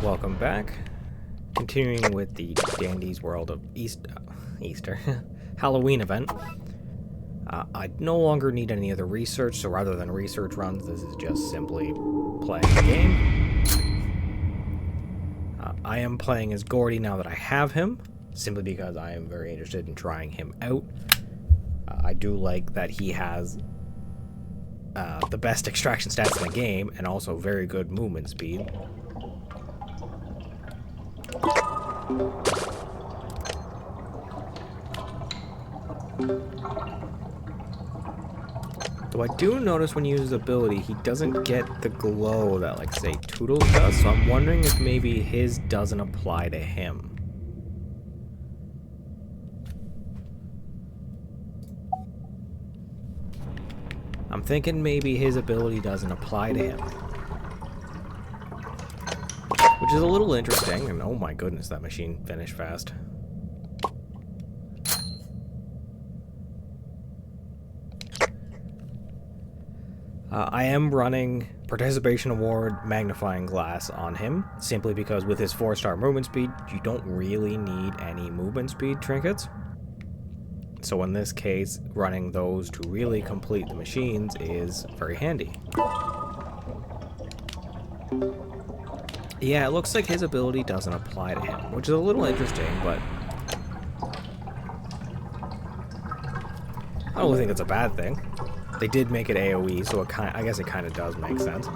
welcome back. Continuing with the Dandy's World of Easter Halloween event. I no longer need any other research, so rather than research runs, this is just simply playing the game. I am playing as Gourdy now that I have him, simply because I am very interested in trying him out. I do like that he has the best extraction stats in the game, and also very good movement speed. Though I do notice when you use his ability, he doesn't get the glow that, like, say, Toodles does, so I'm wondering if maybe his doesn't apply to him. I'm thinking maybe his ability doesn't apply to him. Which is a little interesting, and oh my goodness, that machine finished fast. I am running Participation Award Magnifying Glass on him, simply because with his 4-star movement speed, you don't really need any movement speed trinkets. So in this case, running those to really complete the machines is very handy. Yeah, it looks like his ability doesn't apply to him, which is a little interesting, but I don't think it's a bad thing. They did make it AoE, so I guess it kind of does make sense.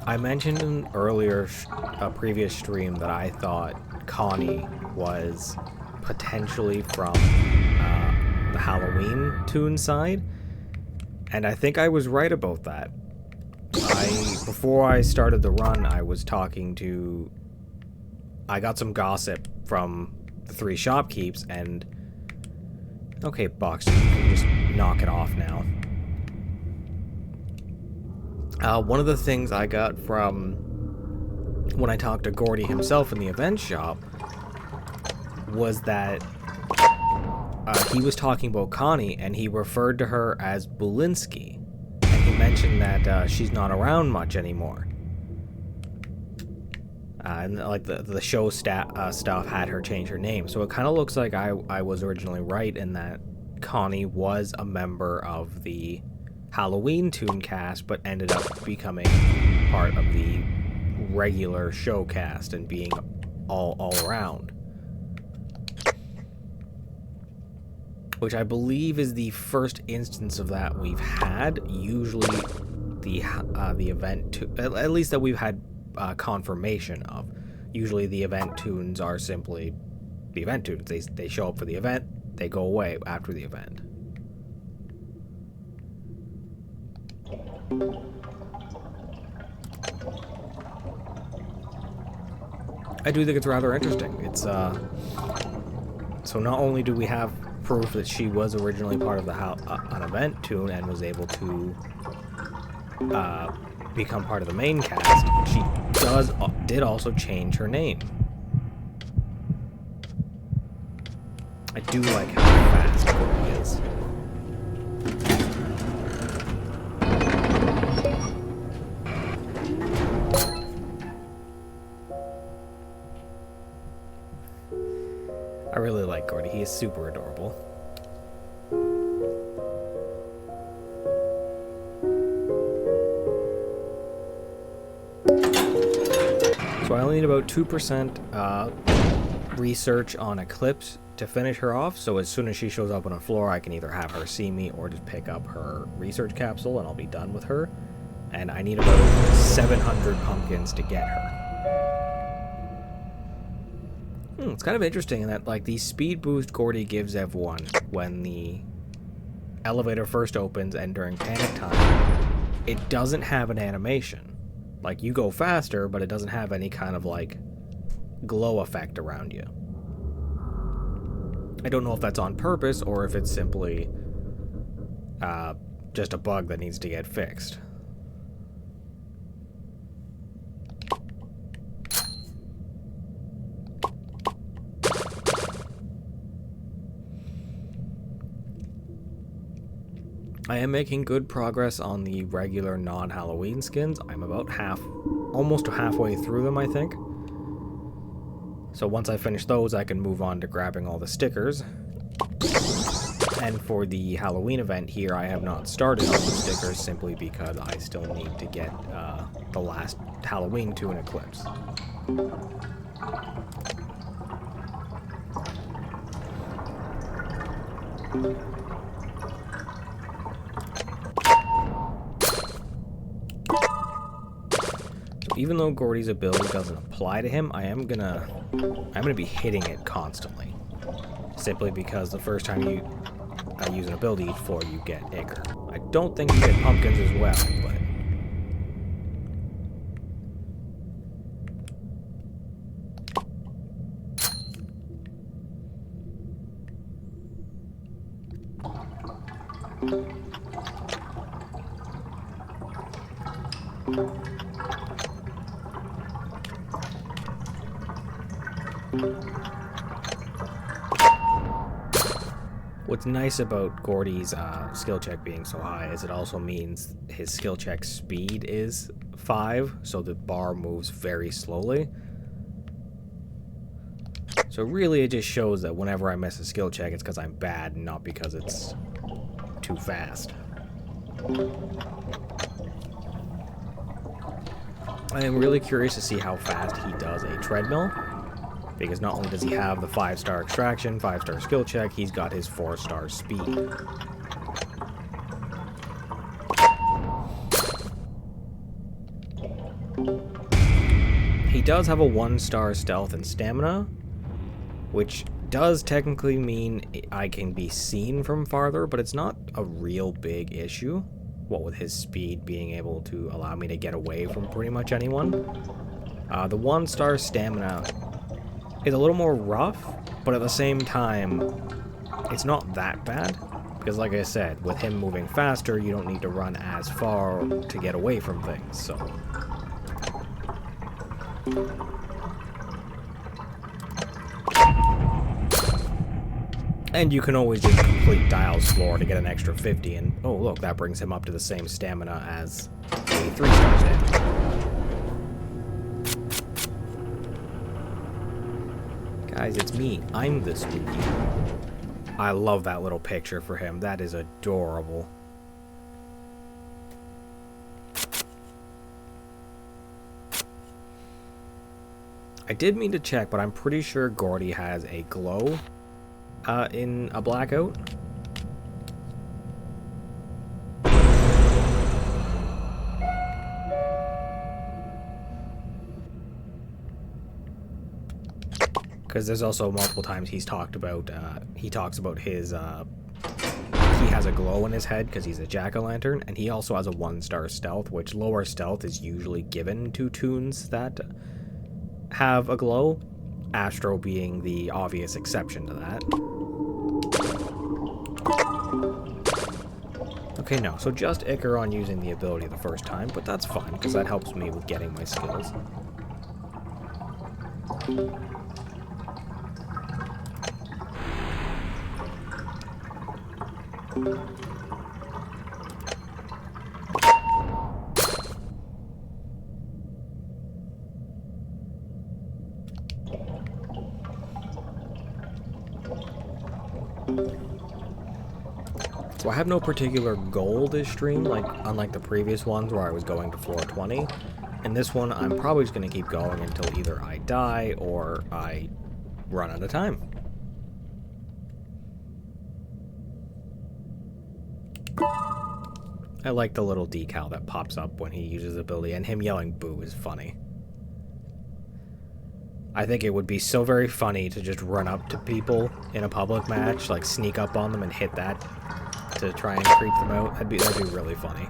I mentioned in a previous stream that I thought Connie was potentially from the Halloween toon side, and I think I was right about that. Before I started the run, I got some gossip from the 3 shopkeeps, and okay, Box, you can just knock it off now. One of the things I got from when I talked to Gourdy himself in the event shop was that he was talking about Connie, and he referred to her as Bulinski. He mentioned that she's not around much anymore. And like the show stuff had her change her name. So it kind of looks like I was originally right in that Connie was a member of the Halloween toon cast, but ended up becoming part of the regular show cast and being all around. Which I believe is the first instance of that we've had. Usually the event, at least that we've had confirmation of. Usually the event toons are simply the event toons. They show up for the event, they go away after the event. I do think it's rather interesting. It's so not only do we have proof that she was originally part of an event toon and was able to become part of the main cast, she did also change her name. I do like how fast Gourdy is. I really like Gourdy. He is super adorable. So I only need about 2% research on Eclipse to finish her off, so as soon as she shows up on a floor, I can either have her see me or just pick up her research capsule and I'll be done with her. And I need about 700 pumpkins to get her. It's kind of interesting that, like, the speed boost Gourdy gives everyone when the elevator first opens and during panic time, it doesn't have an animation. Like, you go faster, but it doesn't have any kind of, like, glow effect around you. I don't know if that's on purpose or if it's simply just a bug that needs to get fixed. I am making good progress on the regular non-Halloween skins. I'm about almost halfway through them, I think. So once I finish those, I can move on to grabbing all the stickers. And for the Halloween event here, I have not started on the stickers simply because I still need to get the last Halloween to an Eclipse. So even though Gourdy's ability doesn't apply to him, I'm gonna be hitting it constantly. Simply because the first time you use an ability each floor, you get Ichor. I don't think you get pumpkins as well, but... What's nice about Gourdy's skill check being so high is it also means his skill check speed is 5, so the bar moves very slowly. So really it just shows that whenever I miss a skill check, it's because I'm bad, not because it's too fast. I am really curious to see how fast he does a treadmill. Because not only does he have the 5-star extraction, 5-star skill check, he's got his 4-star speed. He does have a 1-star stealth and stamina, which does technically mean I can be seen from farther, but it's not a real big issue. What with his speed being able to allow me to get away from pretty much anyone. The 1-star stamina is a little more rough, but at the same time, it's not that bad. Because like I said, with him moving faster, you don't need to run as far to get away from things, so... And you can always just complete Dial's floor to get an extra 50, and oh look, that brings him up to the same stamina as a 3-star stamina. Guys, it's me. I'm the spooky. I love that little picture for him. That is adorable. I did mean to check, but I'm pretty sure Gourdy has a glow in a blackout. Because there's also multiple times he talks about his, he has a glow in his head because he's a jack-o'-lantern, and he also has a 1-star stealth, which lower stealth is usually given to toons that have a glow, Astro being the obvious exception to that. Okay, no, so just Ichor on using the ability the first time, but that's fine, because that helps me with getting my skills. So I have no particular goal this stream, unlike the previous ones where I was going to floor 20. In this one, I'm probably just going to keep going until either I die or I run out of time. I like the little decal that pops up when he uses the ability, and him yelling boo is funny. I think it would be so very funny to just run up to people in a public match, like sneak up on them and hit that to try and creep them out. That'd be really funny.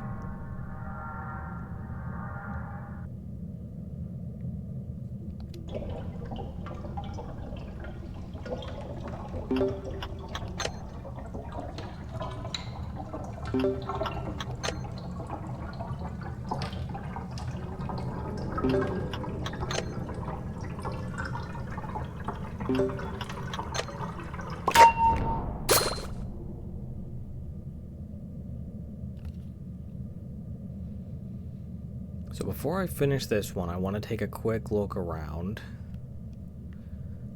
So before I finish this one, I want to take a quick look around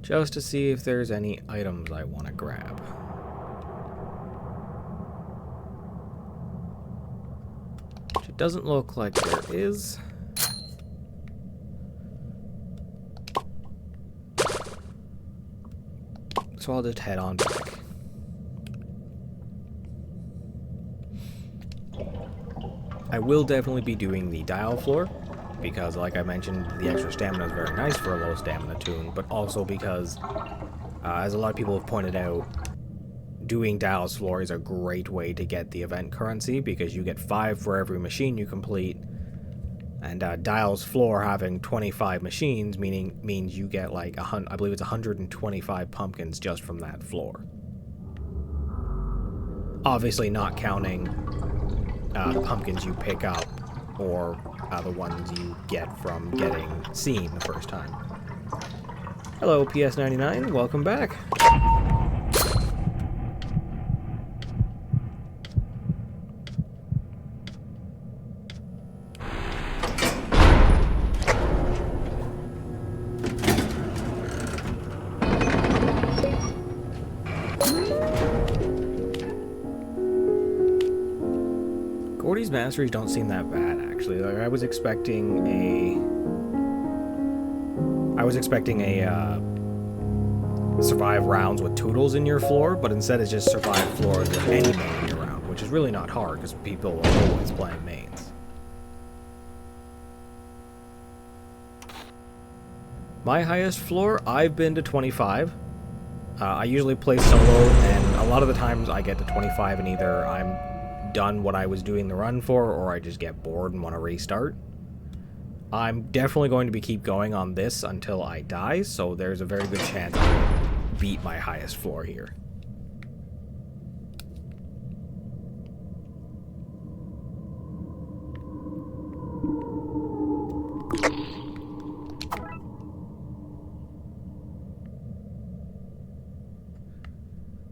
just to see if there's any items I want to grab. Which it doesn't look like there is. So I'll just head on back. I will definitely be doing the dial floor, because like I mentioned, the extra stamina is very nice for a low stamina toon, but also because, as a lot of people have pointed out, doing dials floor is a great way to get the event currency, because you get 5 for every machine you complete, and dials floor having 25 machines means you get like, I believe it's 125 pumpkins just from that floor. Obviously not counting the pumpkins you pick up, or the ones you get from getting seen the first time. Hello, PS99, welcome back. Gourdy's masteries don't seem that bad, actually. Like, I was expecting a survive rounds with Toodles in your floor, but instead it's just survive floors with any main in your round, which is really not hard because people are always playing mains. My highest floor, I've been to 25. I usually play solo, and a lot of the times I get to 25 and either I'm done what I was doing the run for, or I just get bored and want to restart. I'm definitely going to keep going on this until I die, so there's a very good chance I'll beat my highest floor here.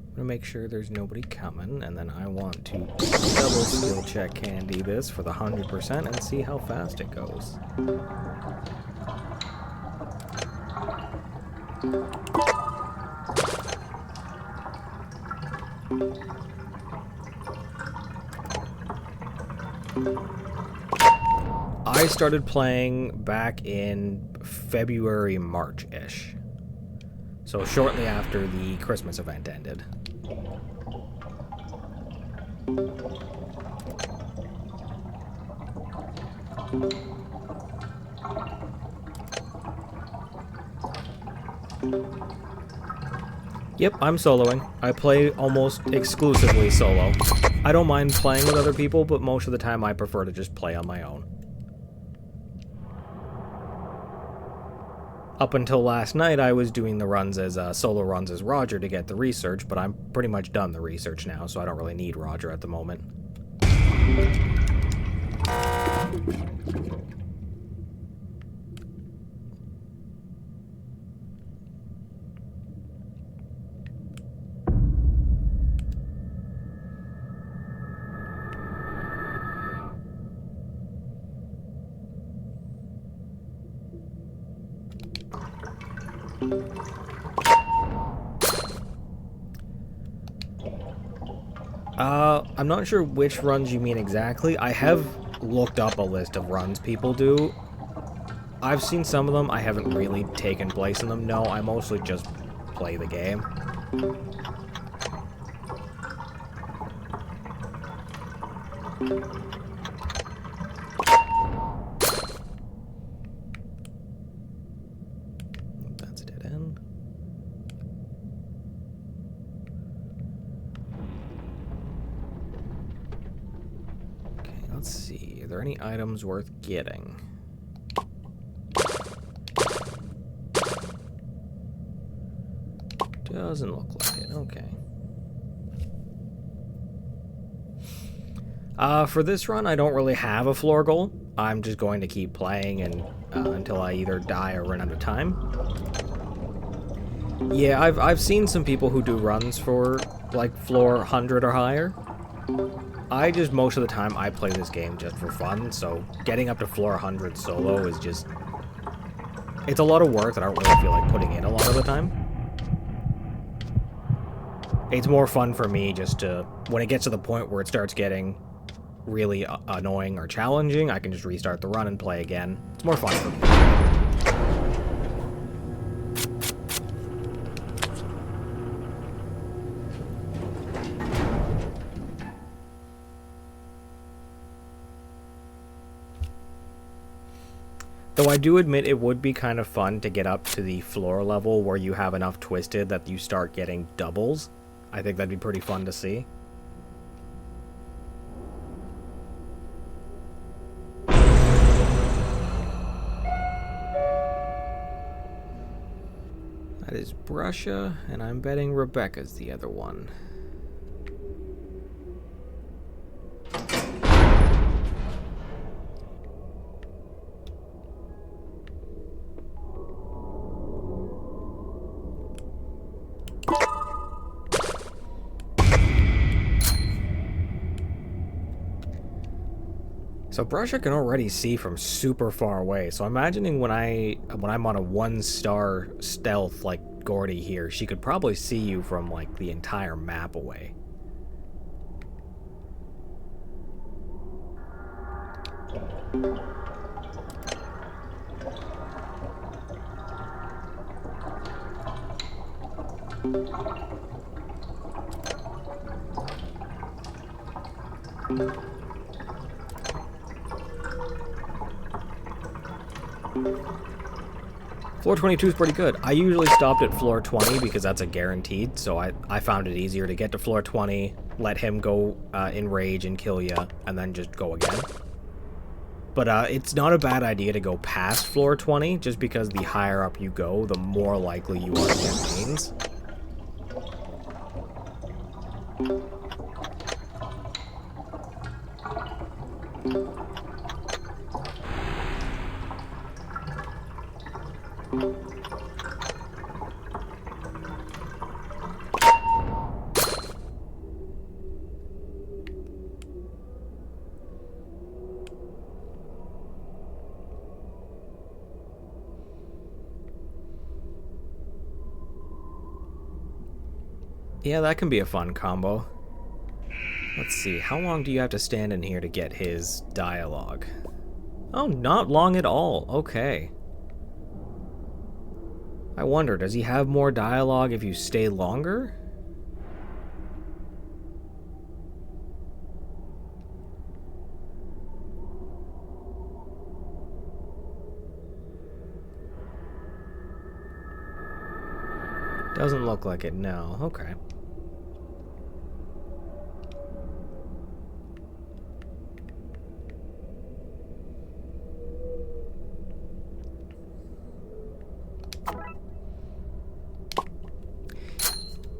I'm gonna make sure there's nobody coming, and then I want to double skill check Candy this for the 100% and see how fast it goes. I started playing back in February, March-ish. So shortly after the Christmas event ended. Yep, I'm soloing. I play almost exclusively solo. I don't mind playing with other people, but most of the time I prefer to just play on my own. Up until last night, I was doing the runs as solo runs as Roger to get the research, but I'm pretty much done the research now, so I don't really need Roger at the moment. I'm not sure which runs you mean exactly. I have looked up a list of runs people do. I've seen some of them. I haven't really taken place in them. No, I mostly just play the game. That's a dead end. Let's see, are there any items worth getting? Doesn't look like it, okay. For this run, I don't really have a floor goal. I'm just going to keep playing and until I either die or run out of time. Yeah, I've seen some people who do runs for, like, floor 100 or higher. I just, most of the time, I play this game just for fun, so getting up to floor 100 solo is just... It's a lot of work that I don't really feel like putting in a lot of the time. It's more fun for me just to, when it gets to the point where it starts getting really annoying or challenging, I can just restart the run and play again. It's more fun for me. Though I do admit it would be kind of fun to get up to the floor level where you have enough twisted that you start getting doubles. I think that'd be pretty fun to see. That is Brusha, and I'm betting Rebecca's the other one. So Brusha can already see from super far away, so imagining when I'm on a 1-star stealth like Gourdy here, she could probably see you from like the entire map away. Floor 22 is pretty good. I usually stopped at floor 20 because that's a guaranteed, so I found it easier to get to floor 20, let him go in rage and kill you, and then just go again. But it's not a bad idea to go past floor 20, just because the higher up you go, the more likely you are to get pains. Yeah, that can be a fun combo. Let's see, how long do you have to stand in here to get his dialogue? Oh, not long at all. Okay. I wonder, does he have more dialogue if you stay longer? Doesn't look like it, no. Okay.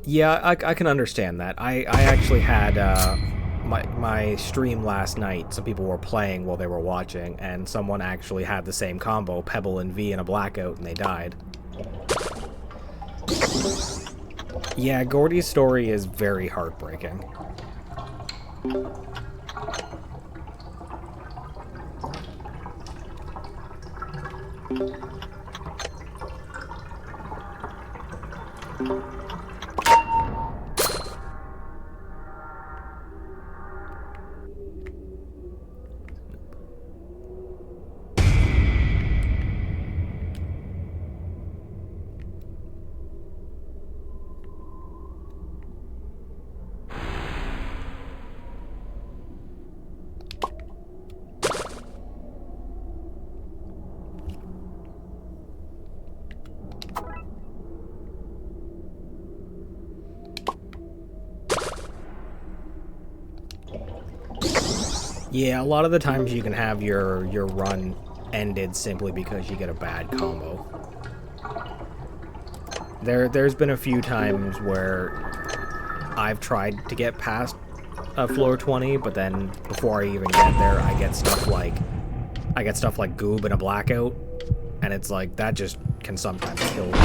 Yeah, I can understand that. I actually had my stream last night. Some people were playing while they were watching, and someone actually had the same combo, Pebble and V in a blackout, and they died. Yeah, Gourdy's story is very heartbreaking. Yeah, a lot of the times you can have your run ended simply because you get a bad combo. There's been a few times where I've tried to get past floor 20, but then before I even get there, I get stuff like Goob and a blackout, and it's like that just can sometimes kill me.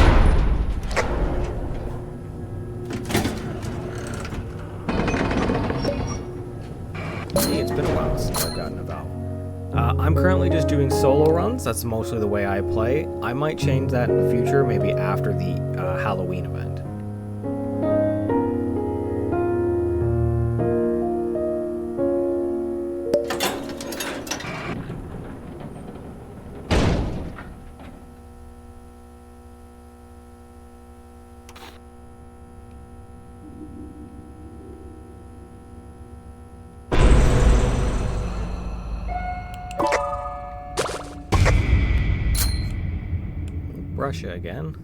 Hey, it's been a while since I've gotten a Val. I'm currently just doing solo runs. That's mostly the way I play. I might change that in the future, maybe after the Halloween event. Russia again.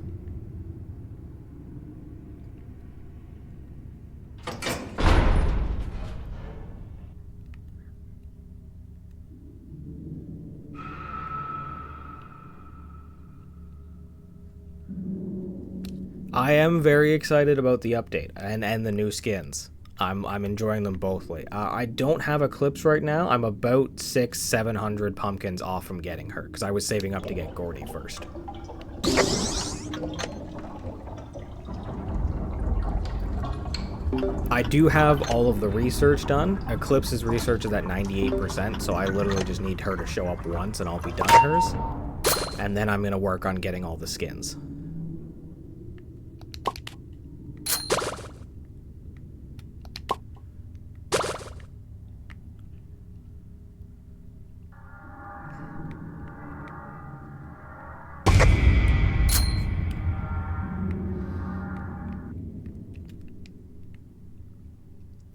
I am very excited about the update and the new skins. I'm enjoying them both. I don't have Eclipse right now. I'm about 600-700 pumpkins off from getting her because I was saving up to get Gourdy first. I do have all of the research done. Eclipse's research is at 98%, so I literally just need her to show up once and I'll be done hers. And then I'm going to work on getting all the skins.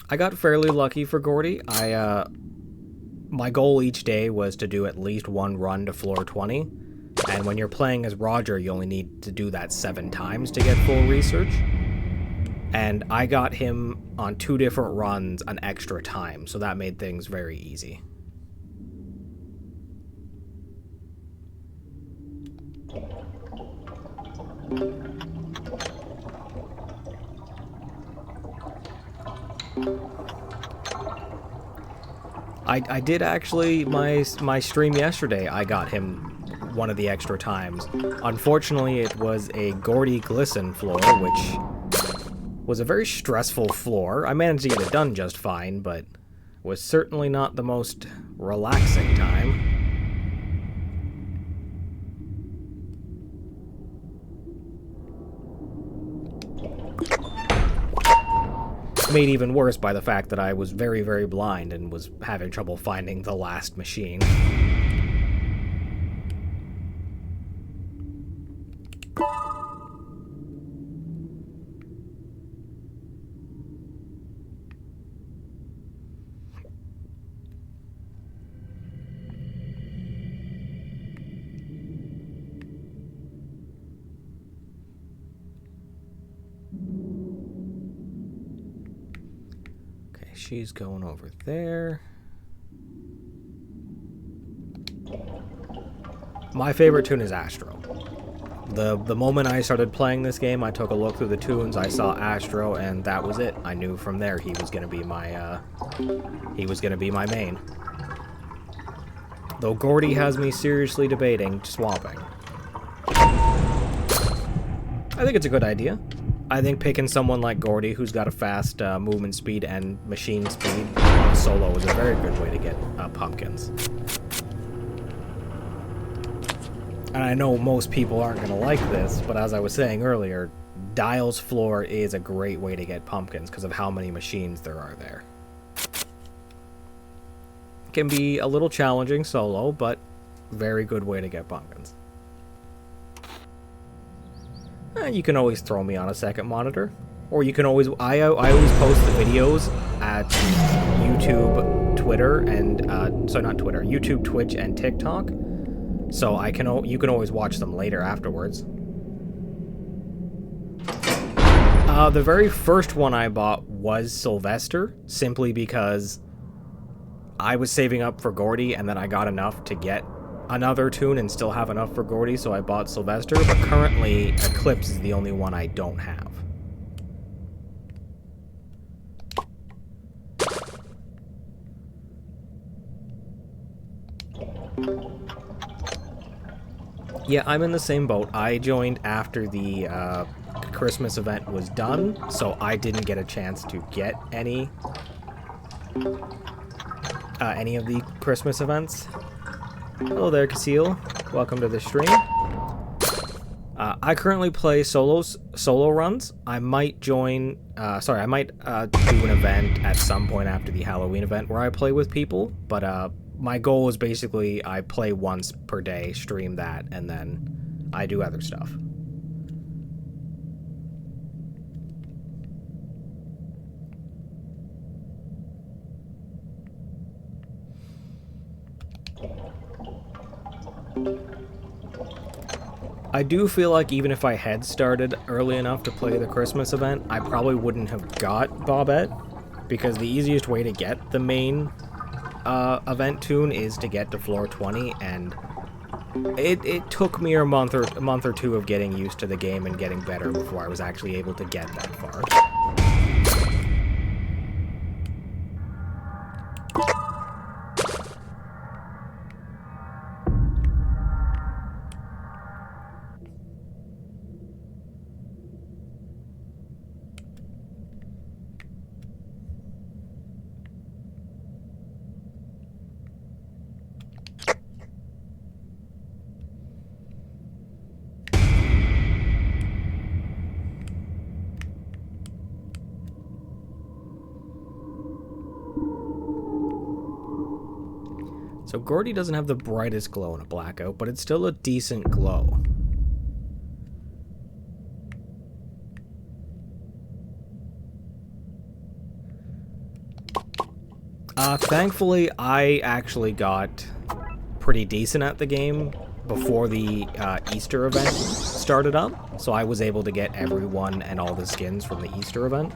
I got fairly lucky for Gourdy. My goal each day was to do at least one run to floor 20, and when you're playing as Roger, you only need to do that 7 times to get full research. And I got him on 2 different runs an extra time, so that made things very easy. I did actually, my stream yesterday, I got him one of the extra times. Unfortunately, it was a Gourdy Glisten floor, which was a very stressful floor. I managed to get it done just fine, but was certainly not the most relaxing time. Made even worse by the fact that I was very, very blind and was having trouble finding the last machine. She's going over there. My favorite tune is Astro. The moment I started playing this game, I took a look through the tunes, I saw Astro, and that was it. I knew from there he was gonna be my main. Though Gourdy has me seriously debating swapping. I think it's a good idea. I think picking someone like Gourdy, who's got a fast movement speed and machine speed on solo, is a very good way to get pumpkins. And I know most people aren't going to like this, but as I was saying earlier, Dial's floor is a great way to get pumpkins because of how many machines there are there. It can be a little challenging solo, but very good way to get pumpkins. You can always throw me on a second monitor, or you can always. I always post the videos at YouTube, Twitter, and not Twitter, YouTube, Twitch, and TikTok. So you can always watch them later afterwards. The very first one I bought was Sylvester, simply because I was saving up for Gourdy, and then I got enough to get another tune and still have enough for Gourdy, so I bought Sylvester, but currently Eclipse is the only one I don't have. Yeah, I'm in the same boat. I joined after the Christmas event was done, so I didn't get a chance to get any any of the Christmas events. Hello there, Casil. Welcome to the stream. I currently play solo runs. I might join, I might do an event at some point after the Halloween event where I play with people, but my goal is basically I play once per day, stream that, and then I do other stuff. I do feel like even if I had started early enough to play the Christmas event, I probably wouldn't have got Bobette, because the easiest way to get the main event tune is to get to floor 20, and it took me a month or two of getting used to the game and getting better before I was actually able to get that far. So Gourdy doesn't have the brightest glow in a blackout, but it's still a decent glow. Thankfully, I actually got pretty decent at the game before the Easter event started up, so I was able to get everyone and all the skins from the Easter event.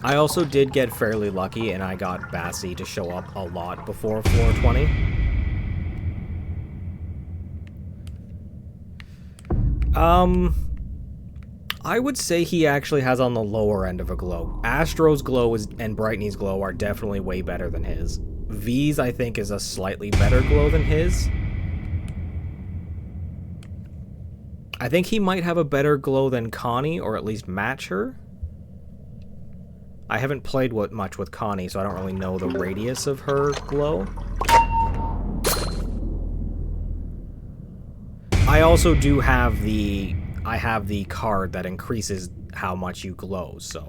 I also did get fairly lucky, and I got Bassie to show up a lot before floor 20. I would say he actually has on the lower end of a glow. Astro's glow and Brightney's glow are definitely way better than his. V's, I think, is a slightly better glow than his. I think he might have a better glow than Connie, or at least match her. I haven't played much with Connie, so I don't really know the radius of her glow. I also do have the card that increases how much you glow, so...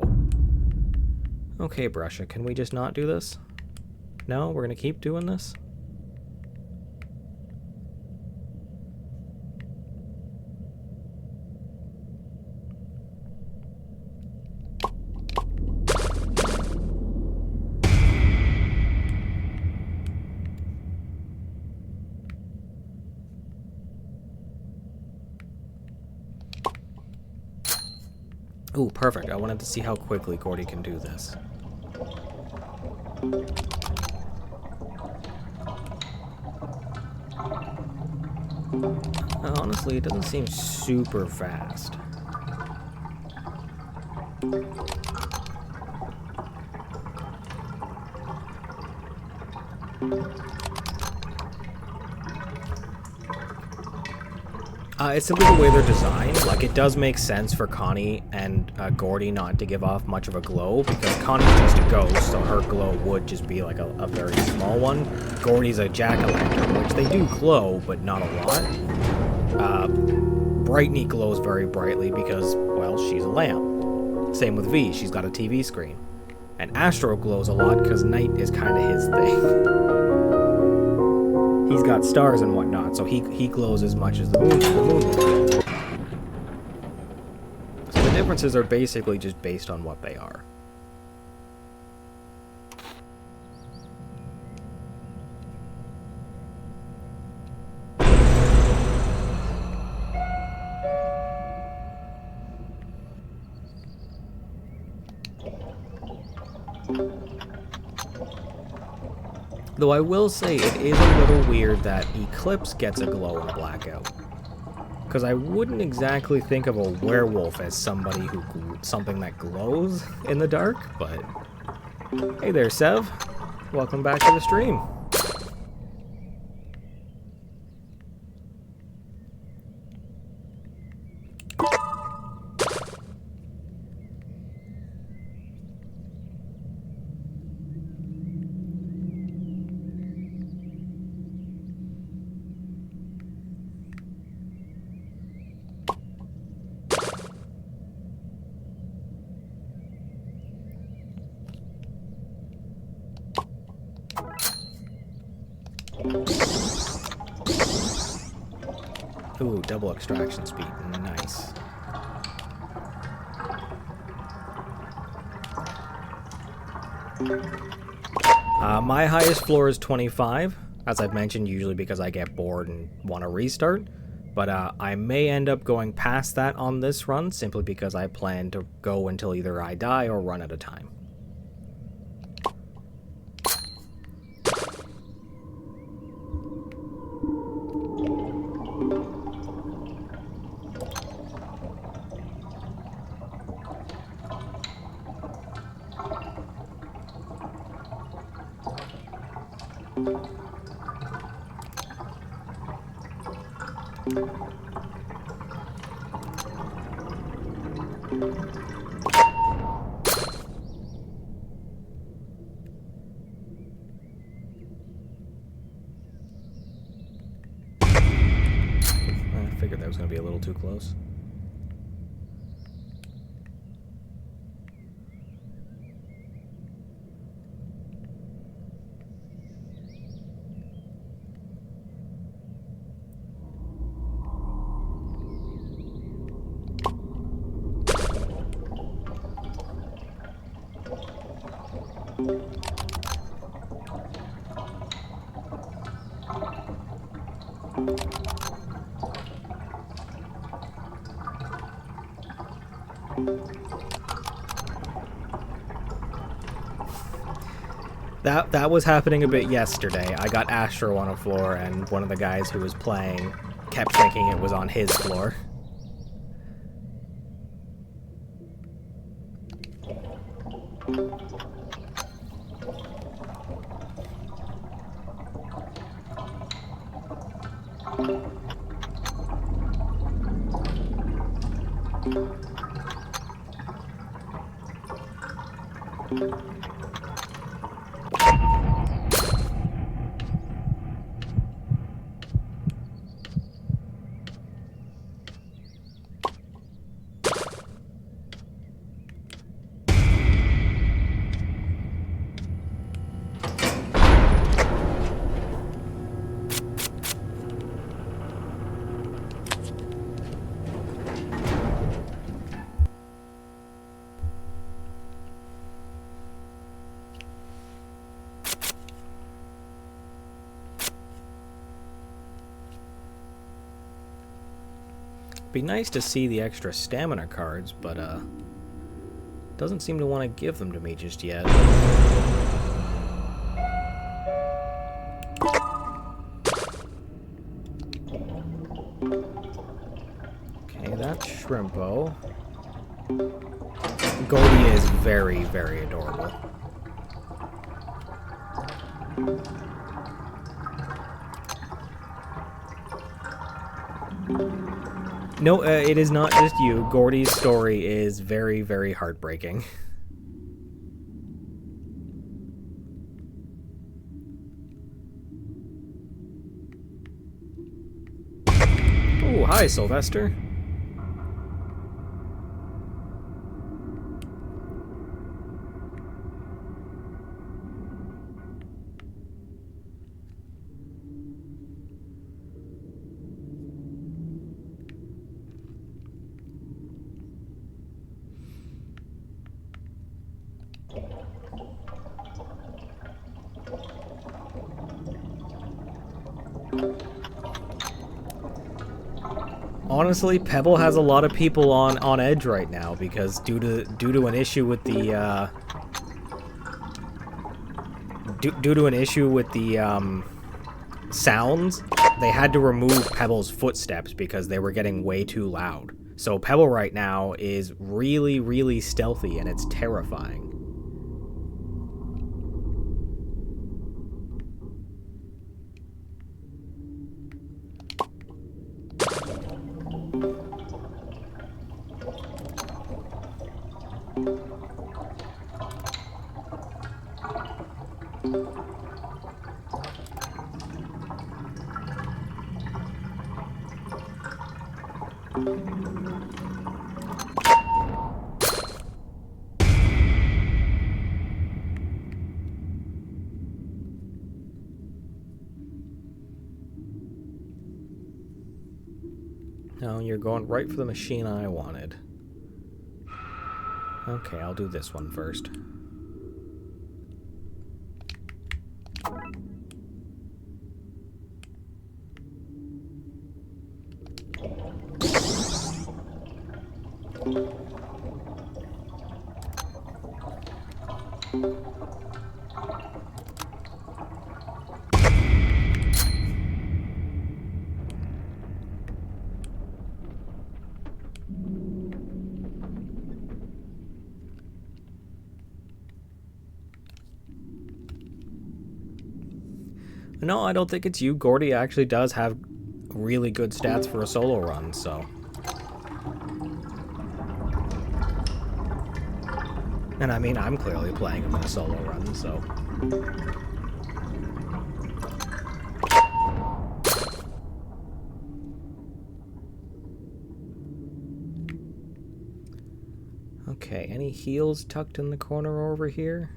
Okay, Brusha, can we just not do this? No? We're gonna keep doing this? Ooh, perfect. I wanted to see how quickly Gourdy can do this. Honestly, it doesn't seem super fast. It's simply the way they're designed. Like, it does make sense for Connie and Gourdy not to give off much of a glow, because Connie's just a ghost, so her glow would just be like a very small one. Gourdy's a jack-o'-lantern, which they do glow, but not a lot. Brightney glows very brightly because, well, she's a lamp. Same with V, she's got a TV screen. And Astro glows a lot because night is kind of his thing. He's got stars and whatnot, so he glows as much as the moon will. So the differences are basically just based on what they are. Though I will say it is a little weird that Eclipse gets a glow in a blackout. Because I wouldn't exactly think of a werewolf as somebody who something that glows in the dark, but... Hey there, Sev. Welcome back to the stream. Ooh, double extraction speed. Nice. My highest floor is 25, as I've mentioned, usually because I get bored and want to restart. But I may end up going past that on this run, simply because I plan to go until either I die or run out of time. I figured that was going to be a little too close. That was happening a bit yesterday. I got Astro on a floor, and one of the guys who was playing kept thinking it was on his floor. Be nice to see the extra stamina cards, but doesn't seem to want to give them to me just yet. Okay, that's Shrimpo. Gourdy is very, very adorable. No, it is not just you. Gourdy's story is very, very heartbreaking. Oh, hi, Sylvester. Honestly, Pebble has a lot of people on edge right now because due to an issue with the due to an issue with the sounds, they had to remove Pebble's footsteps because they were getting way too loud. So Pebble right now is really, really stealthy, and it's terrifying. No, you're going right for the machine I wanted. Okay, I'll do this one first. No, I don't think it's you. Gourdy actually does have really good stats for a solo run, so. And I mean, I'm clearly playing him in a solo run, so. Okay, any heals tucked in the corner over here?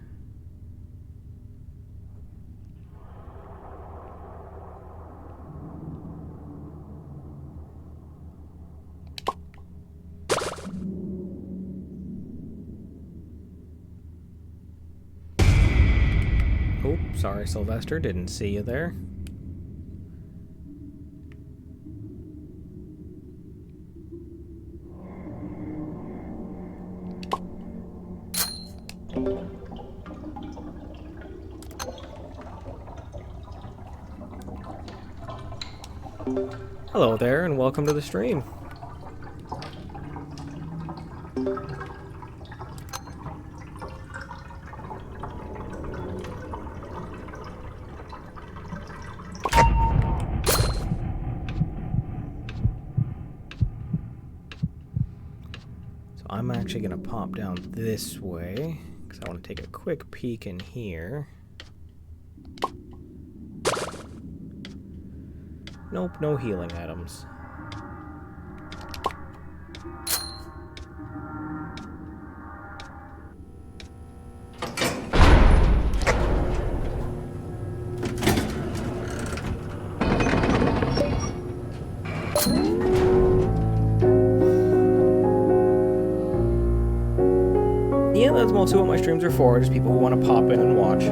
Oh, sorry, Sylvester, didn't see you there. Hello there, and welcome to the stream. So I'm actually going to pop down this way, because I want to take a quick peek in here. Nope, no healing items. Yeah, that's mostly what my streams are for, just people who want to pop in and watch.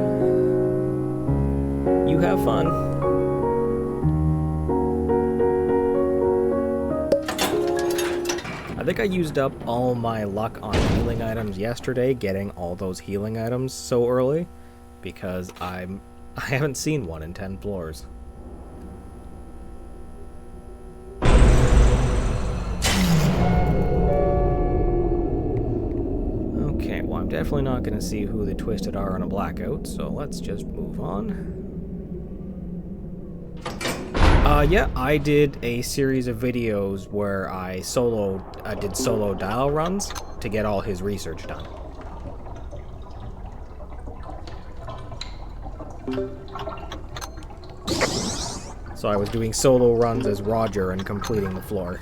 You have fun. I think I used up all my luck on healing items yesterday, getting all those healing items so early, because I haven't seen one in 10 floors. Okay, well I'm definitely not going to see who the Twisted are on a blackout, so let's just move on. Yeah, I did a series of videos where I did solo dial runs to get all his research done. So I was doing solo runs as Roger and completing the floor.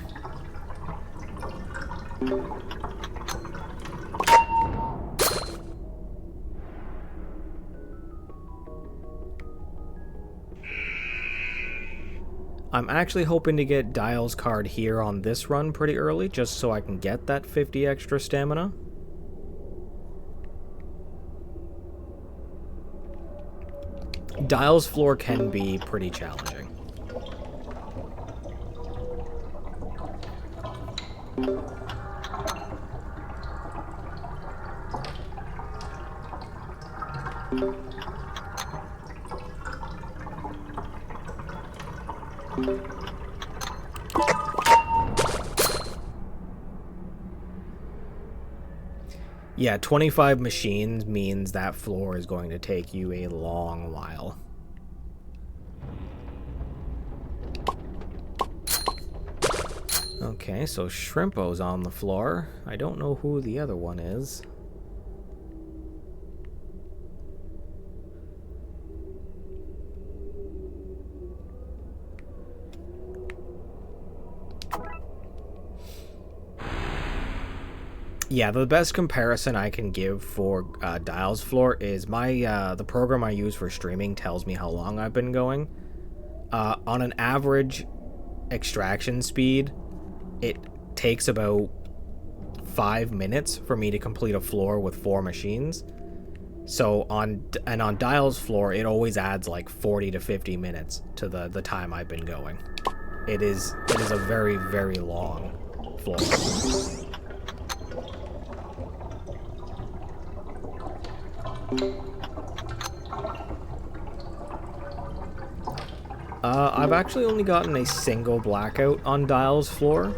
I'm actually hoping to get Dial's card here on this run pretty early, just so I can get that 50 extra stamina. Dial's floor can be pretty challenging. Yeah, 25 machines means that floor is going to take you a long while. Okay, so Shrimpo's on the floor. I don't know who the other one is. Yeah, the best comparison I can give for Dial's floor is the program I use for streaming tells me how long I've been going. On an average extraction speed, it takes about 5 minutes for me to complete a floor with 4 machines. So on Dial's floor, it always adds like 40 to 50 minutes to the time I've been going. It is a very, very long floor. I've actually only gotten a single blackout on Dial's floor.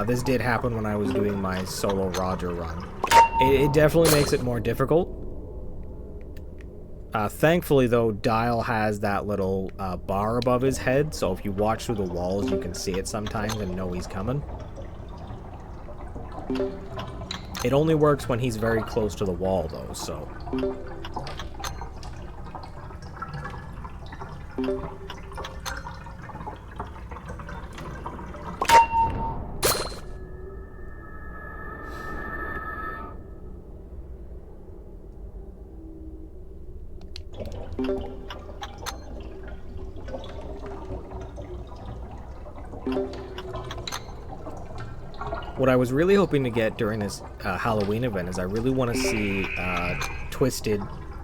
This did happen when I was doing my solo Roger run. It definitely makes it more difficult. Thankfully, though, Dial has that little bar above his head, so if you watch through the walls, you can see it sometimes and know he's coming. It only works when he's very close to the wall, though, so... What I was really hoping to get during this Halloween event is I really want to see Twisted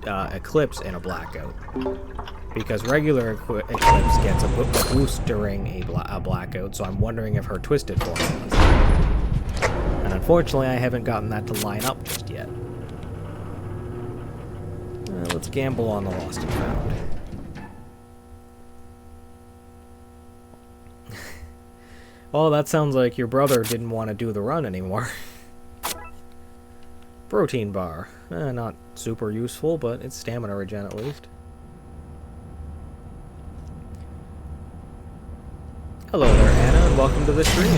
Eclipse in a blackout. Because regular Eclipse gets a boost during a blackout, so I'm wondering if her Twisted form does. And unfortunately, I haven't gotten that to line up just yet. Let's gamble on the lost and found. Well, that sounds like your brother didn't want to do the run anymore. Protein bar. Not super useful, but it's stamina regen at least. Hello there, Anna, and welcome to the stream.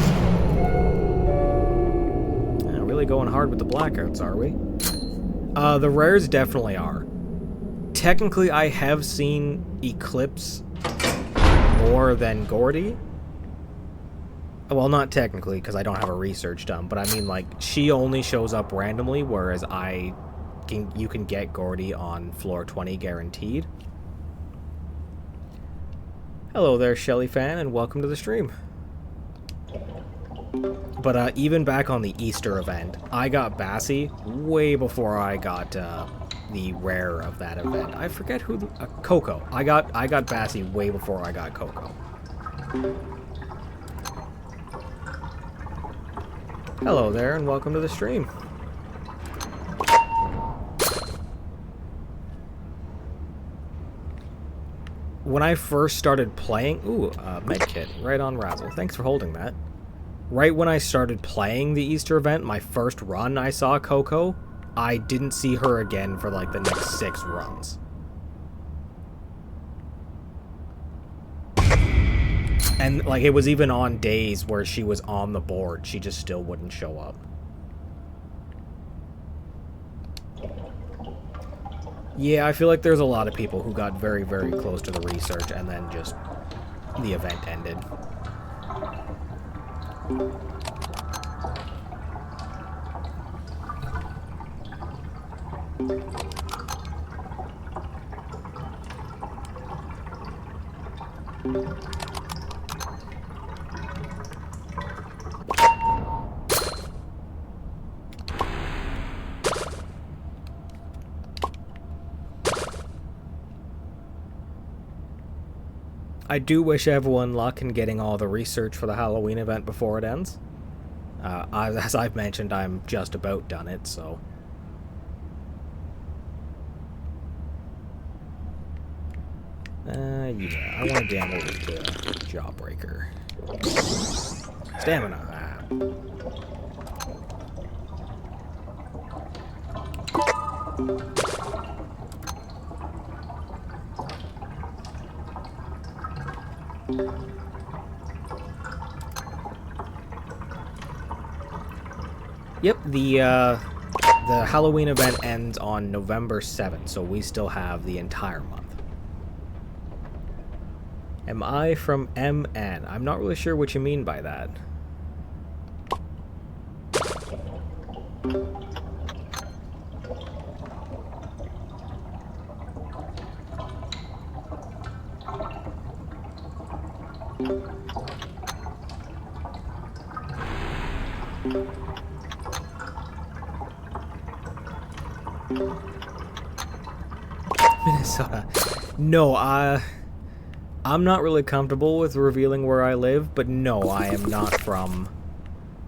Really going hard with the blackouts, are we? The rares definitely are. Technically, I have seen Eclipse more than Gourdy. Well, not technically, because I don't have a research done, but I mean, like, she only shows up randomly, whereas you can get Gourdy on floor 20 guaranteed. Hello there, Shelly fan, and welcome to the stream. But even back on the Easter event, I got Bassie way before I got the rare of that event. I forget who Coco. I got Bassie way before I got Coco. Hello there, and welcome to the stream. When I first started playing... Ooh, medkit, right on Razzle. Thanks for holding that. Right when I started playing the Easter event, my first run, I saw Coco. I didn't see her again for, like, the next 6 runs. And, like, it was even on days where she was on the board. She just still wouldn't show up. Yeah, I feel like there's a lot of people who got very, very close to the research and then just the event ended. I do wish everyone luck in getting all the research for the Halloween event before it ends. As I've mentioned, I'm just about done it, so... yeah, I want to gamble with the Jawbreaker. Stamina. Yep, the Halloween event ends on November 7th, so we still have the entire month. Am I from MN? I'm not really sure what you mean by that. Minnesota. No, I'm not really comfortable with revealing where I live, but no, I am not from...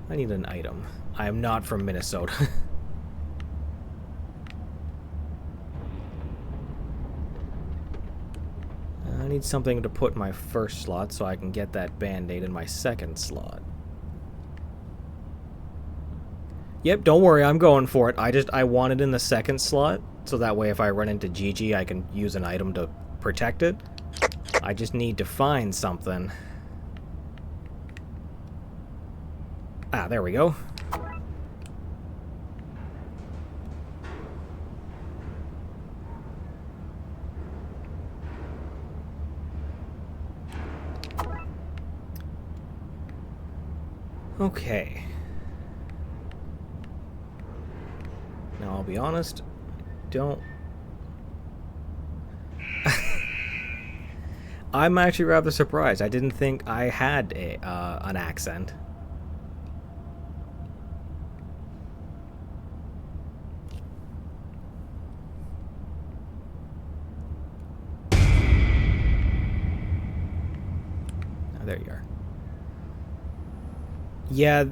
I need an item. I am not from Minnesota. I need something to put in my first slot so I can get that band-aid in my second slot. Yep, don't worry, I'm going for it. I want it in the second slot, so that way if I run into Gigi, I can use an item to protect it. I just need to find something. Ah, there we go. Okay. Now, I'll be honest, don't... I'm actually rather surprised. I didn't think I had an accent. Oh, there you are. Yeah,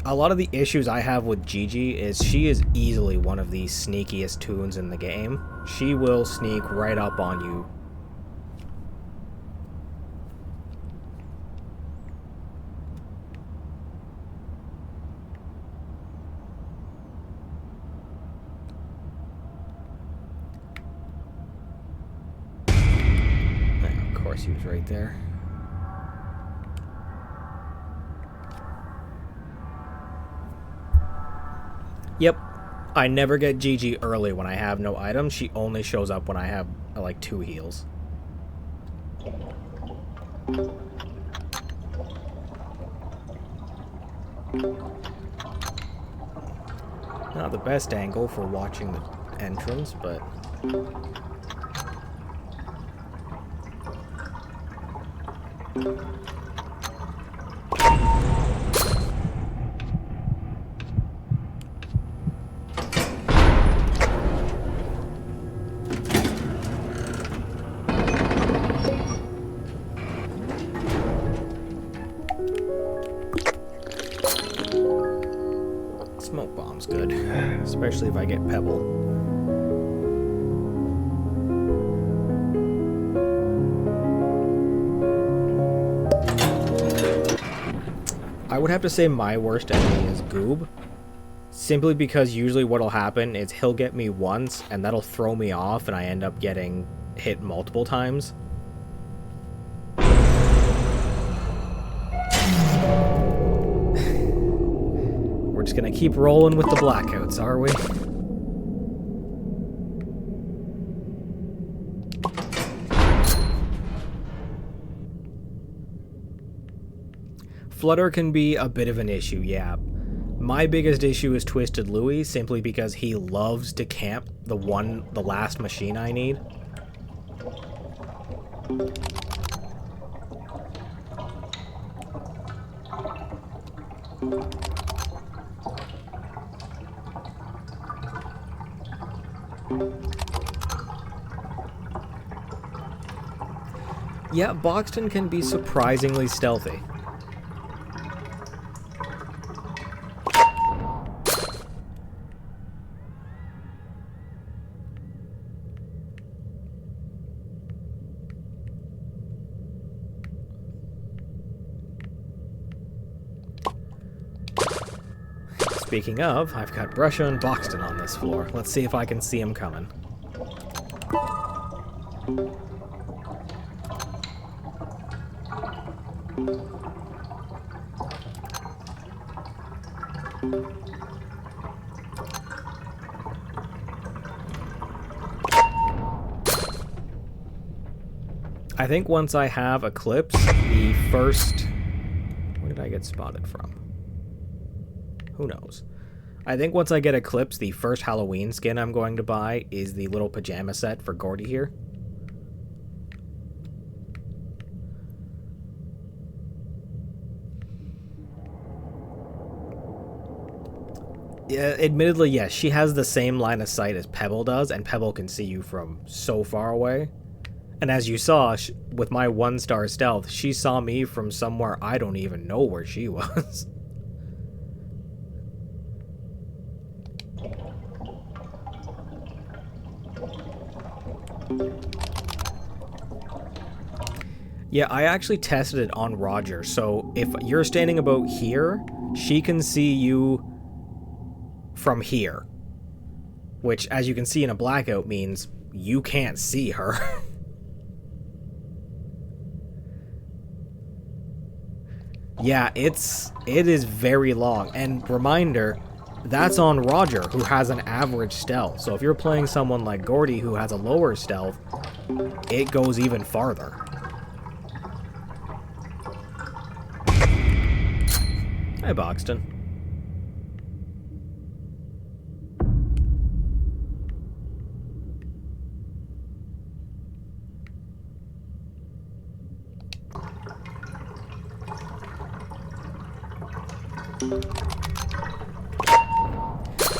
a lot of the issues I have with Gigi is she is easily one of the sneakiest toons in the game. She will sneak right up on you. Of course, he was right there. Yep. I never get Gigi early when I have no items. She only shows up when I have, like, 2 heals. Not the best angle for watching the entrance, but... Smoke bomb's good, especially if I get Pebble. I would have to say my worst enemy is Goob, simply because usually what'll happen is he'll get me once, and that'll throw me off, and I end up getting hit multiple times. We're just gonna keep rolling with the blackouts, are we? Flutter can be a bit of an issue, yeah. My biggest issue is Twisted Louie, simply because he loves to camp the last machine I need. Yeah, Boxton can be surprisingly stealthy. Speaking of, I've got Brusha and Boxton on this floor. Let's see if I can see him coming. I think once I have Eclipse, the first... Where did I get spotted from? Who knows? I think once I get Eclipse, the first Halloween skin I'm going to buy is the little pajama set for Gourdy here. Yeah, admittedly, yes, she has the same line of sight as Pebble does, and Pebble can see you from so far away. And as you saw, with my 1-star stealth, she saw me from somewhere I don't even know where she was. Yeah, I actually tested it on Roger, so if you're standing about here, she can see you from here. Which, as you can see in a blackout, means you can't see her. Yeah, it is very long. And reminder, that's on Roger, who has an average stealth. So if you're playing someone like Gourdy, who has a lower stealth, it goes even farther. Hi, Boxton.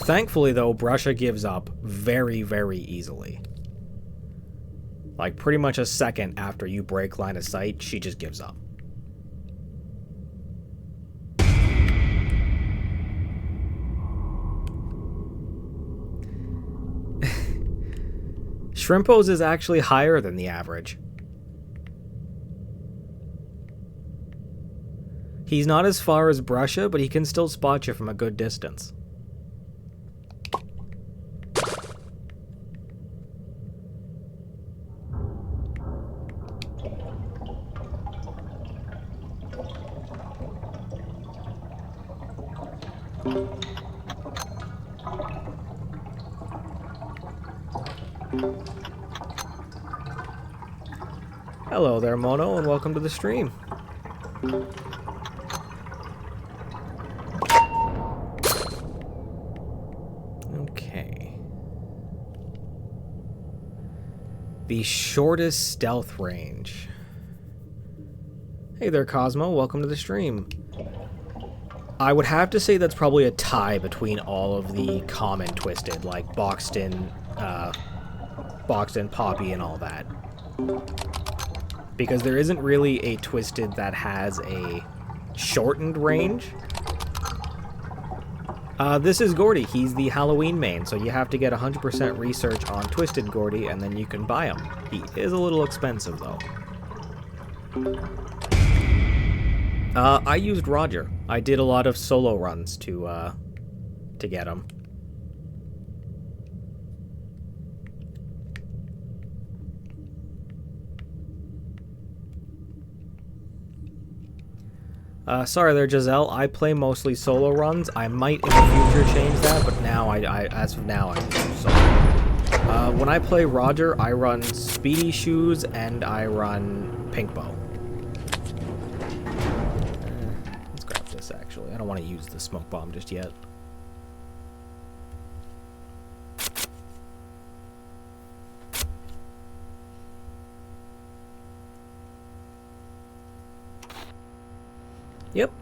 Thankfully, though, Brusha gives up very, very easily. Like, pretty much a second after you break line of sight, she just gives up. Shrimpos is actually higher than the average. He's not as far as Brusha, but he can still spot you from a good distance. Hello there, Mono, and welcome to the stream. Okay. The shortest stealth range. Hey there, Cosmo, welcome to the stream. I would have to say that's probably a tie between all of the common Twisted, like Boxton, Poppy, and all that. Because there isn't really a Twisted that has a shortened range. This is Gourdy. He's the Halloween main, so you have to get 100% research on Twisted Gourdy, and then you can buy him. He is a little expensive, though. I used Roger. I did a lot of solo runs to get him. Sorry there, Giselle. I play mostly solo runs. I might in the future change that, but now as of now, I'm solo. When I play Roger, I run Speedy Shoes and I run Pink Bow. Let's grab this, actually. I don't want to use the smoke bomb just yet. Yep,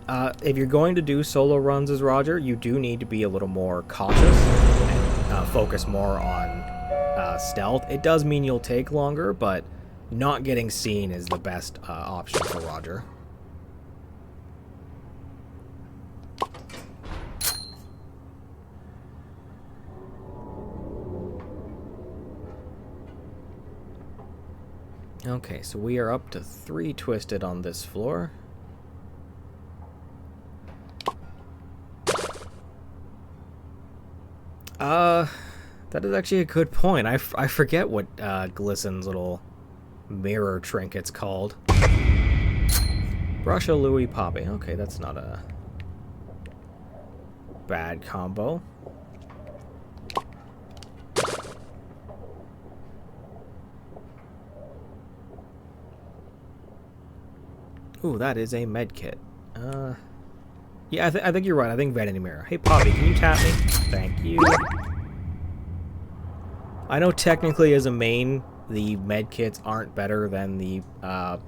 if you're going to do solo runs as Roger, you do need to be a little more cautious and focus more on stealth. It does mean you'll take longer, but not getting seen is the best option for Roger. Okay, so we are up to 3 Twisted on this floor. That is actually a good point. I forget what Glissen's little mirror trinket's called. Brusha, Louie, Poppy. Okay, that's not a bad combo. Ooh, that is a med kit. Yeah, I think you're right. I think Vanity Mirror. Hey, Poppy, can you tap me? Thank you. I know technically as a main, the med kits aren't better than the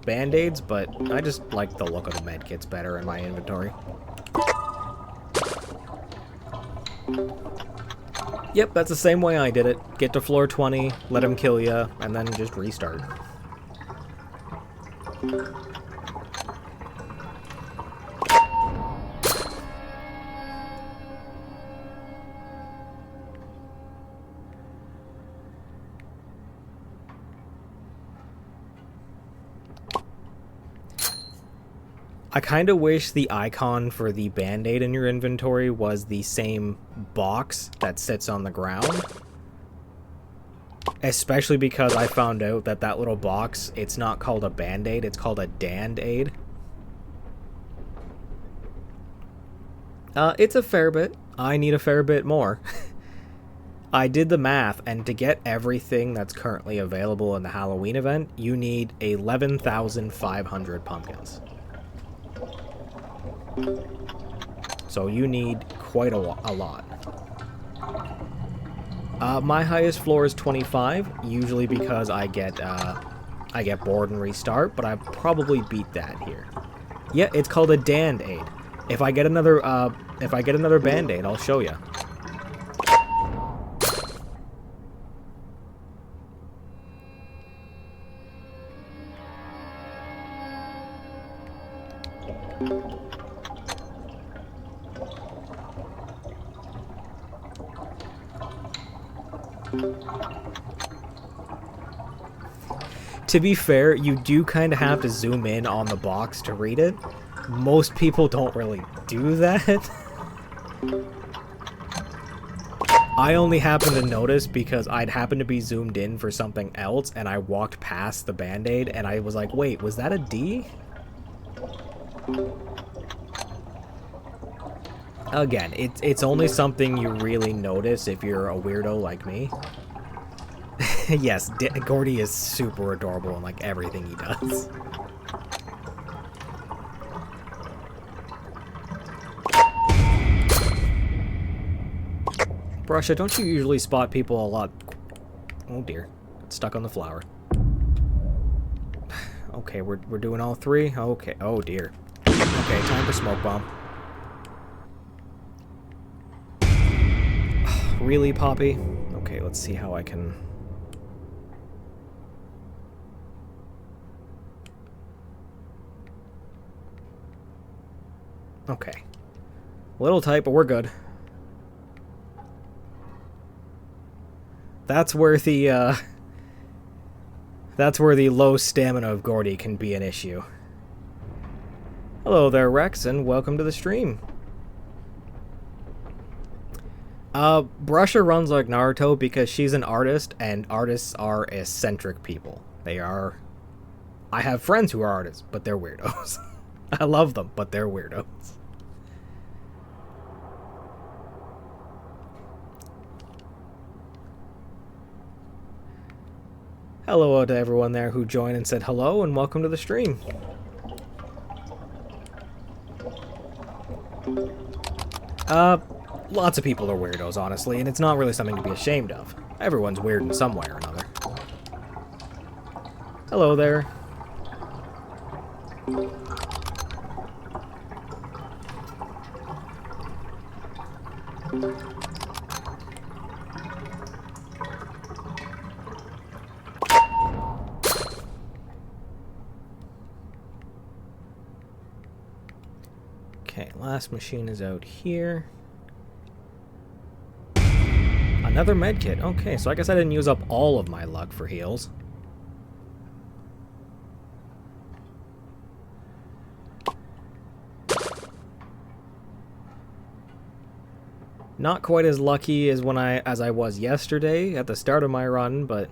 band-aids, but I just like the look of the med kits better in my inventory. Yep, that's the same way I did it. Get to floor 20, let him kill you, and then just restart. I kind of wish the icon for the band-aid in your inventory was the same box that sits on the ground. Especially because I found out that that little box, it's not called a band-aid, it's called a dand-aid. It's a fair bit. I need a fair bit more. I did the math, and to get everything that's currently available in the Halloween event, you need 11,500 pumpkins. So you need quite a lot. My highest floor is 25, usually because I get bored and restart, but I probably beat that here. Yeah, it's called a dand-aid. If I get another band-aid, I'll show you. To be fair, you do kind of have to zoom in on the box to read it. Most people don't really do that. I only happened to notice because I'd happened to be zoomed in for something else, and I walked past the band-aid, and I was like, wait, was that a D? Again, it's only something you really notice if you're a weirdo like me. Yes, Gourdy is super adorable in, like, everything he does. Brusha, don't you usually spot people a lot... Oh dear, it's stuck on the flower. Okay, we're doing all three? Okay, oh dear. Okay, time for smoke bomb. Really, Poppy? Okay, let's see how I can... Okay. A little tight, but we're good. That's where the low stamina of Gourdy can be an issue. Hello there, Rex, and welcome to the stream. Brusha runs like Naruto because she's an artist, and artists are eccentric people. They are... I have friends who are artists, but they're weirdos. I love them, but they're weirdos. Hello to everyone there who joined and said hello, and welcome to the stream. Lots of people are weirdos, honestly, and it's not really something to be ashamed of. Everyone's weird in some way or another. Hello there. Okay, last machine is out here. Another medkit. Okay, so I guess I didn't use up all of my luck for heals. Not quite as lucky as as I was yesterday at the start of my run, but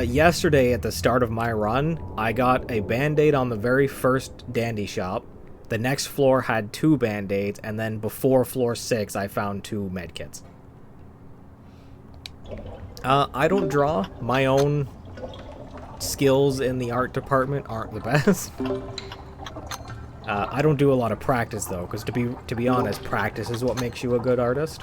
yesterday at the start of my run, I got a band-aid on the very first dandy shop. The next floor had 2 band-aids, and then before floor 6, I found 2 medkits. I don't draw. My own skills in the art department aren't the best. I don't do a lot of practice, though, because to be honest, practice is what makes you a good artist.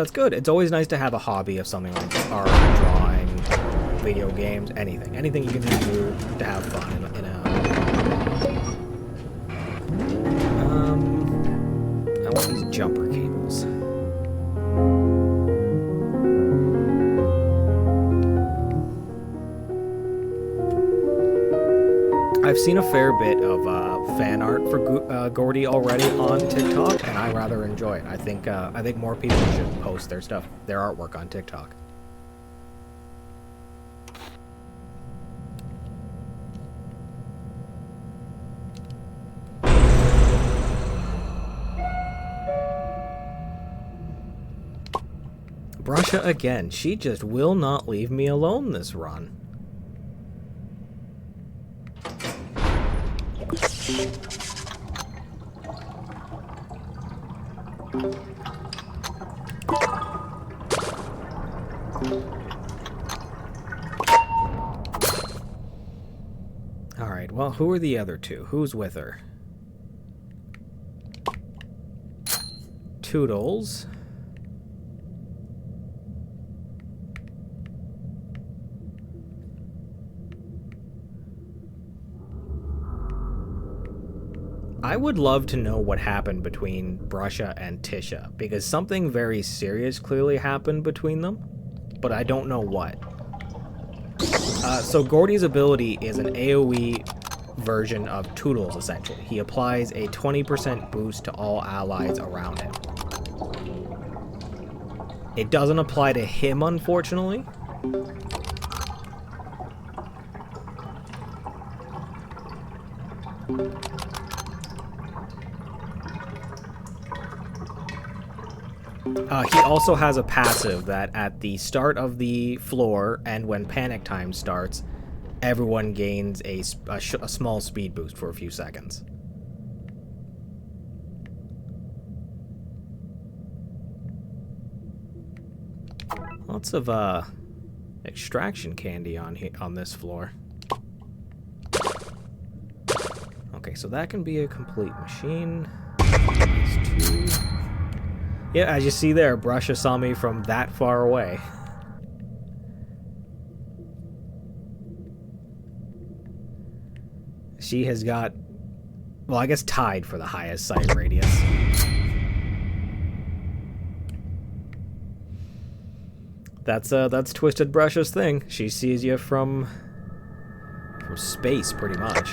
That's good. It's always nice to have a hobby of something like art, drawing, video games, anything. Anything you can just do to have fun I want these jumper cables. I've seen a fair bit of fan art for Gourdy already on TikTok, and I rather enjoy it. I think more people should post their stuff, their artwork on TikTok. Brusha again. She just will not leave me alone this run. Alright, well, who are the other two? Who's with her? Toodles. I would love to know what happened between Brusha and Tisha, because something very serious clearly happened between them, but I don't know what. So Gourdy's ability is an AoE version of Toodles, essentially. He applies a 20% boost to all allies around him. It doesn't apply to him, unfortunately. He also has a passive that at the start of the floor and when panic time starts, everyone gains a small speed boost for a few seconds. Lots of extraction candy on this floor. Okay, so that can be a complete machine. That's two. Yeah, as you see there, Brusha saw me from that far away. She has got, well, I guess tied for the highest sight radius. That's Twisted Brusha's thing. She sees you from space, pretty much.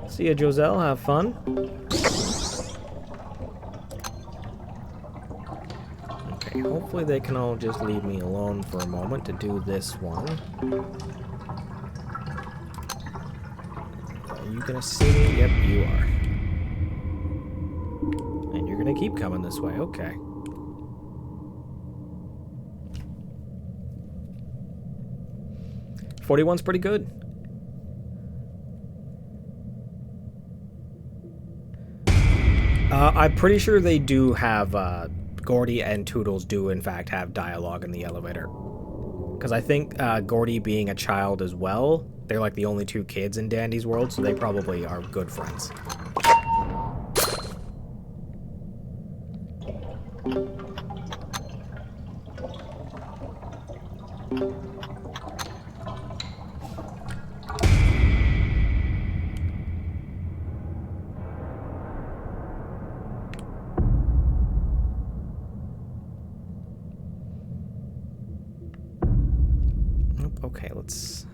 See ya, Joselle. Have fun. Okay, hopefully they can all just leave me alone for a moment to do this one. Are you gonna see me? Yep, you are. And you're gonna keep coming this way. Okay. .41's pretty good. I'm pretty sure they do have, Gourdy and Toodles do in fact have dialogue in the elevator. Because I think Gourdy being a child as well, they're like the only two kids in Dandy's world, so they probably are good friends. Okay, let's...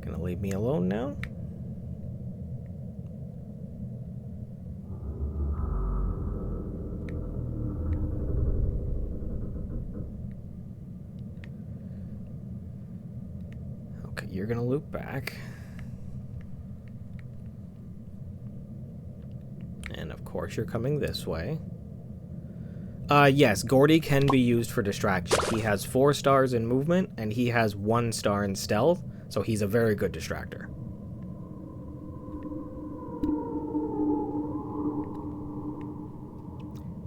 Gonna leave me alone now? Okay, you're gonna loop back. And of course you're coming this way. Yes, Gourdy can be used for distraction. He has 4 stars in movement, and he has 1 star in stealth, so he's a very good distractor.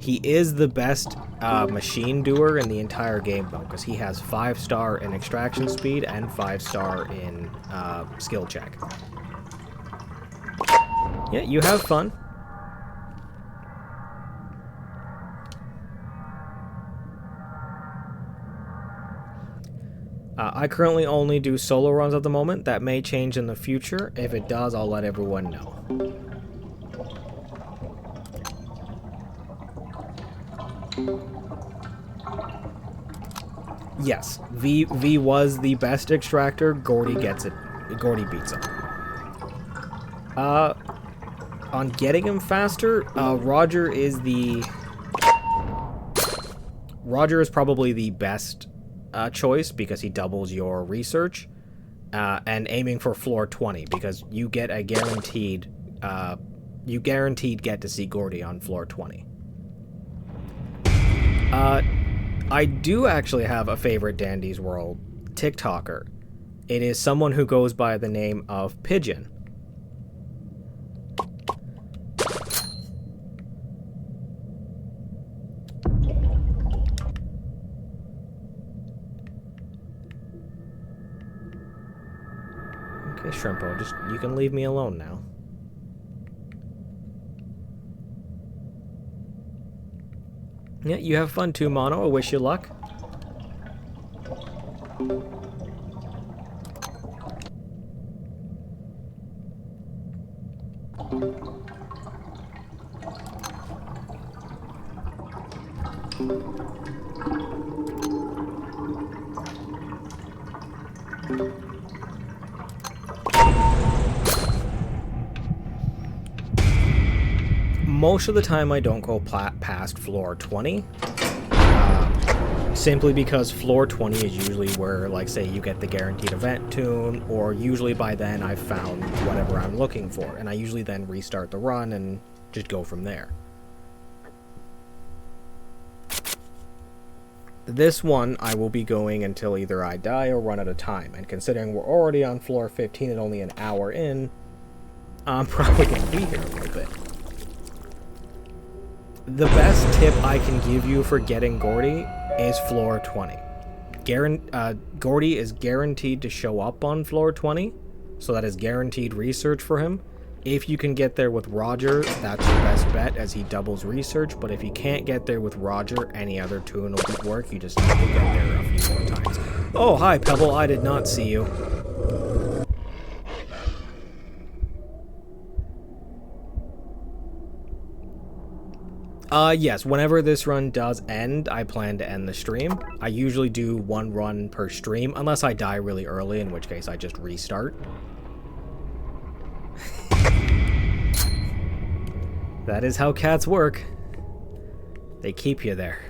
He is the best machine doer in the entire game, though, because he has 5-star in extraction speed and 5-star in skill check. Yeah, you have fun. I currently only do solo runs at the moment. That may change in the future. If it does, I'll let everyone know. Yes, V was the best extractor. Gourdy gets it. Gourdy beats him. On getting him faster, Roger is probably the best choice because he doubles your research, and aiming for floor 20 because you get a guaranteed get to see Gourdy on floor 20. I do actually have a favorite Dandy's World TikToker. It is someone who goes by the name of Pigeon. Okay, Shrimpo, you can leave me alone now. Yeah, you have fun too, Mono. I wish you luck. Most of the time I don't go past floor 20, simply because floor 20 is usually where, like, say you get the guaranteed event tune, or usually by then I've found whatever I'm looking for, and I usually then restart the run and just go from there. This one I will be going until either I die or run out of time, and considering we're already on floor 15 and only an hour in, I'm probably going to be here a little bit. The best tip I can give you for getting Gourdy is floor 20. Gourdy is guaranteed to show up on floor 20, so that is guaranteed research for him. If you can get there with Roger, that's your best bet, as he doubles research, but if you can't get there with Roger, any other tune will work. You just need to get there a few more times. Oh, hi, Pebble. I did not see you. Yes, whenever this run does end, I plan to end the stream. I usually do one run per stream, unless I die really early, in which case I just restart. That is how cats work. They keep you there.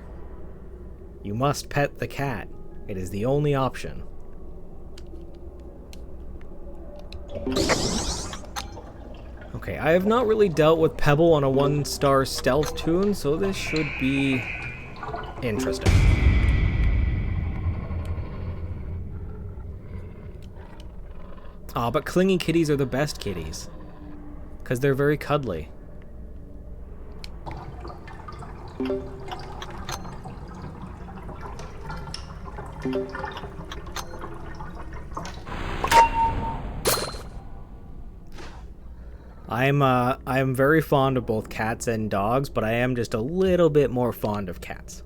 You must pet the cat. It is the only option. Okay, I have not really dealt with Pebble on a 1-star stealth tune, so this should be interesting. Aw, but clingy kitties are the best kitties. Because they're very cuddly. I am very fond of both cats and dogs, but I am just a little bit more fond of cats.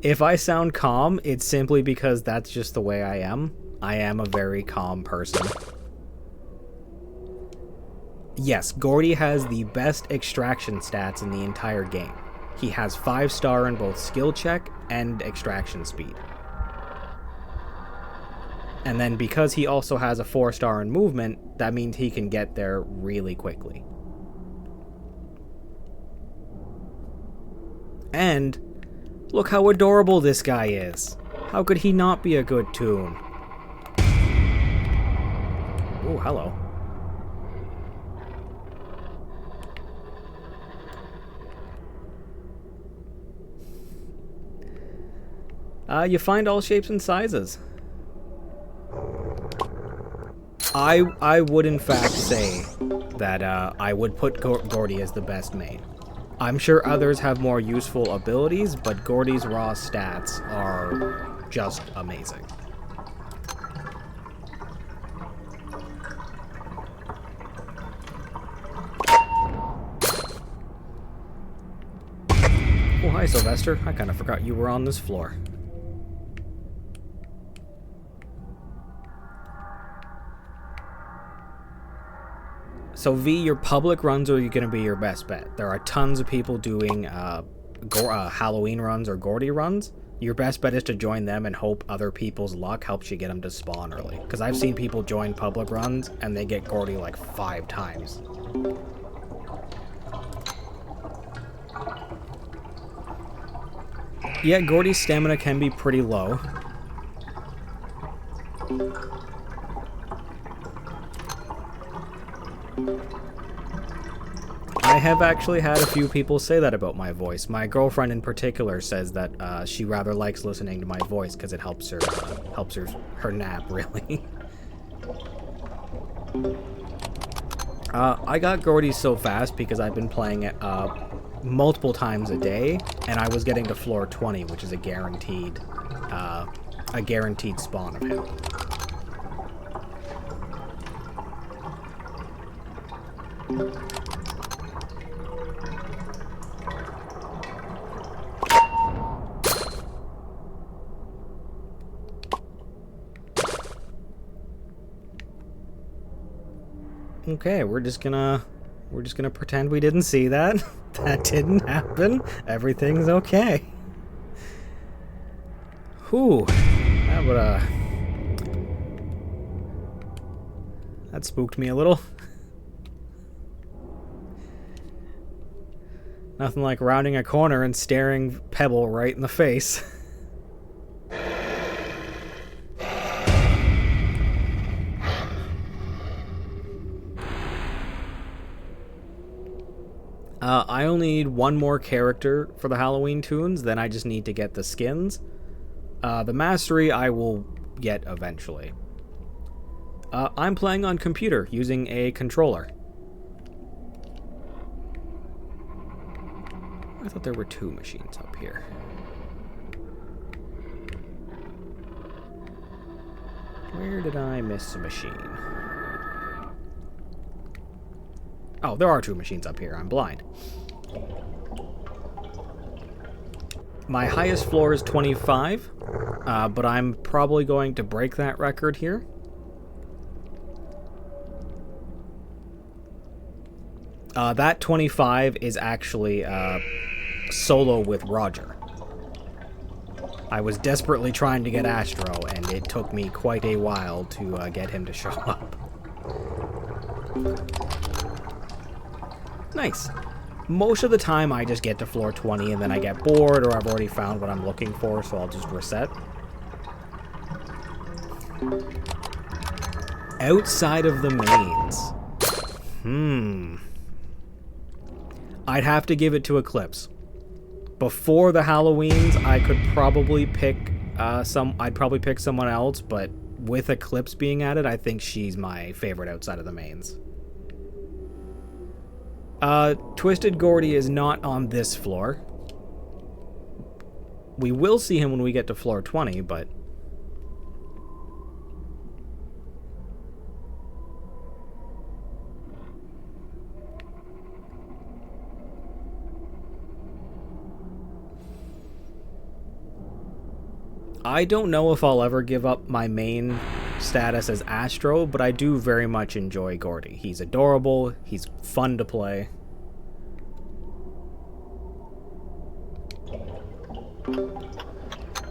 If I sound calm, it's simply because that's just the way I am. I am a very calm person. Yes, Gourdy has the best extraction stats in the entire game. He has 5-star in both skill check and extraction speed. And then because he also has a 4-star in movement, that means he can get there really quickly. And look how adorable this guy is. How could he not be a good tune? Oh, hello. You find all shapes and sizes. I would in fact say that I would put Gourdy as the best main. I'm sure others have more useful abilities, but Gourdy's raw stats are just amazing. Oh, hi, Sylvester. I kind of forgot you were on this floor. So V, your public runs are going to be your best bet. There are tons of people doing Halloween runs or Gourdy runs. Your best bet is to join them and hope other people's luck helps you get them to spawn early. Because I've seen people join public runs and they get Gourdy like 5 times. Yeah, Gourdy's stamina can be pretty low. I have actually had a few people say that about my voice. My girlfriend in particular says that she rather likes listening to my voice because it helps her nap, really. I got Gourdy so fast because I've been playing it multiple times a day, and I was getting to floor 20, which is a guaranteed spawn of him. Okay, we're just gonna pretend we didn't see that. That didn't happen. Everything's okay. Whew. That spooked me a little. Nothing like rounding a corner and staring Pebble right in the face. I only need one more character for the Halloween tunes, then I just need to get the skins. The mastery I will get eventually. I'm playing on computer using a controller. I thought there were 2 machines up here. Where did I miss a machine? Oh, there are 2 machines up here. I'm blind. My highest floor is 25, but I'm probably going to break that record here. That 25 is actually solo with Roger. I was desperately trying to get Astro, and it took me quite a while to get him to show up. Nice. Most of the time I just get to floor 20 and then I get bored or I've already found what I'm looking for, so I'll just reset. Outside of the mains. I'd have to give it to Eclipse. Before the Halloweens, I could probably pick I'd probably pick someone else, but with Eclipse being added, I think she's my favorite outside of the mains. Twisted Gourdy is not on this floor. We will see him when we get to floor 20, but... I don't know if I'll ever give up my main status as Astro, but I do very much enjoy Gourdy. He's adorable, he's fun to play.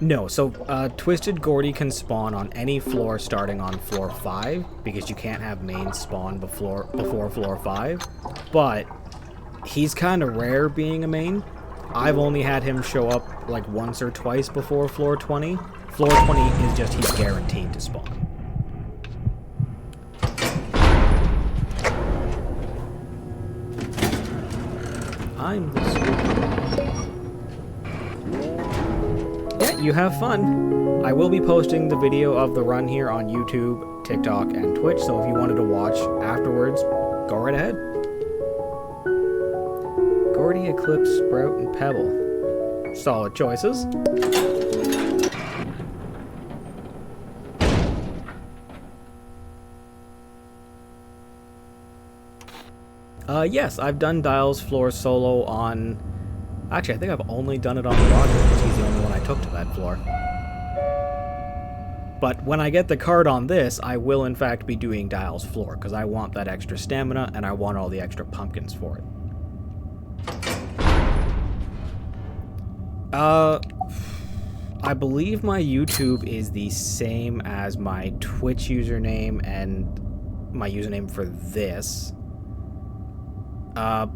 No, so Twisted Gourdy can spawn on any floor starting on floor 5, because you can't have mains spawn before floor 5, but he's kind of rare being a main. I've only had him show up like once or twice before floor 20. Floor 20 is just he's guaranteed to spawn. I'm the spooky. you have fun. I will be posting the video of the run here on YouTube, TikTok, and Twitch, so if you wanted to watch afterwards, go right ahead. Gourdy, Eclipse, Sprout, and Pebble. Solid choices. Yes, I've done Dial's floor solo on... Actually, I think I've only done it on Roger, because he's the only one I took to that floor. But when I get the card on this, I will in fact be doing Dial's floor, because I want that extra stamina, and I want all the extra pumpkins for it. I believe my YouTube is the same as my Twitch username and my username for this.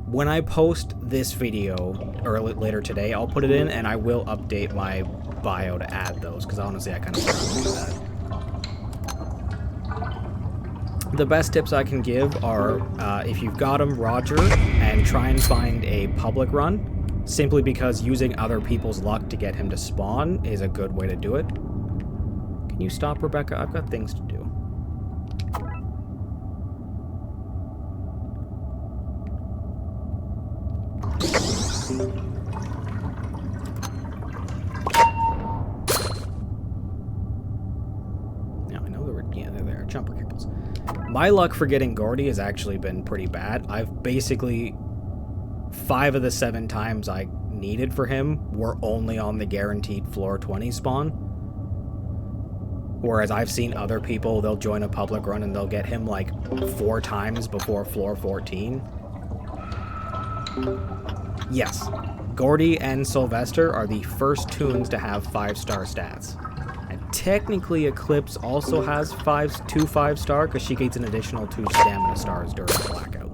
When I post this video later today, I'll put it in, and I will update my bio to add those, because honestly, I kind of forgot to do that. The best tips I can give are, if you've got them, Roger, and try and find a public run, simply because using other people's luck to get him to spawn is a good way to do it. Can you stop, Rebecca? I've got things to do. Now, I know there are jumper cables. My luck for getting Gourdy has actually been pretty bad. I've basically... 5 of the 7 times I needed for him were only on the guaranteed floor 20 spawn. Whereas I've seen other people, they'll join a public run and they'll get him like 4 times before floor 14. Yes, Gourdy and Sylvester are the first toons to have 5-star stats. And technically Eclipse also has 2 5-star because she gets an additional 2 stamina stars during the blackout.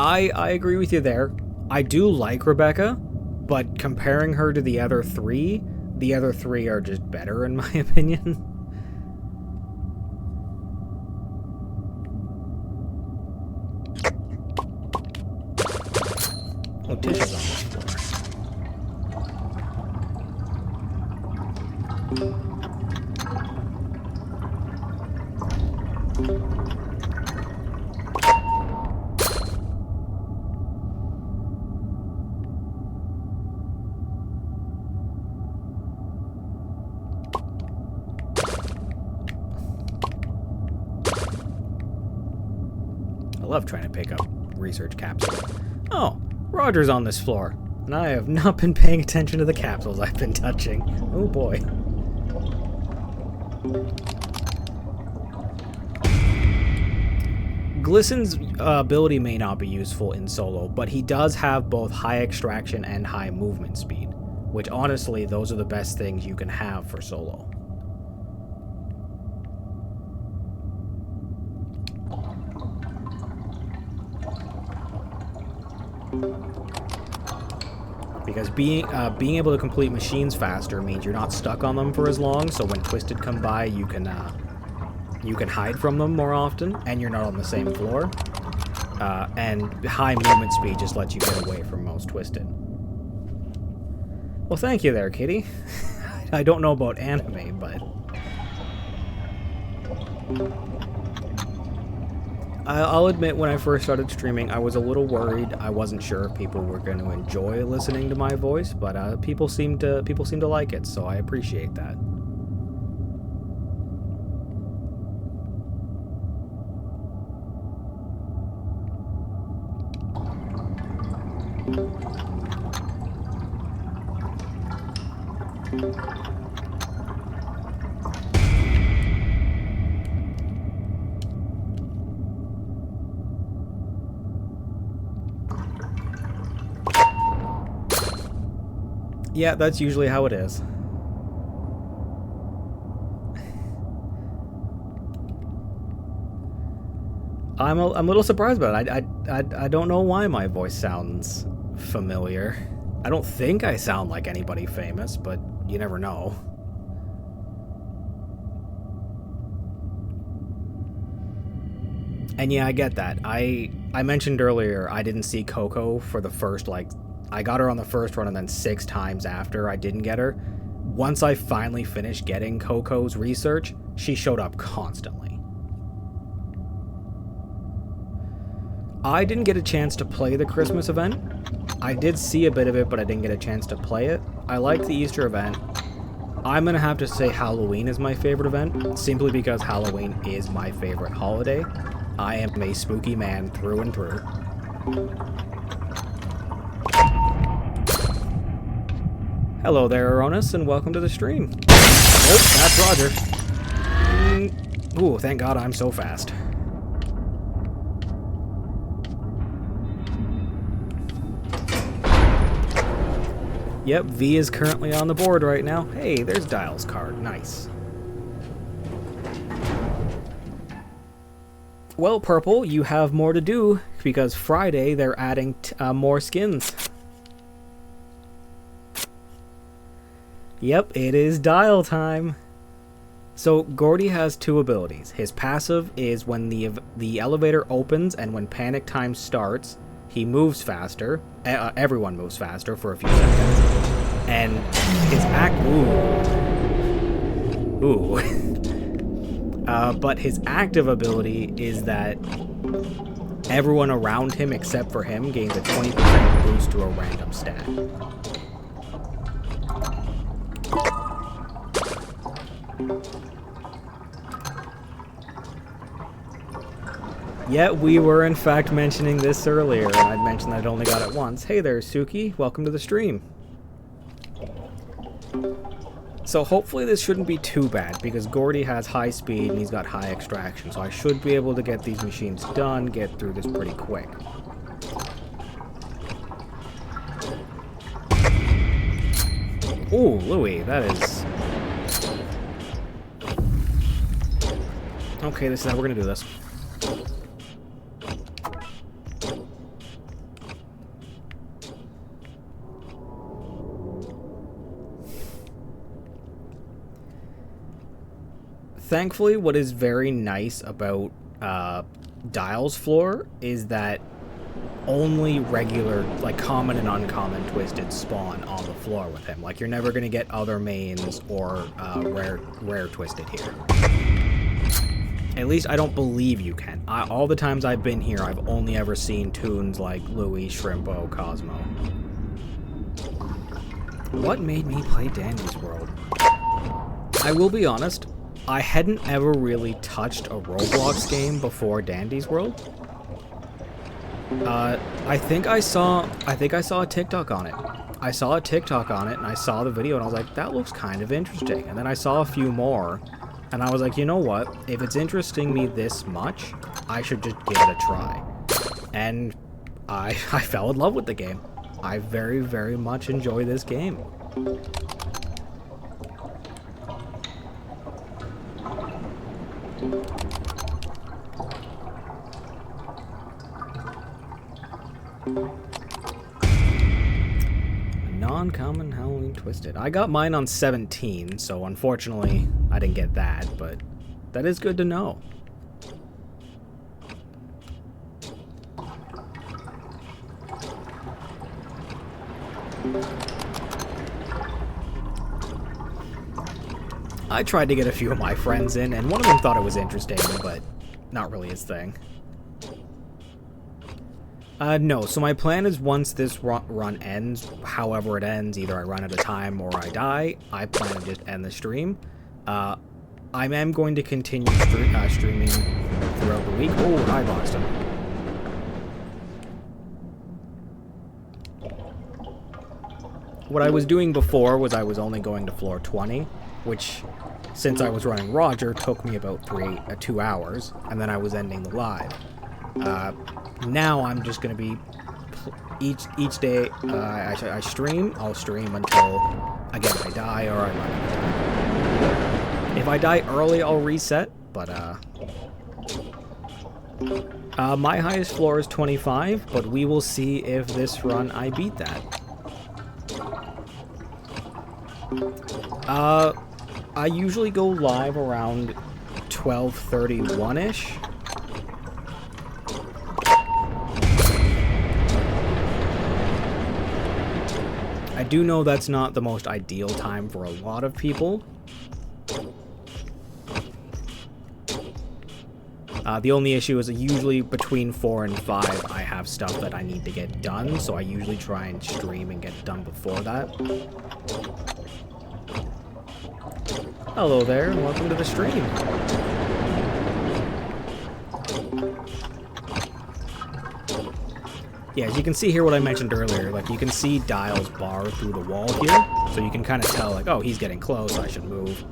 I agree with you there. I do like Rebecca, but comparing her to the other 3 are just better in my opinion. Oh, Tish is on this floor. I love trying to pick up research capsules. Oh, Roger's on this floor, and I have not been paying attention to the capsules I've been touching. Oh boy. Glisten's ability may not be useful in solo, but he does have both high extraction and high movement speed, which honestly, those are the best things you can have for solo. Because being able to complete machines faster means you're not stuck on them for as long, so when Twisted come by, you can hide from them more often, and you're not on the same floor. And high movement speed just lets you get away from most Twisted. Well, thank you there, Kitty. I don't know about anime, but... I'll admit, when I first started streaming, I was a little worried. I wasn't sure if people were going to enjoy listening to my voice, but people seem to like it, so I appreciate that. Yeah, that's usually how it is. I'm a little surprised about it. I don't know why my voice sounds familiar. I don't think I sound like anybody famous, but you never know. And yeah, I get that. I mentioned earlier I didn't see Coco for the first, like, I got her on the first run and then 6 times after I didn't get her. Once I finally finished getting Coco's research, she showed up constantly. I didn't get a chance to play the Christmas event. I did see a bit of it, but I didn't get a chance to play it. I liked the Easter event. I'm gonna have to say Halloween is my favorite event, simply because Halloween is my favorite holiday. I am a spooky man through and through. Hello there, Aronis, and welcome to the stream. Oh, that's Roger. Ooh, thank God I'm so fast. Yep, V is currently on the board right now. Hey, there's Dial's card. Nice. Well, Purple, you have more to do, because Friday they're adding more skins. Yep, it is Dial time. So, Gourdy has 2 abilities. His passive is when the elevator opens and when panic time starts, he moves faster. Everyone moves faster for a few seconds. And his but his active ability is that everyone around him except for him gains a 20% boost to a random stat. Yeah, we were in fact mentioning this earlier, and I'd mentioned I'd only got it once. Hey there, Suki. Welcome to the stream. So hopefully this shouldn't be too bad, because Gourdy has high speed and he's got high extraction, so I should be able to get these machines done, get through this pretty quick. Ooh, Louis, that is... Okay, this is how we're gonna do this. Thankfully, what is very nice about Dial's floor is that only regular, like common and uncommon twisted spawn on the floor with him. Like, you're never going to get other mains or rare twisted here. At least I don't believe you can. All the times I've been here, I've only ever seen tunes like Louis, Shrimpo, Cosmo. What made me play Dandy's World? I will be honest, I hadn't ever really touched a Roblox game before Dandy's World. I think I saw a TikTok on it. I saw a TikTok on it and I saw the video and I was like, that looks kind of interesting. And then I saw a few more and I was like, you know what? If it's interesting me this much, I should just give it a try. And I fell in love with the game. I very, very much enjoy this game. Non-common Halloween Twisted. I got mine on 17, so unfortunately I didn't get that, but that is good to know. I tried to get a few of my friends in, and one of them thought it was interesting, but not really his thing. No, so my plan is once this run ends, however it ends, either I run out of time or I die, I plan to just end the stream. I am going to continue streaming throughout the week. Oh, hi, Boston. What I was doing before was I was only going to floor 20, which, since I was running Roger, took me about 2 hours, and then I was ending the live. Now I'm just gonna be each day I stream. I'll stream until again I die or I run out of time. If I die early, I'll reset. But my highest floor is 25, but we will see if this run I beat that. I usually go live around 12:31ish. do know that's not the most ideal time for a lot of people. The only issue is that usually between 4 and 5 I have stuff that I need to get done, so I usually try and stream and get it done before that. Hello there, and welcome to the stream. Yeah, as you can see here what I mentioned earlier, like you can see Dial's bar through the wall here, so you can kind of tell like, oh, he's getting close, I should move.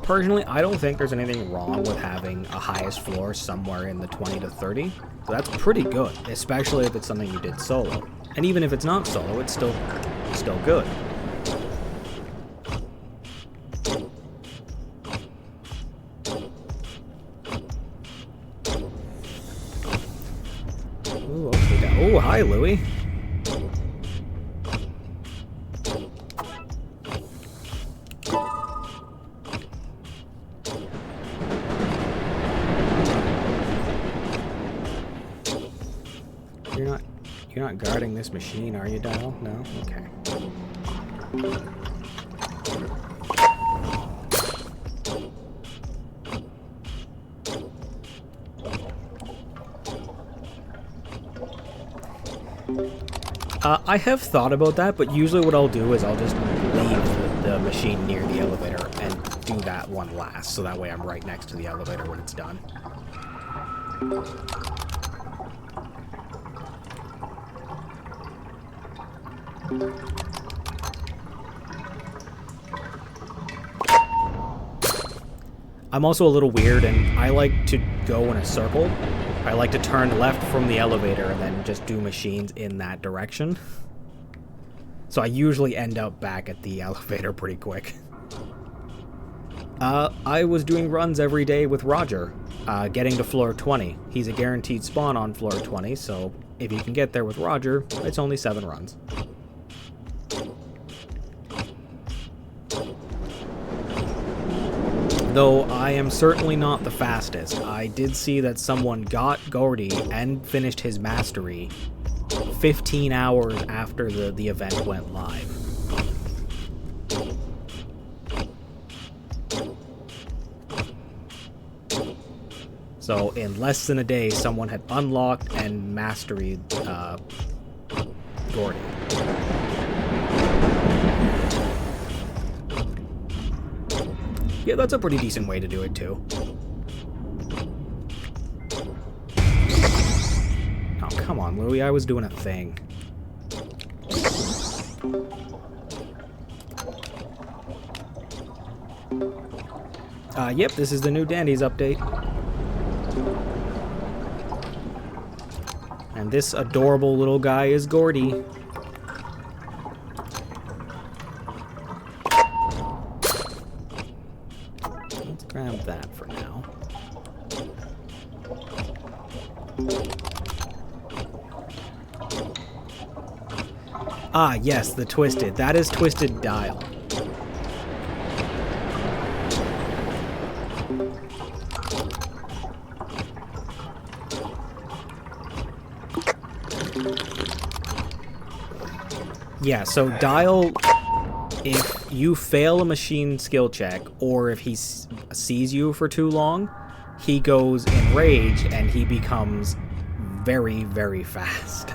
Personally, I don't think there's anything wrong with having a highest floor somewhere in the 20 to 30. So that's pretty good, especially if it's something you did solo. And even if it's not solo, it's still good. Ooh, okay. Oh, hi, Louie. You're not guarding this machine, are you, Dial? No? Okay. I have thought about that, but usually what I'll do is I'll just leave the machine near the elevator and do that one last, so that way I'm right next to the elevator when it's done. I'm also a little weird, and I like to go in a circle. I like to turn left from the elevator and then just do machines in that direction. So I usually end up back at the elevator pretty quick. I was doing runs every day with Roger, getting to floor 20. He's a guaranteed spawn on floor 20, so if you can get there with Roger, it's only 7 runs. Though I am certainly not the fastest. I did see that someone got Gourdy and finished his mastery 15 hours after the event went live. So in less than a day, someone had unlocked and mastered Gourdy. Yeah, that's a pretty decent way to do it, too. Oh, come on, Louie. I was doing a thing. Yep, this is the new Dandies update. And this adorable little guy is Gourdy. Grab that for now. Ah, yes, the Twisted. That is Twisted Dial. Yeah, so Dial, if you fail a machine skill check, or if he sees you for too long, he goes in rage and he becomes very, very fast.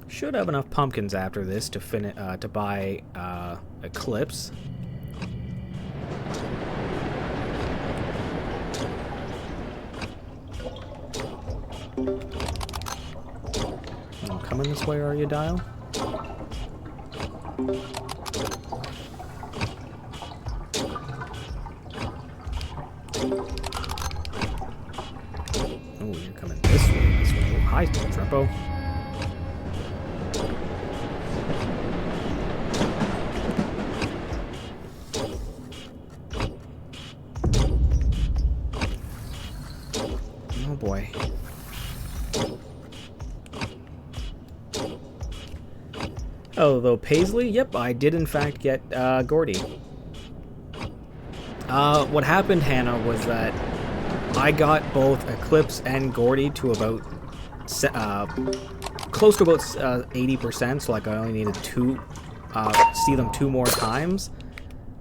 Should have enough pumpkins after this to buy Eclipse. Coming this way, are you, Dial? Ooh, Hi, Trippo. Oh boy. Oh, though Paisley? Yep, I did in fact get Gourdy. What happened, Hannah, was that I got both Eclipse and Gourdy to about close to about 80%, so like I only needed to see them 2 more times.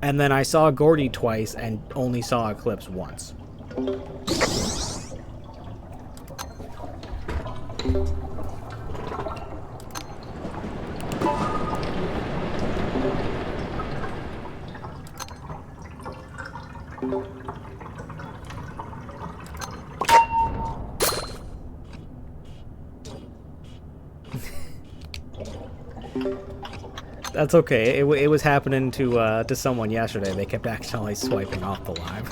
And then I saw Gourdy twice and only saw Eclipse once. That's okay. It was happening to someone yesterday. They kept accidentally swiping off the live.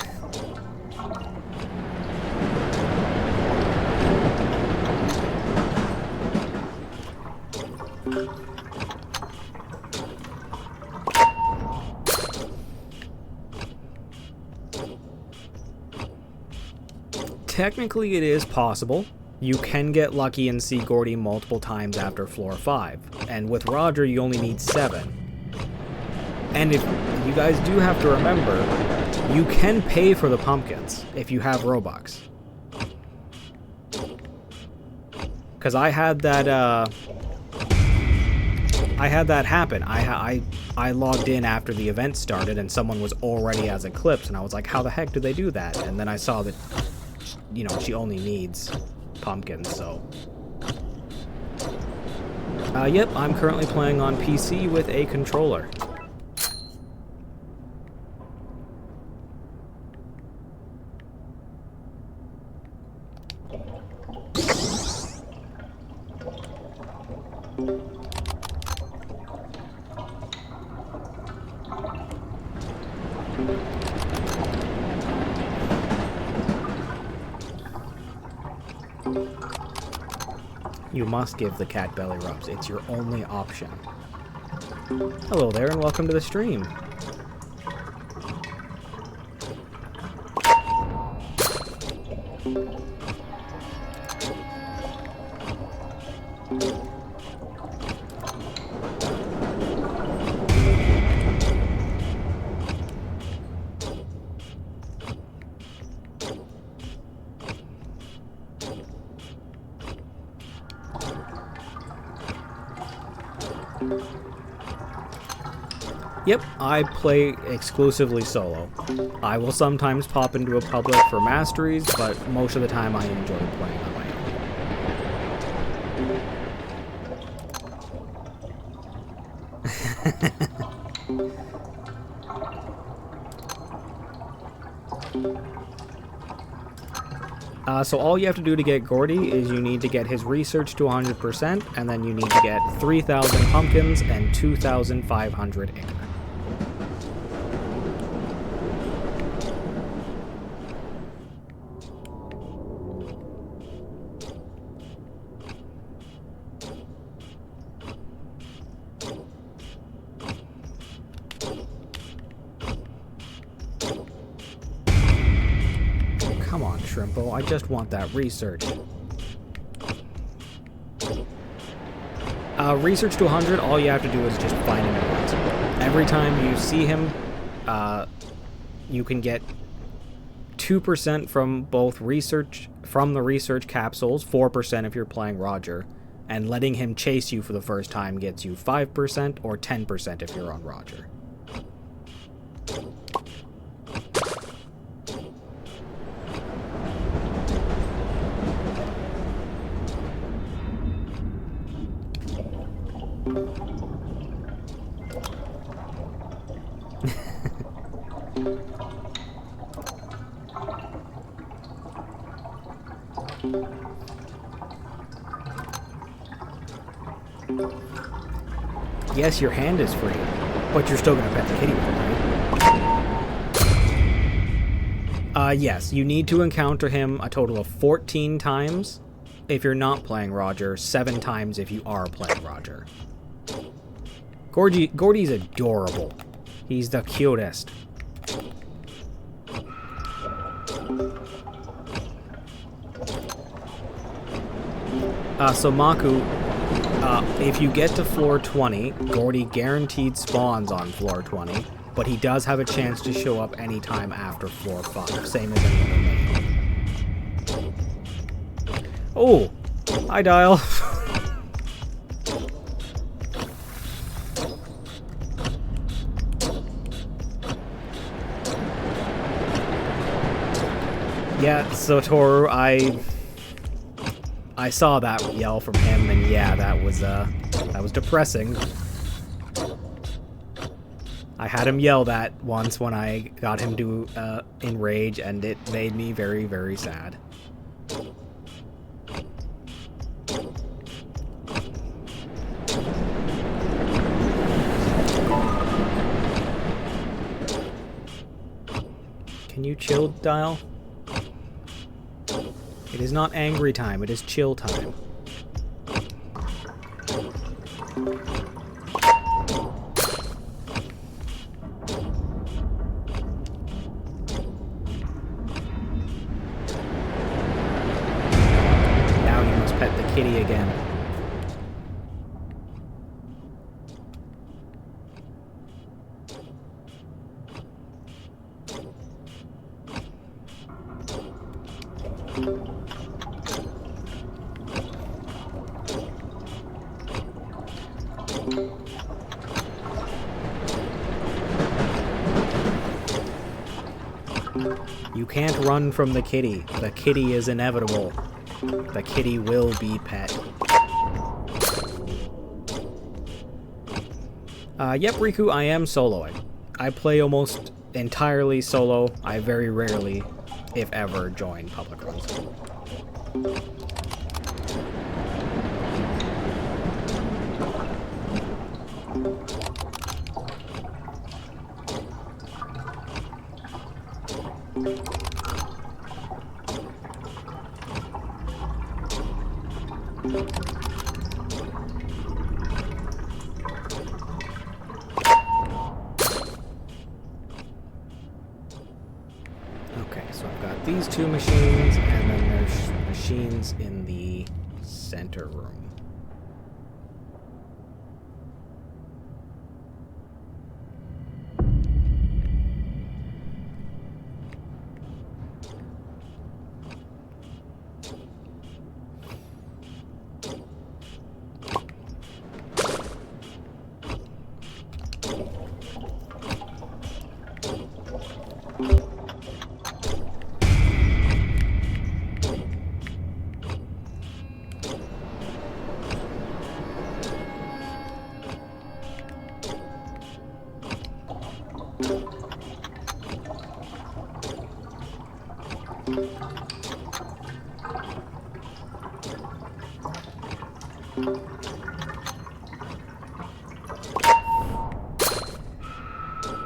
Technically, it is possible. You can get lucky and see Gourdy multiple times after floor 5. And with Roger, you only need 7. And if you guys do have to remember, you can pay for the pumpkins if you have Robux. Because I had that happen. I logged in after the event started and someone was already as Eclipse, and I was like, how the heck did they do that? And then I saw that, you know, she only needs pumpkins, so. Yep, I'm currently playing on PC with a controller. You must give the cat belly rubs. It's your only option. Hello there and welcome to the stream. Yep, I play exclusively solo. I will sometimes pop into a public for masteries, but most of the time I enjoy playing on my own. So all you have to do to get Gourdy is you need to get his research to 100%, and then you need to get 3,000 pumpkins and 2,500 ink. Come on, Shrimpo, I just want that research. Research to 100, all you have to do is just find him at once. Every time you see him, you can get 2% from both from the research capsules, 4% if you're playing Roger, and letting him chase you for the first time gets you 5% or 10% if you're on Roger. Yes, your hand is free, but you're still gonna pet the kitty with it, right? Yes, you need to encounter him a total of 14 times if you're not playing Roger, 7 times if you are playing Roger. Gourdy's adorable. He's the cutest. So Maku, if you get to floor 20, Gourdy guaranteed spawns on floor 20, but he does have a chance to show up anytime after floor 5, same as any other main. Oh, hi Dial. Yeah, so Toru, I saw that yell from him, and yeah, that was depressing. I had him yell that once when I got him to enrage, and it made me very, very sad. Can you chill, Dial? It is not angry time, it is chill time. Now you must pet the kitty again. You can't run from the kitty. The kitty is inevitable. The kitty will be pet. Yep, Riku, I am soloing. I play almost entirely solo. I very rarely, if ever, join public runs. Okay, so I've got these 2 machines, and then there's machines in the center room.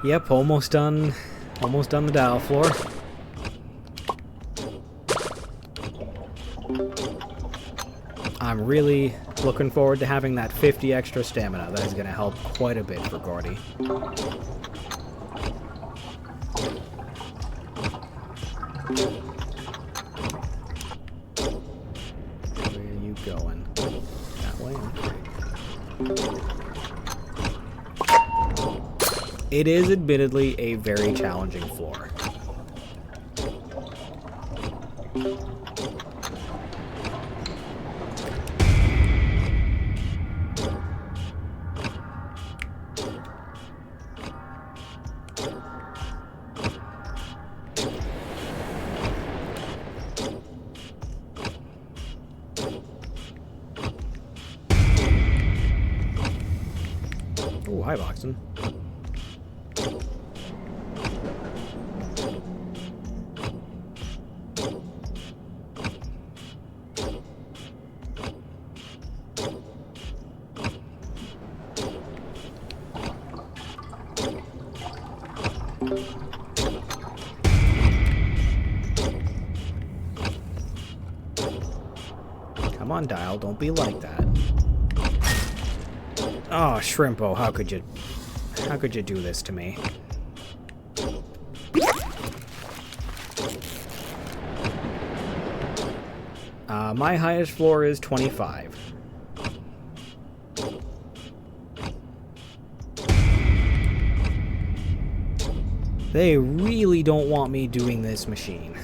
Yep, almost done the dial floor. I'm really looking forward to having that 50 extra stamina. That is going to help quite a bit for Gourdy. Where are you going? That way? Okay. It is admittedly a very challenging floor. Oh, hi, Boxen. on, Dial. Don't be like that. Oh, Shrimpo, how could you do this to me? My highest floor is 25. They really don't want me doing this machine.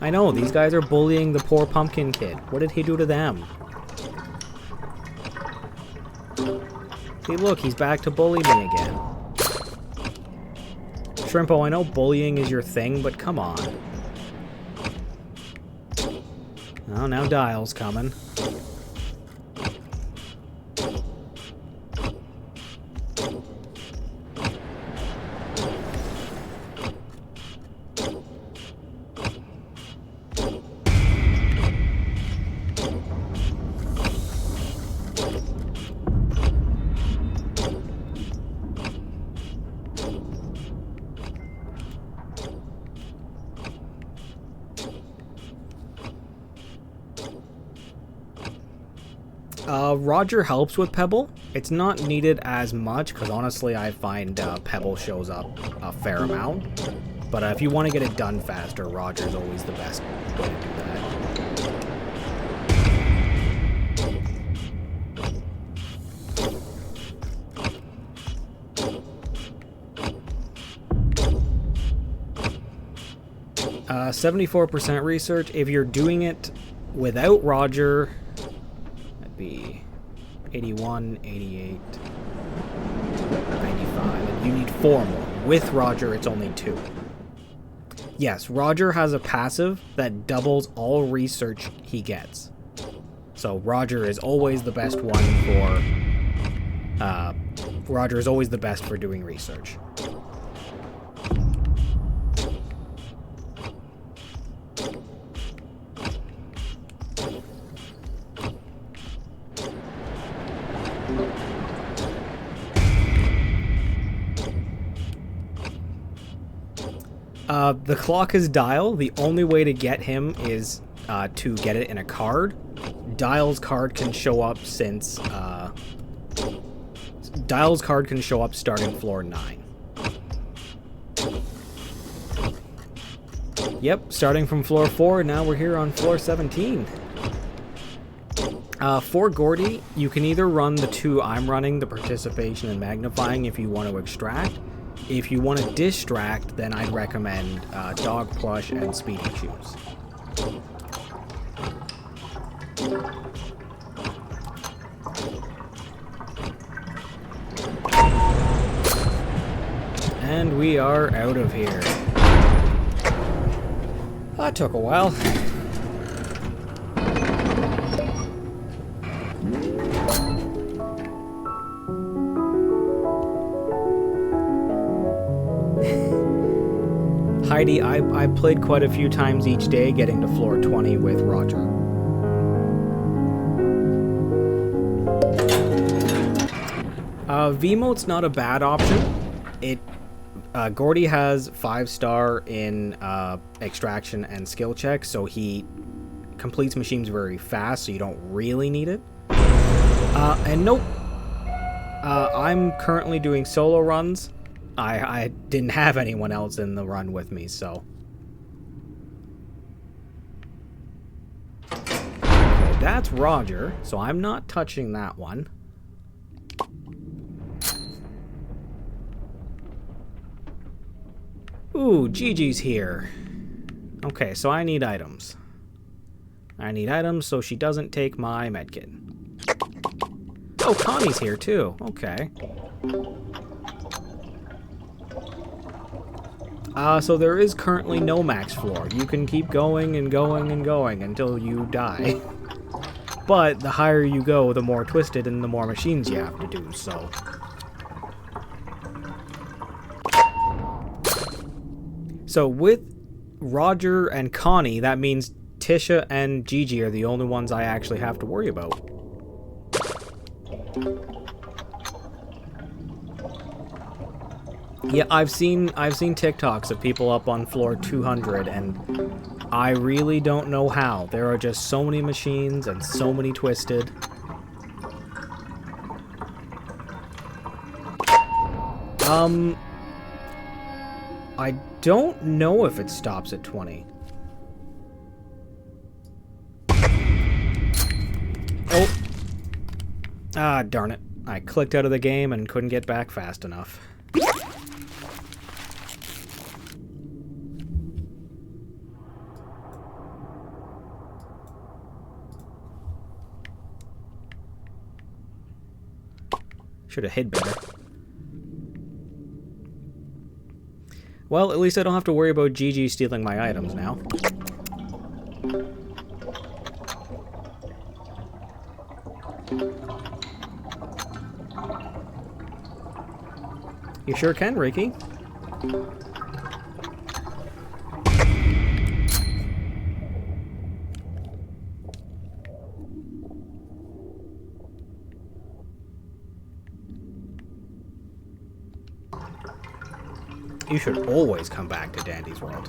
I know, these guys are bullying the poor pumpkin kid. What did he do to them? See, look, he's back to bully me again. Shrimpo, I know bullying is your thing, but come on. Oh, now Dial's coming. Roger helps with Pebble. It's not needed as much, because honestly I find Pebble shows up a fair amount. But if you want to get it done faster, Roger's always the best way to do that. 74% research. If you're doing it without Roger, that'd be 81, 88, 95, and you need 4 more. With Roger, it's only 2. Yes, Roger has a passive that doubles all research he gets. So Roger is always the best one for... Roger is always the best for doing research. The clock is Dial. The only way to get him is to get it in a card. Dial's card can show up since... Dial's card can show up starting floor 9. Yep, starting from floor 4, now we're here on floor 17. For Gourdy, you can either run the 2 I'm running, the participation and magnifying, if you want to extract. If you want to distract, then I'd recommend Dog Plush and Speedy Shoes. And we are out of here. That took a while. Heidi, I played quite a few times each day getting to floor 20 with Roger. V-Mote's not a bad option. Gourdy has 5-star in extraction and skill check, so he completes machines very fast, so you don't really need it. And nope. I'm currently doing solo runs. I didn't have anyone else in the run with me, so... Okay, that's Roger, so I'm not touching that one. Ooh, Gigi's here. Okay, so I need items. I need items so she doesn't take my medkit. Oh, Connie's here too. Okay. So there is currently no max floor. You can keep going and going and going until you die. But the higher you go, the more twisted and the more machines you have to do, so... So with Roger and Connie, that means Tisha and Gigi are the only ones I actually have to worry about. Yeah, I've seen TikToks of people up on floor 200, and I really don't know how. There are just so many machines and so many twisted. I don't know if it stops at 20. Oh. Ah, darn it. I clicked out of the game and couldn't get back fast enough. Should have hid better. Well, at least I don't have to worry about Gigi stealing my items now. You sure can, Ricky. You should always come back to Dandy's World.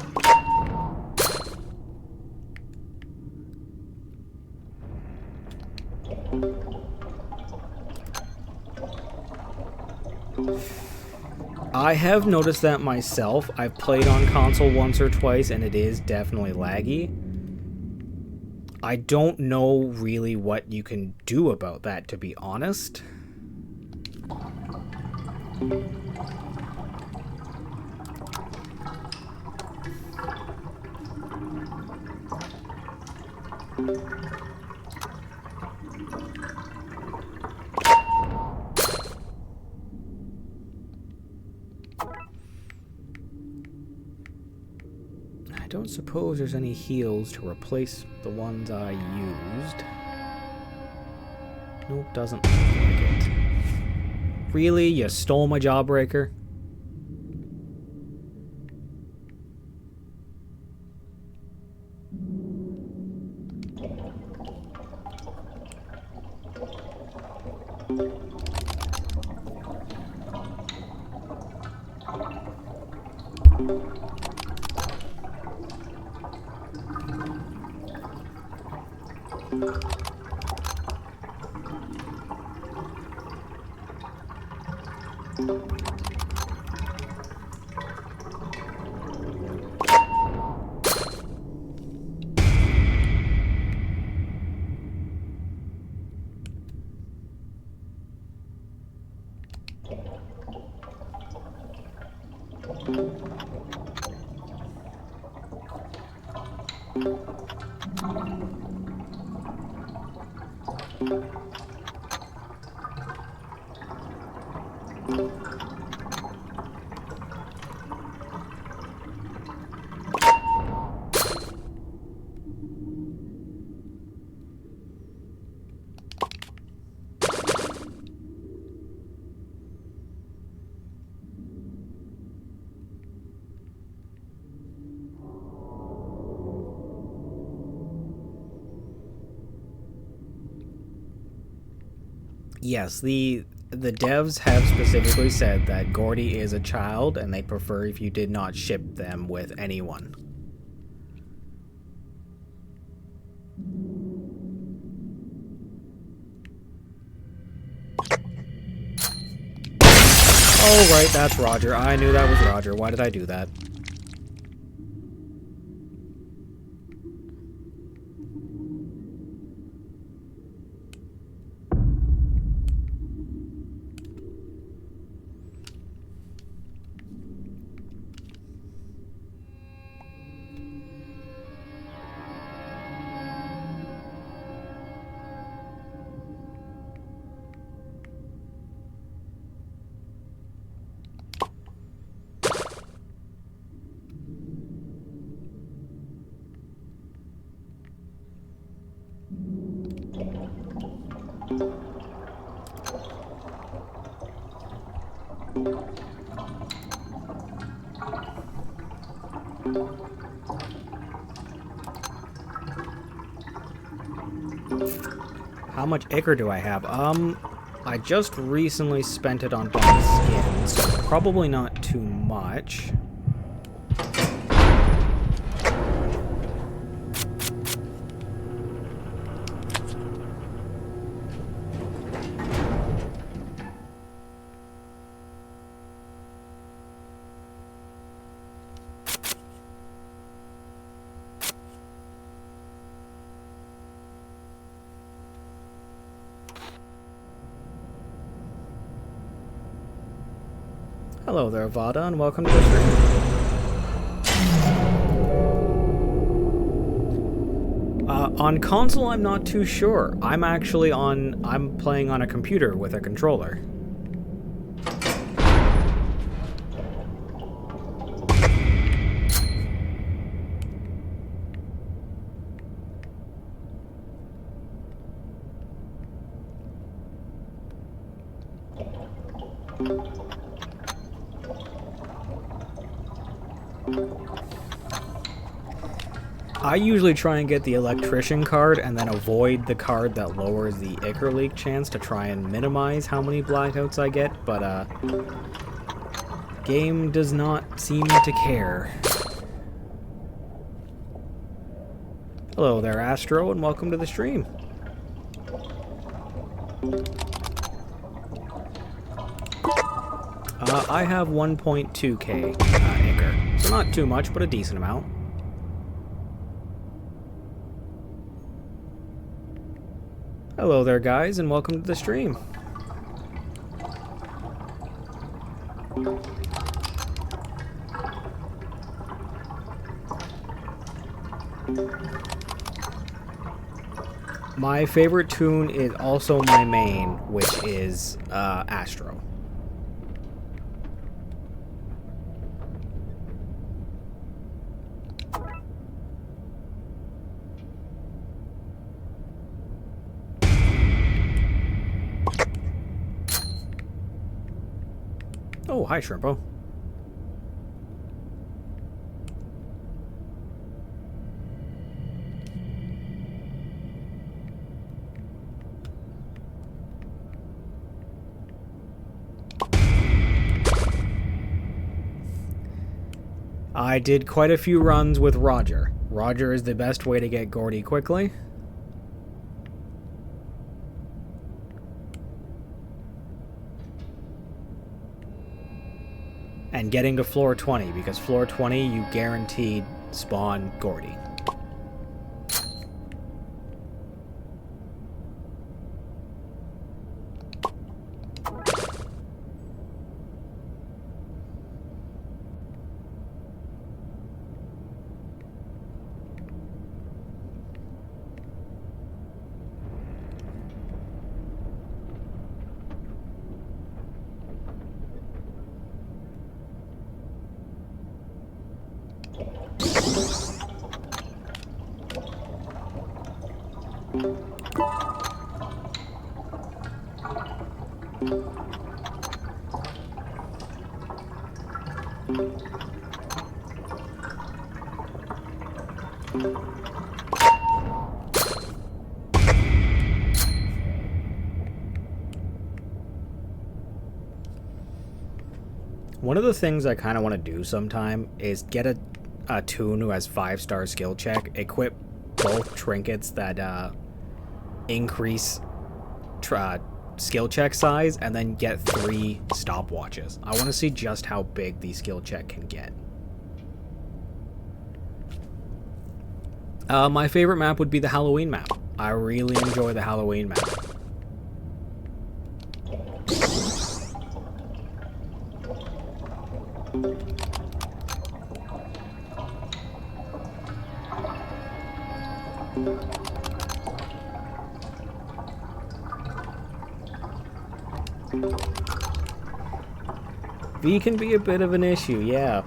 I have noticed that myself. I've played on console once or twice, and it is definitely laggy. I don't know really what you can do about that, to be honest. I don't suppose there's any heals to replace the ones I used. Nope, doesn't look like it. Really? You stole my Jawbreaker? Yes, the devs have specifically said that Gourdy is a child, and they prefer if you did not ship them with anyone. Oh, right, that's Roger. I knew that was Roger. Why did I do that? How much ichor do I have? I just recently spent it on buying skins. Probably not too much. Hello there, Vada, and welcome to the stream. On console, I'm not too sure. I'm playing on a computer with a controller. I usually try and get the electrician card and then avoid the card that lowers the Ichor leak chance to try and minimize how many blackouts I get, but game does not seem to care. Hello there, Astro, and welcome to the stream. I have 1.2k Ichor, so not too much, but a decent amount. Hello there, guys, and welcome to the stream. My favorite tune is also my main, which is Astro. Oh, hi, Shrimpo. I did quite a few runs with Roger. Roger is the best way to get Gourdy quickly. And getting to floor 20, because floor 20 you guaranteed spawn Gourdy. One of the things I kind of want to do sometime is get a toon who has 5-star skill check, equip both trinkets that increase skill check size, and then get 3 stopwatches. I want to see just how big the skill check can get. My favorite map would be the Halloween map. I really enjoy the Halloween map. V can be a bit of an issue, yeah.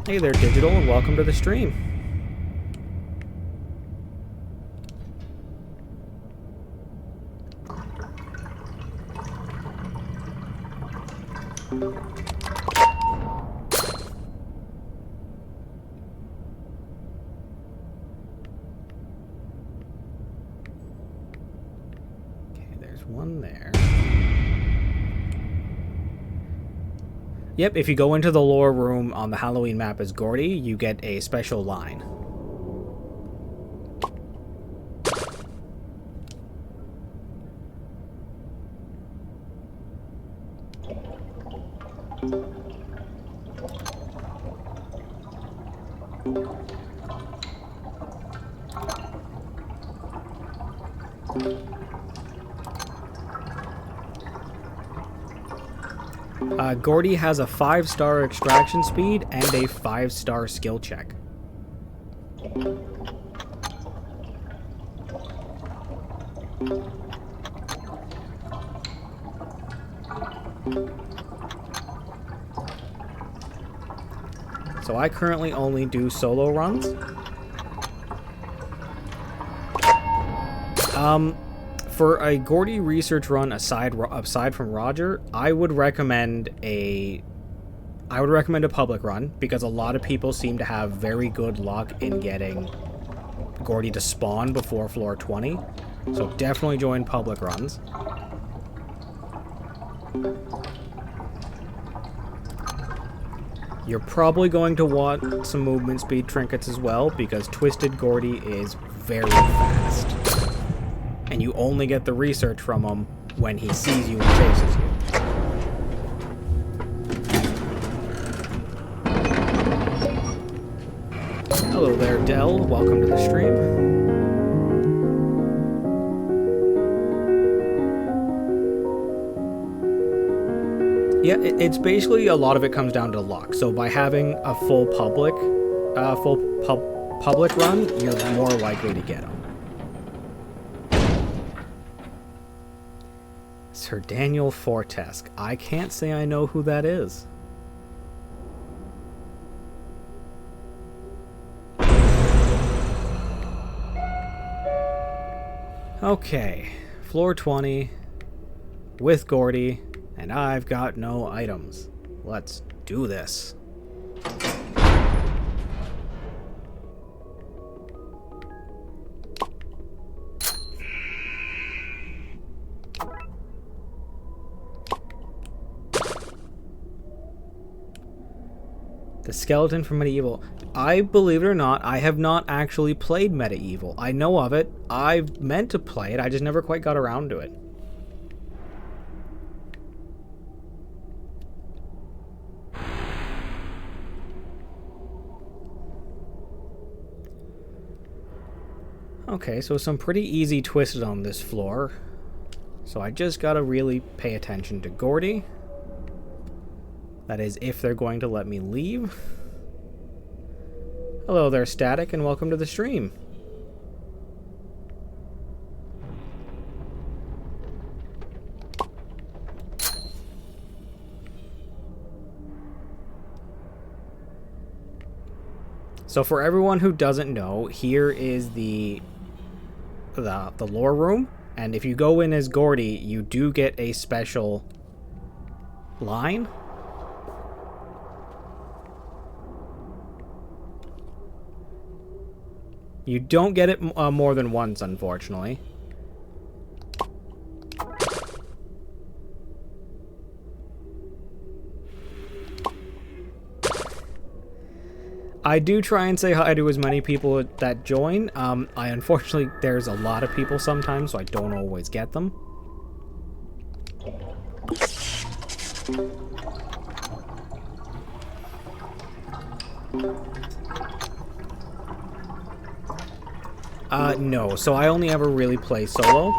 Hey there, Digital, and welcome to the stream. Okay, there's one there. Yep, if you go into the lore room on the Halloween map as Gourdy, you get a special line. Gourdy has a 5-star extraction speed and a 5-star skill check. So I currently only do solo runs. For a Gourdy research run aside from Roger, I would recommend a public run because a lot of people seem to have very good luck in getting Gourdy to spawn before floor 20. So definitely join public runs. You're probably going to want some movement speed trinkets as well because Twisted Gourdy is very fast. And you only get the research from him when he sees you and chases you. Hello there, Dell. Welcome to the stream. Yeah, it's basically a lot of it comes down to luck. So by having a full public run, you're more likely to get them. Sir Daniel Fortesque. I can't say I know who that is. Okay, floor 20 with Gourdy, and I've got no items. Let's do this. The skeleton from Medieval. I, believe it or not, I have not actually played Medieval. I know of it. I've meant to play it. I just never quite got around to it. Okay, so some pretty easy twisted on this floor. So I just gotta really pay attention to Gourdy. That is, if they're going to let me leave. Hello there, Static, and welcome to the stream. So for everyone who doesn't know, here is the lore room, and if you go in as Gourdy, you do get a special line. You don't get it more than once, unfortunately. I do try and say hi to as many people that join. Unfortunately, there's a lot of people sometimes, so I don't always get them. No, so I only ever really play solo.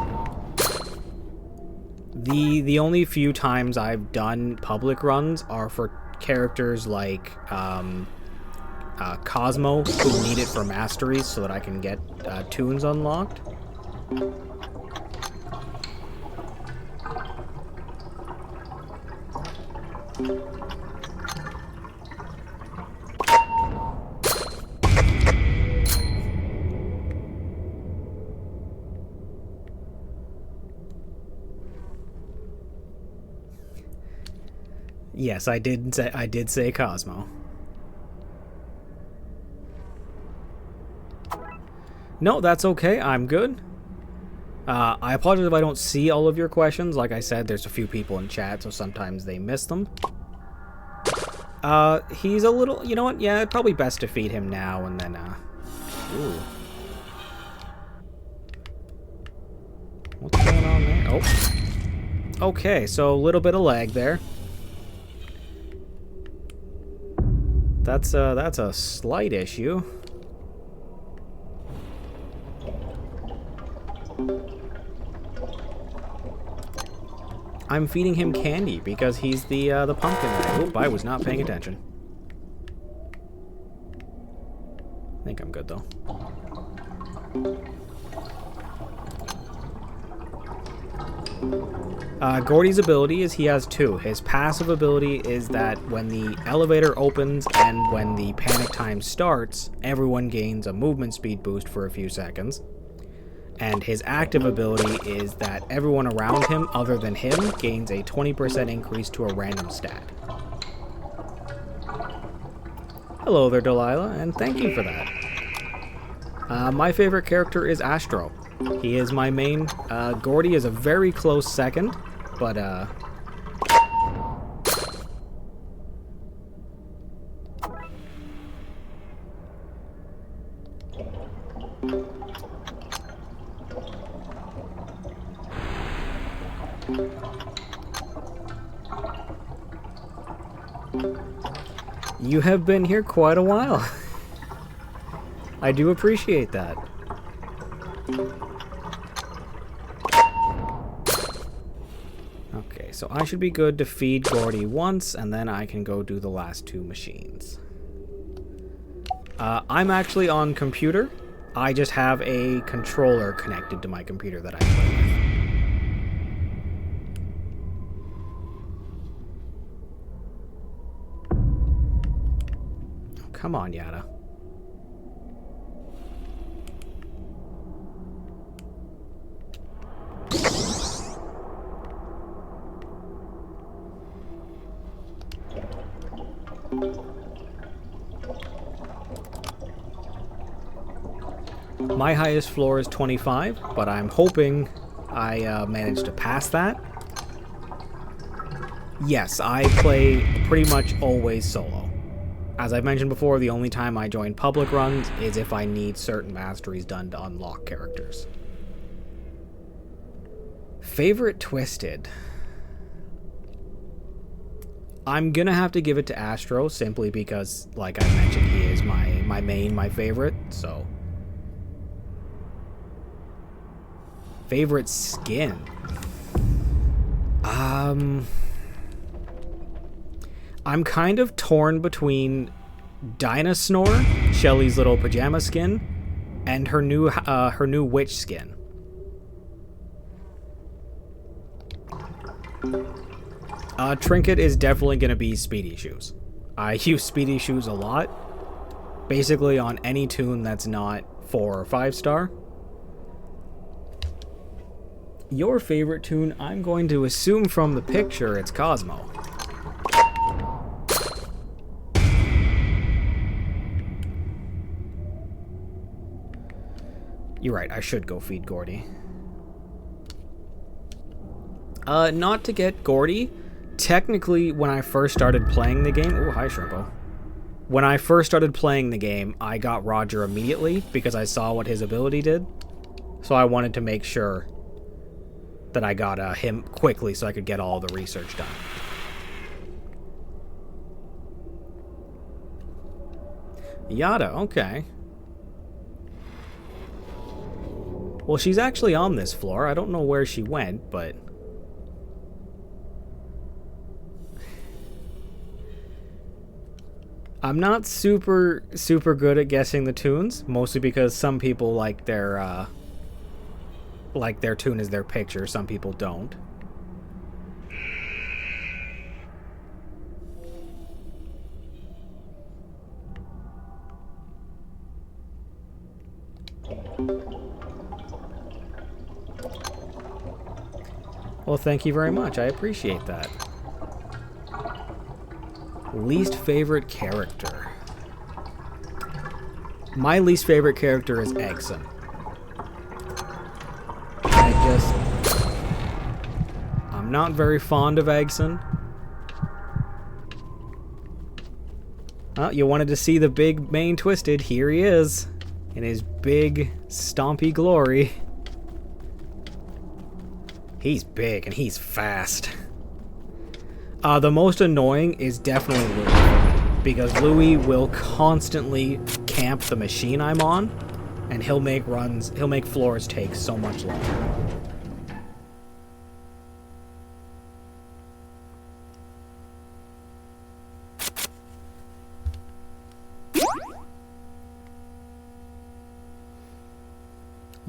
The only few times I've done public runs are for characters like Cosmo, who need it for masteries so that I can get tunes unlocked. Yes, I did say Cosmo. No, that's okay. I'm good. I apologize if I don't see all of your questions. Like I said, there's a few people in chat, so sometimes they miss them. He's a little... You know what? Yeah, probably best to feed him now and then, Ooh. What's going on there? Oh. Okay, so a little bit of lag there. That's a slight issue. I'm feeding him candy because he's the pumpkin guy. Oop, I was not paying attention. I think I'm good though. Gourdy's ability is he has two. His passive ability is that when the elevator opens and when the panic time starts, everyone gains a movement speed boost for a few seconds. And his active ability is that everyone around him, other than him, gains a 20% increase to a random stat. Hello there, Delilah, and thank you for that. My favorite character is Astro. He is my main. Gourdy is a very close second, but you have been here quite a while. I do appreciate that. Okay, so I should be good to feed Gourdy once, and then I can go do the last two machines. I'm actually on computer. I just have a controller connected to my computer that I play with. Oh, come on, Yada. My highest floor is 25, but I'm hoping I manage to pass that. Yes, I play pretty much always solo. As I've mentioned before, the only time I join public runs is if I need certain masteries done to unlock characters. Favorite Twisted? I'm gonna have to give it to Astro, simply because, like I mentioned, he is my favorite, so... Favorite skin? I'm kind of torn between Dinosaur, Shelly's little pajama skin, and her new witch skin. Trinket is definitely going to be Speedy Shoes. I use Speedy Shoes a lot, basically on any tune that's not 4 or 5 star. Your favorite tune, I'm going to assume from the picture it's Cosmo. You're right, I should go feed Gourdy. Not to get Gourdy. Technically, when I first started playing the game... Oh, hi, Shrimpo. When I first started playing the game, I got Roger immediately because I saw what his ability did. So I wanted to make sure that I got him quickly so I could get all the research done. Yada, okay. Well, she's actually on this floor. I don't know where she went, but... I'm not super good at guessing the tunes, mostly because some people like their tune is their picture, some people don't. Well, thank you very much. I appreciate that. Least favorite character. My least favorite character is Eggson. I'm not very fond of Eggson. You wanted to see the big main Twisted. Here he is. In his big, stompy glory. He's big and he's fast. The most annoying is definitely Louis. Because Louis will constantly camp the machine I'm on. And he'll make floors take so much longer.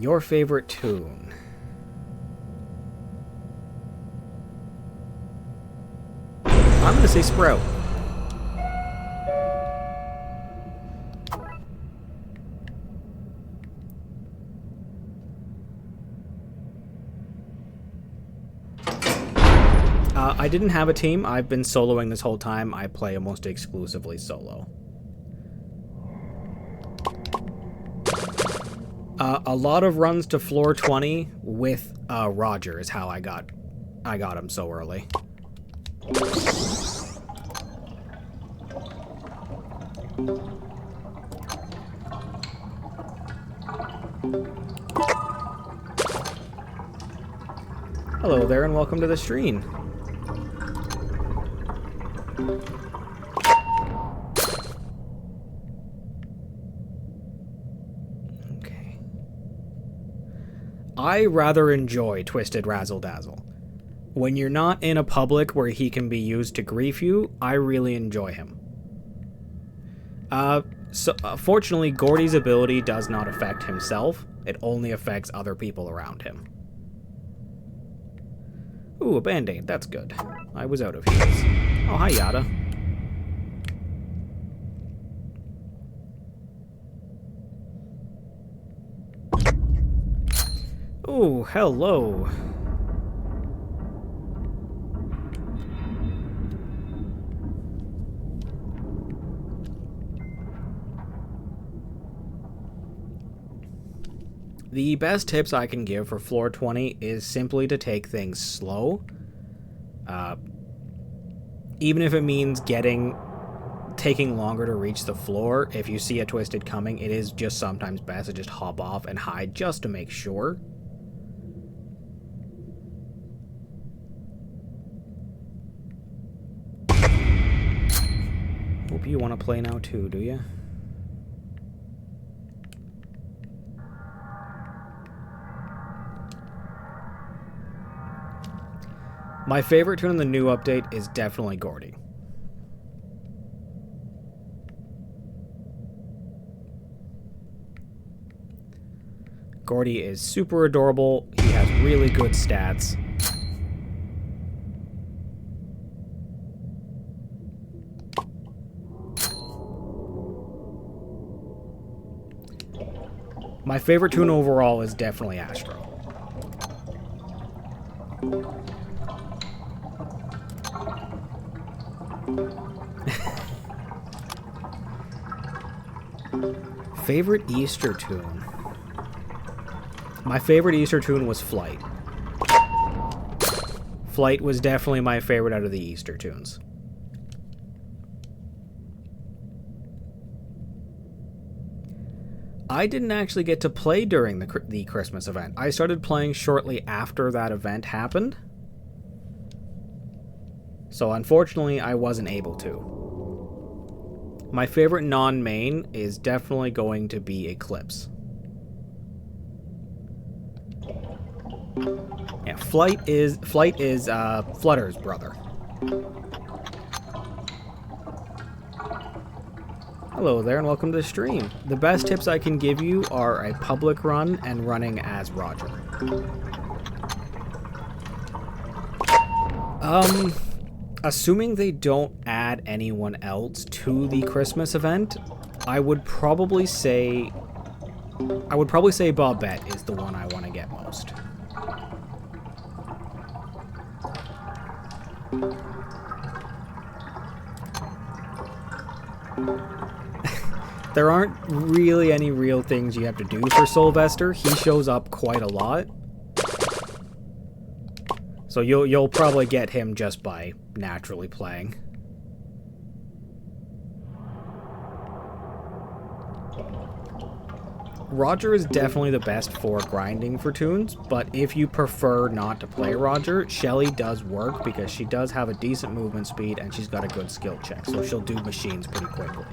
Your favorite tune? I'm gonna say Sprout. I didn't have a team. I've been soloing this whole time. I play almost exclusively solo. A lot of runs to floor 20 with Roger is how I got him so early. Hello there and welcome to the stream. I rather enjoy Twisted Razzle Dazzle. When you're not in a public where he can be used to grief you, I really enjoy him. Fortunately, Gourdy's ability does not affect himself. It only affects other people around him. Ooh, a band-aid. That's good. I was out of heals. Oh, hi, Yada. Oh, hello. The best tips I can give for floor 20 is simply to take things slow. Even if it means taking longer to reach the floor, if you see a Twisted coming, it is just sometimes best to just hop off and hide just to make sure. Hope you want to play now too, do you? My favorite tune in the new update is definitely Gourdy. Gourdy is super adorable. He has really good stats. My favorite tune overall is definitely Astro. Favorite Easter tune? My favorite Easter tune was Flight. Flight was definitely my favorite out of the Easter tunes. I didn't actually get to play during the Christmas event. I started playing shortly after that event happened. So unfortunately, I wasn't able to. My favorite non-main is definitely going to be Eclipse. Yeah, Flight is Flutter's brother. Hello there and welcome to the stream. The best tips I can give you are a public run and running as Roger. Assuming they don't add anyone else to the Christmas event, I would probably say Bobette is the one I want to get most. There aren't really any real things you have to do for Sylvester. He shows up quite a lot. So you'll probably get him just by naturally playing. Roger is definitely the best for grinding for tunes, but if you prefer not to play Roger, Shelly does work because she does have a decent movement speed and she's got a good skill check, so she'll do machines pretty quickly.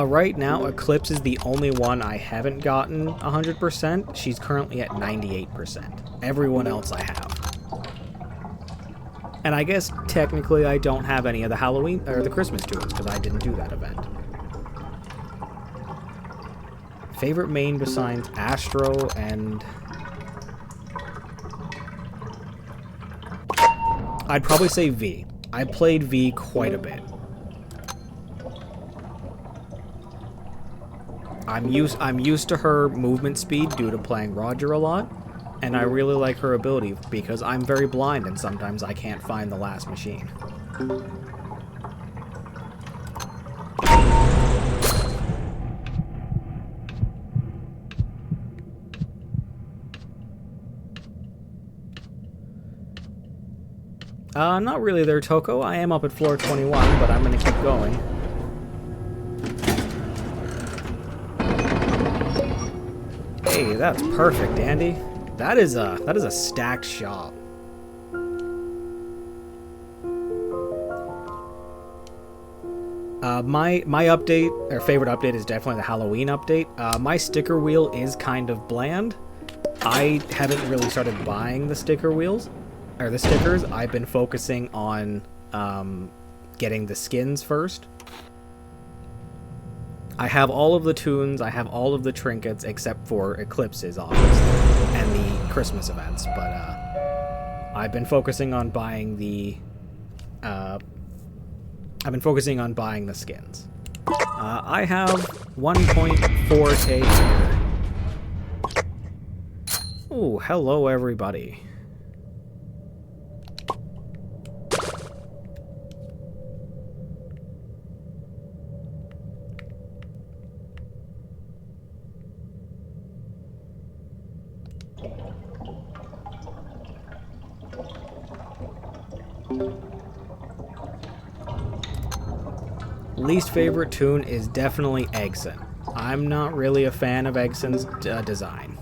Right now, Eclipse is the only one I haven't gotten 100%. She's currently at 98%. Everyone else I have. And I guess technically I don't have any of the Halloween or the Christmas tunes because I didn't do that event. Favorite main besides Astro and... I'd probably say V. I played V quite a bit. I'm used to her movement speed due to playing Roger a lot, and I really like her ability because I'm very blind and sometimes I can't find the last machine. Not really there, Toko. I am up at floor 21, but I'm gonna keep going. Hey, that's perfect, Andy. That is a stacked shop. My update, or favorite update, is definitely the Halloween update. My sticker wheel is kind of bland. I haven't really started buying the sticker wheels, or the stickers. I've been focusing on getting the skins first. I have all of the tunes, I have all of the trinkets, except for Eclipses, obviously, and the Christmas events, but I've been focusing on buying the skins. I have 1.4k here. Oh, hello everybody. Least favorite tune is definitely Eggson. I'm not really a fan of Eggson's design.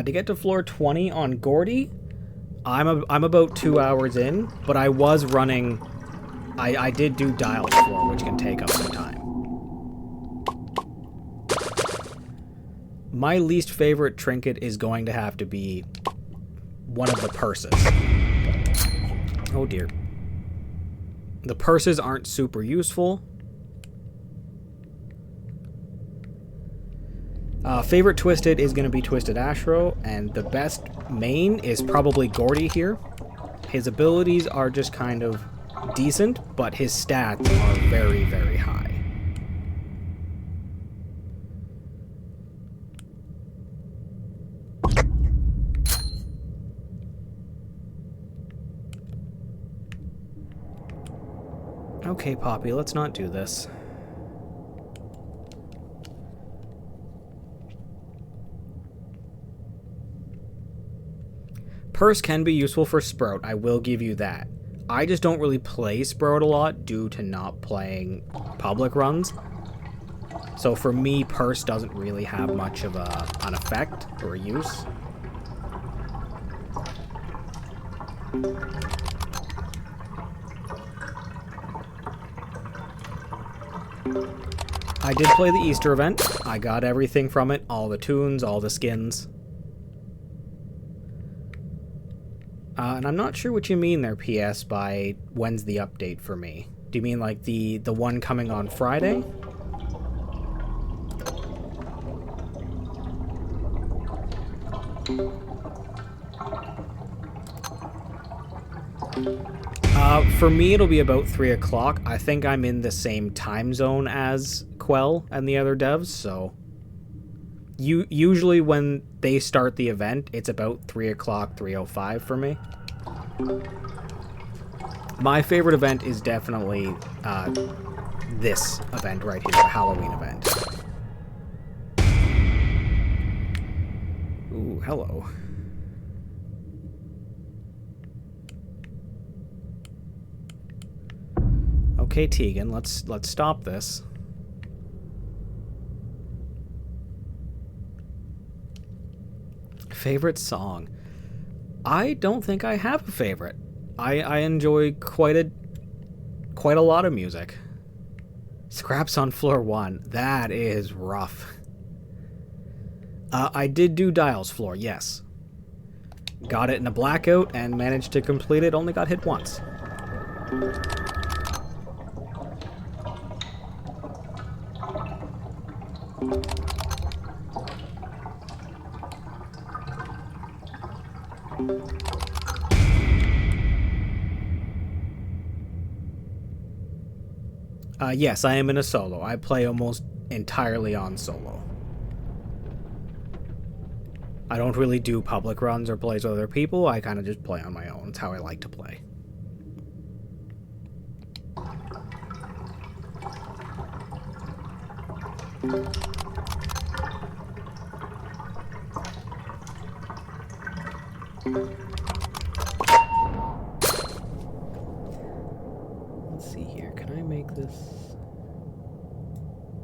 To get to floor 20 on Gourdy, I'm about 2 hours in, but I was running... I did do dial floor, which can take up some time. My least favorite trinket is going to have to be one of the purses. Oh dear. The purses aren't super useful. Favorite Twisted is going to be Twisted Ashro, and the best main is probably Gourdy here. His abilities are just kind of decent, but his stats are very, very high. Okay, Poppy, let's not do this. Purse can be useful for Sprout, I will give you that. I just don't really play Sprout a lot due to not playing public runs. So for me, Purse doesn't really have much of an effect or a use. I did play the Easter event. I got everything from it, all the tunes, all the skins. And I'm not sure what you mean there, PS, by when's the update for me. Do you mean like the one coming on Friday? For me, it'll be about 3 o'clock. I think I'm in the same time zone as Quell and the other devs, so Usually when they start the event, it's about 3 o'clock, 3:05 for me. My favorite event is definitely this event right here, the Halloween event. Ooh, hello. Okay, Tegan, let's stop this. Favorite song? I don't think I have a favorite. I enjoy quite a lot of music. Scraps on floor 1. That is rough. I did do Dial's floor, yes. Got it in a blackout and managed to complete it. Only got hit once. Yes, I am in a solo. I play almost entirely on solo. I don't really do public runs or plays with other people. I kind of just play on my own. It's how I like to play. Let's see here. Can I make this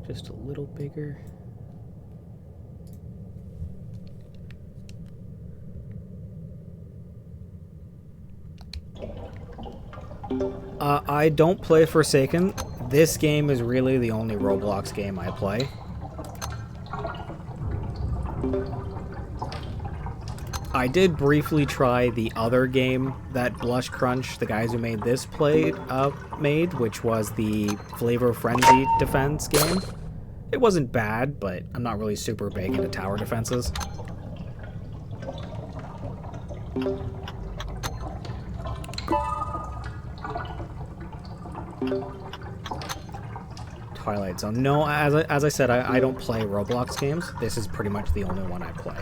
just a little bigger? I don't play Forsaken. This game is really the only Roblox game I play. I did briefly try the other game that Blush Crunch, the guys who made this, made, which was the Flavor Frenzy defense game. It wasn't bad, but I'm not really super big into tower defenses. Twilight Zone. No, as I said, I don't play Roblox games. This is pretty much the only one I play.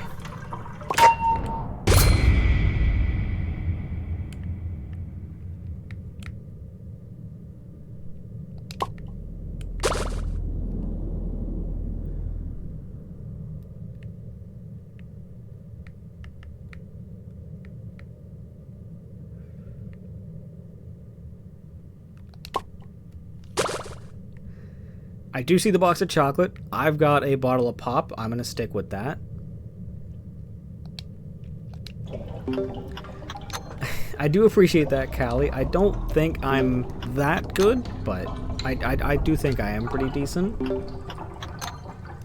I do see the box of chocolate. I've got a bottle of pop. I'm going to stick with that. I do appreciate that, Callie. I don't think I'm that good, but I do think I am pretty decent.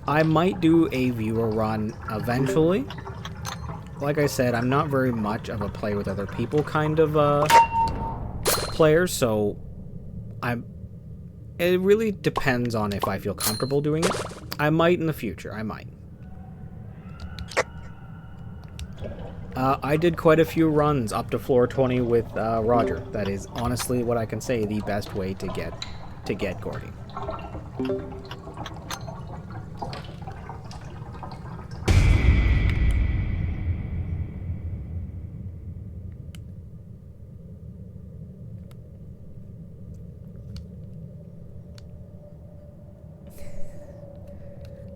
I might do a viewer run eventually. Like I said, I'm not very much of a play with other people kind of player, so it really depends on if I feel comfortable doing it. I might in the future. I might. I did quite a few runs up to floor 20 with Roger. That is honestly what I can say the best way to get Gourdy.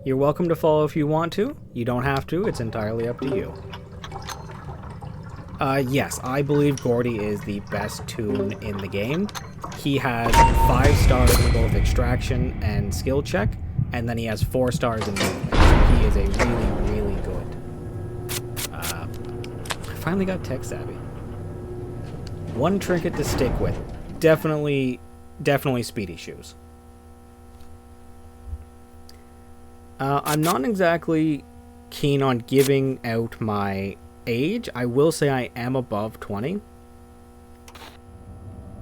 You're welcome to follow if you want to. You don't have to. It's entirely up to you. Yes, I believe Gourdy is the best toon in the game. He has 5 stars in both extraction and skill check, and then he has 4 stars in movement. So he is a really, really good. I finally got tech savvy. One trinket to stick with. Definitely speedy shoes. I'm not exactly keen on giving out my age. I will say I am above 20.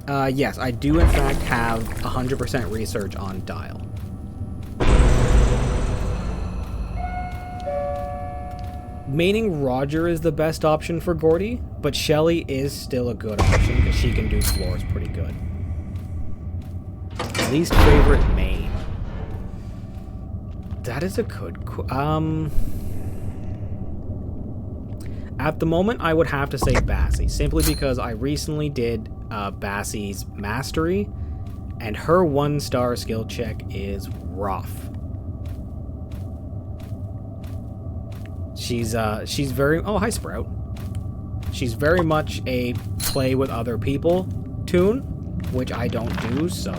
Yes, I do in fact have 100% research on Dial. Maining Roger is the best option for Gourdy, but Shelly is still a good option because she can do floors pretty good. Least favorite main. That is a good At the moment, I would have to say Bassie, simply because I recently did Bassie's Mastery, and her 1-star skill check is rough. She's very... Oh, hi, Sprout. She's very much a play with other people toon, which I don't do, so...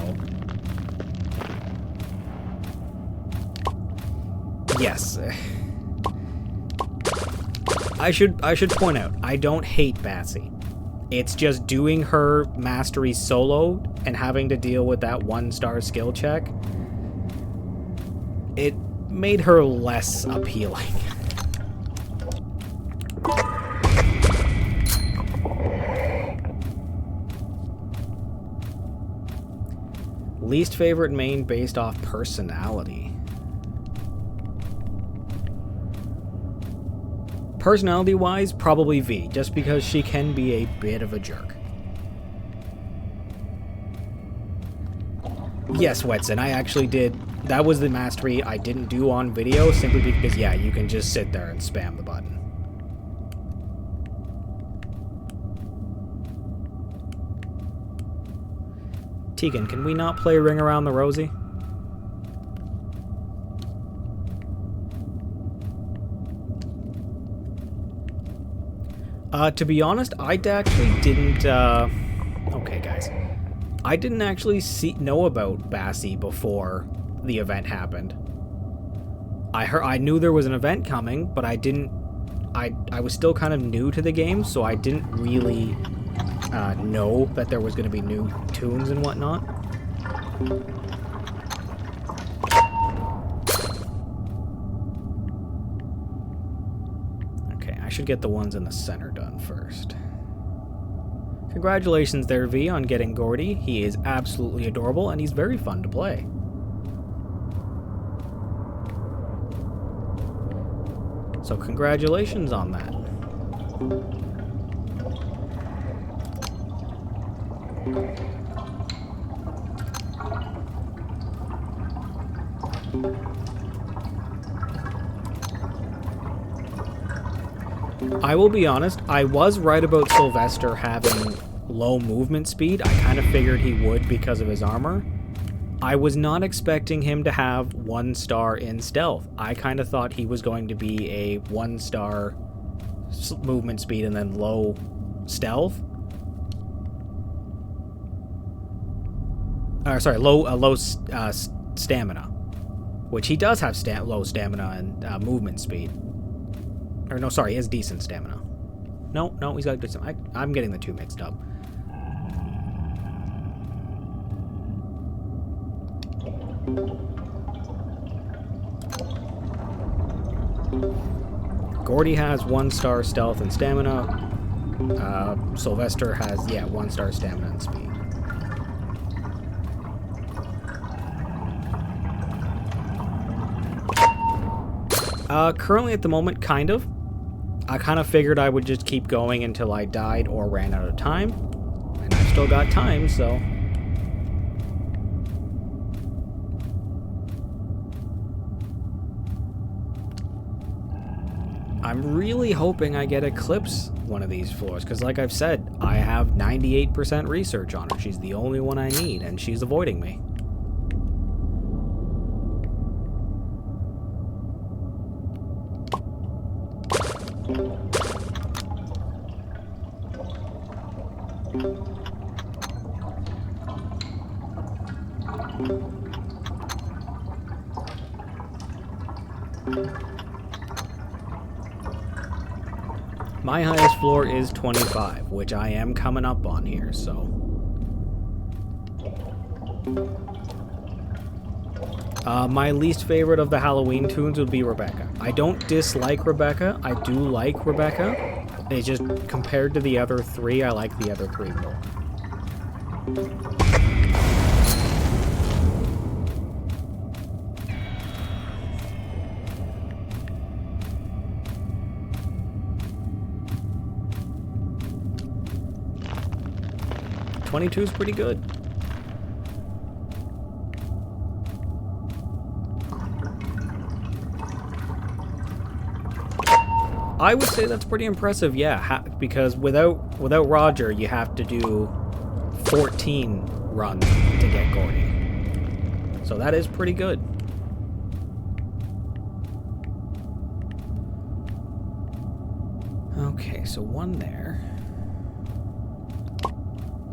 Yes. I should point out, I don't hate Bassie. It's just doing her mastery solo and having to deal with that 1-star skill check. It made her less appealing. Least favorite main based off personality. Personality-wise, probably V, just because she can be a bit of a jerk. Yes, Wetson, I actually did. That was the mastery I didn't do on video, simply because, yeah, you can just sit there and spam the button. Tegan, can we not play Ring Around the Rosie? To be honest, I actually didn't, okay, guys. I didn't actually know about Bassie before the event happened. I knew there was an event coming, but I was still kind of new to the game, so I didn't really know that there was going to be new toons and whatnot. Okay, I should get the ones in the center done first. Congratulations there, V, on getting Gourdy. He is absolutely adorable, and he's very fun to play. So congratulations on that. I will be honest, I was right about Sylvester having low movement speed. I kind of figured he would because of his armor. I was not expecting him to have 1-star in stealth. I kind of thought he was going to be a 1-star movement speed and then low stealth. Low stamina, which he does have low stamina and movement speed. Or no, sorry, he has decent stamina. No, he's got good stamina. I'm getting the two mixed up. Gourdy has 1-star stealth and stamina. Sylvester has, 1-star stamina and speed. Currently at the moment, kind of. I kind of figured I would just keep going until I died or ran out of time. And I've still got time, so... I'm really hoping I get Eclipse one of these floors, because like I've said, I have 98% research on her. She's the only one I need, and she's avoiding me. My highest floor is 25, which I am coming up on here, so... my least favorite of the Halloween toons would be Rebecca. I don't dislike Rebecca. I do like Rebecca. It's just, compared to the other three, I like the other three more. .22 is pretty good. I would say that's pretty impressive, yeah, because without Roger, you have to do 14 runs to get Gourdy. So that is pretty good. Okay, so one there.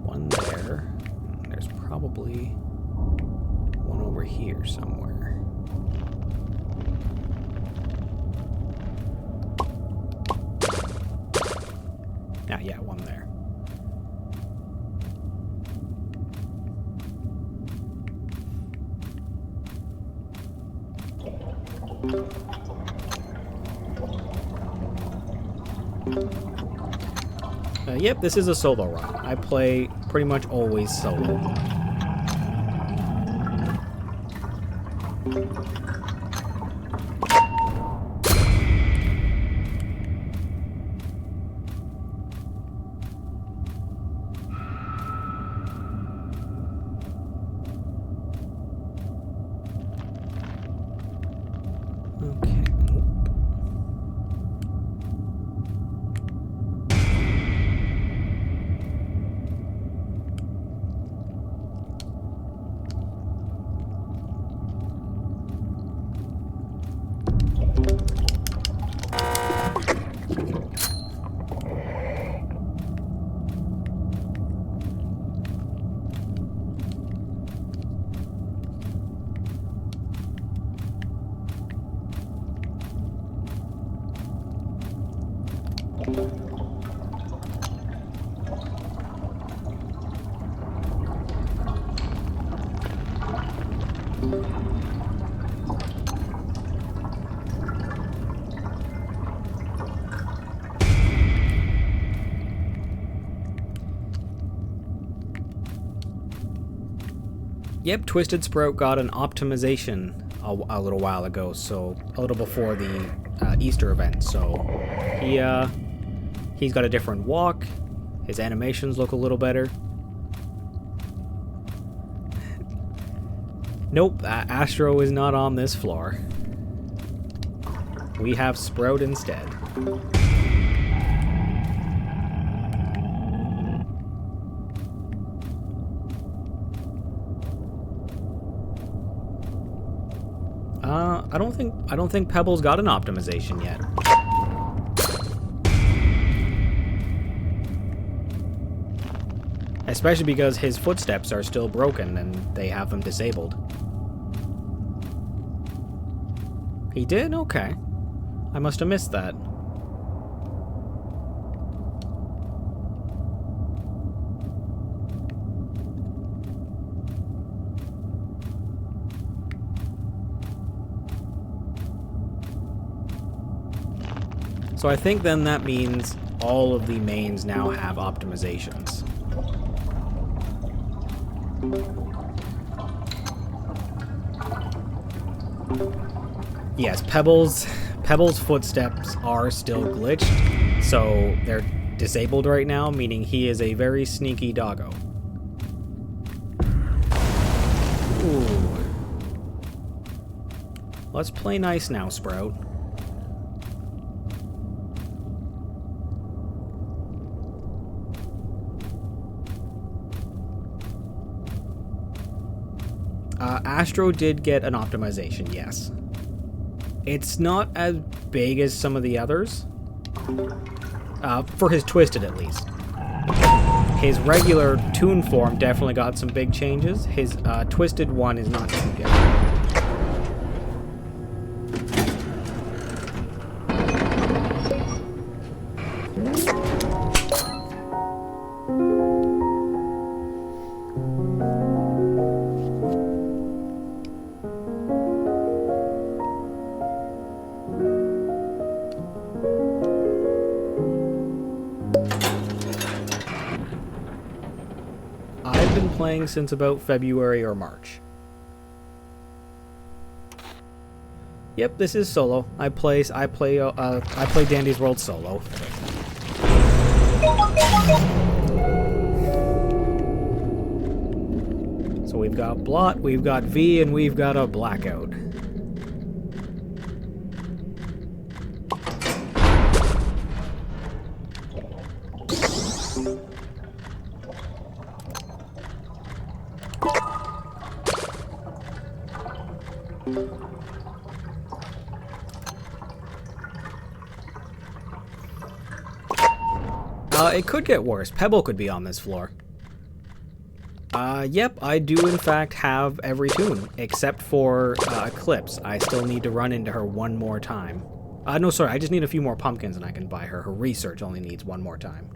One there. There's probably one over here somewhere. Yeah, one there. Yep, this is a solo run. I play pretty much always solo. Yep, Twisted Sprout got an optimization a little while ago, so a little before the Easter event. So he's got a different walk. His animations look a little better. Nope, Astro is not on this floor. We have Sprout instead. I don't think Pebbles got an optimization yet. Especially because his footsteps are still broken and they have them disabled. He did? Okay. I must have missed that. So I think then that means all of the mains now have optimizations. Yes, Pebbles' footsteps are still glitched, so they're disabled right now, meaning he is a very sneaky doggo. Ooh. Let's play nice now, Sprout. Astro did get an optimization, yes. It's not as big as some of the others. For his Twisted, at least. His regular Toon form definitely got some big changes. His Twisted one is not too good. Playing since about February or March. Yep, this is solo. I play Dandy's World solo. So we've got Blot, we've got V, and we've got a Blackout. It could get worse. Pebble could be on this floor. Yep, I do in fact have every toon, except for Eclipse. I still need to run into her one more time. No, sorry, I just need a few more pumpkins and I can buy her. Her research only needs one more time.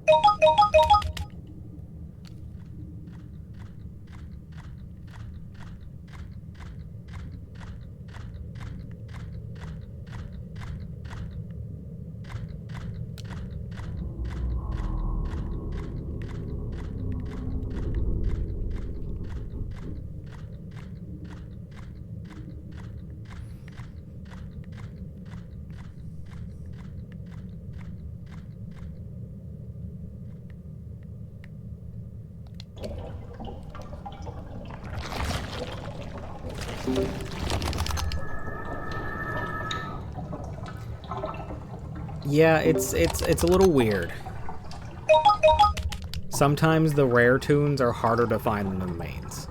Yeah, it's a little weird. Sometimes the rare toons are harder to find than the mains.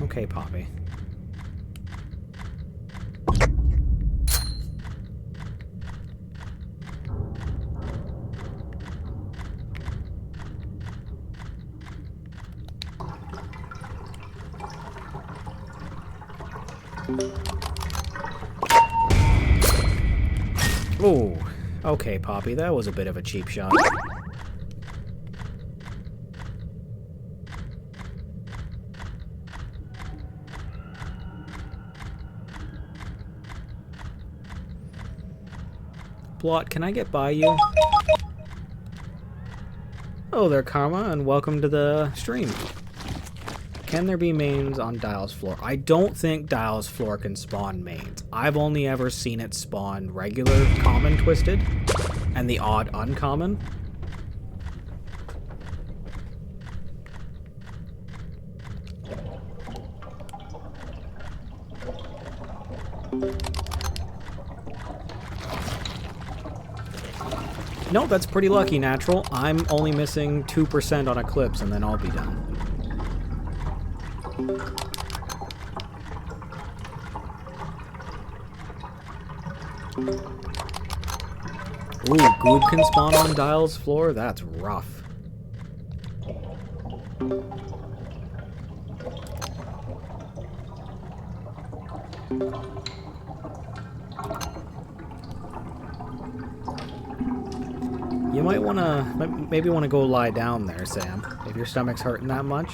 Okay, Poppy. Oh, okay, Poppy, that was a bit of a cheap shot. Blot, can I get by you? Oh there, Karma, and welcome to the stream. Can there be mains on Dial's floor? I don't think Dial's floor can spawn mains. I've only ever seen it spawn regular common twisted and the odd uncommon. No, that's pretty lucky, Natural. I'm only missing 2% on Eclipse and then I'll be done. Ooh, Goob can spawn on Dial's floor? That's rough. You might maybe want to go lie down there, Sam, if your stomach's hurting that much.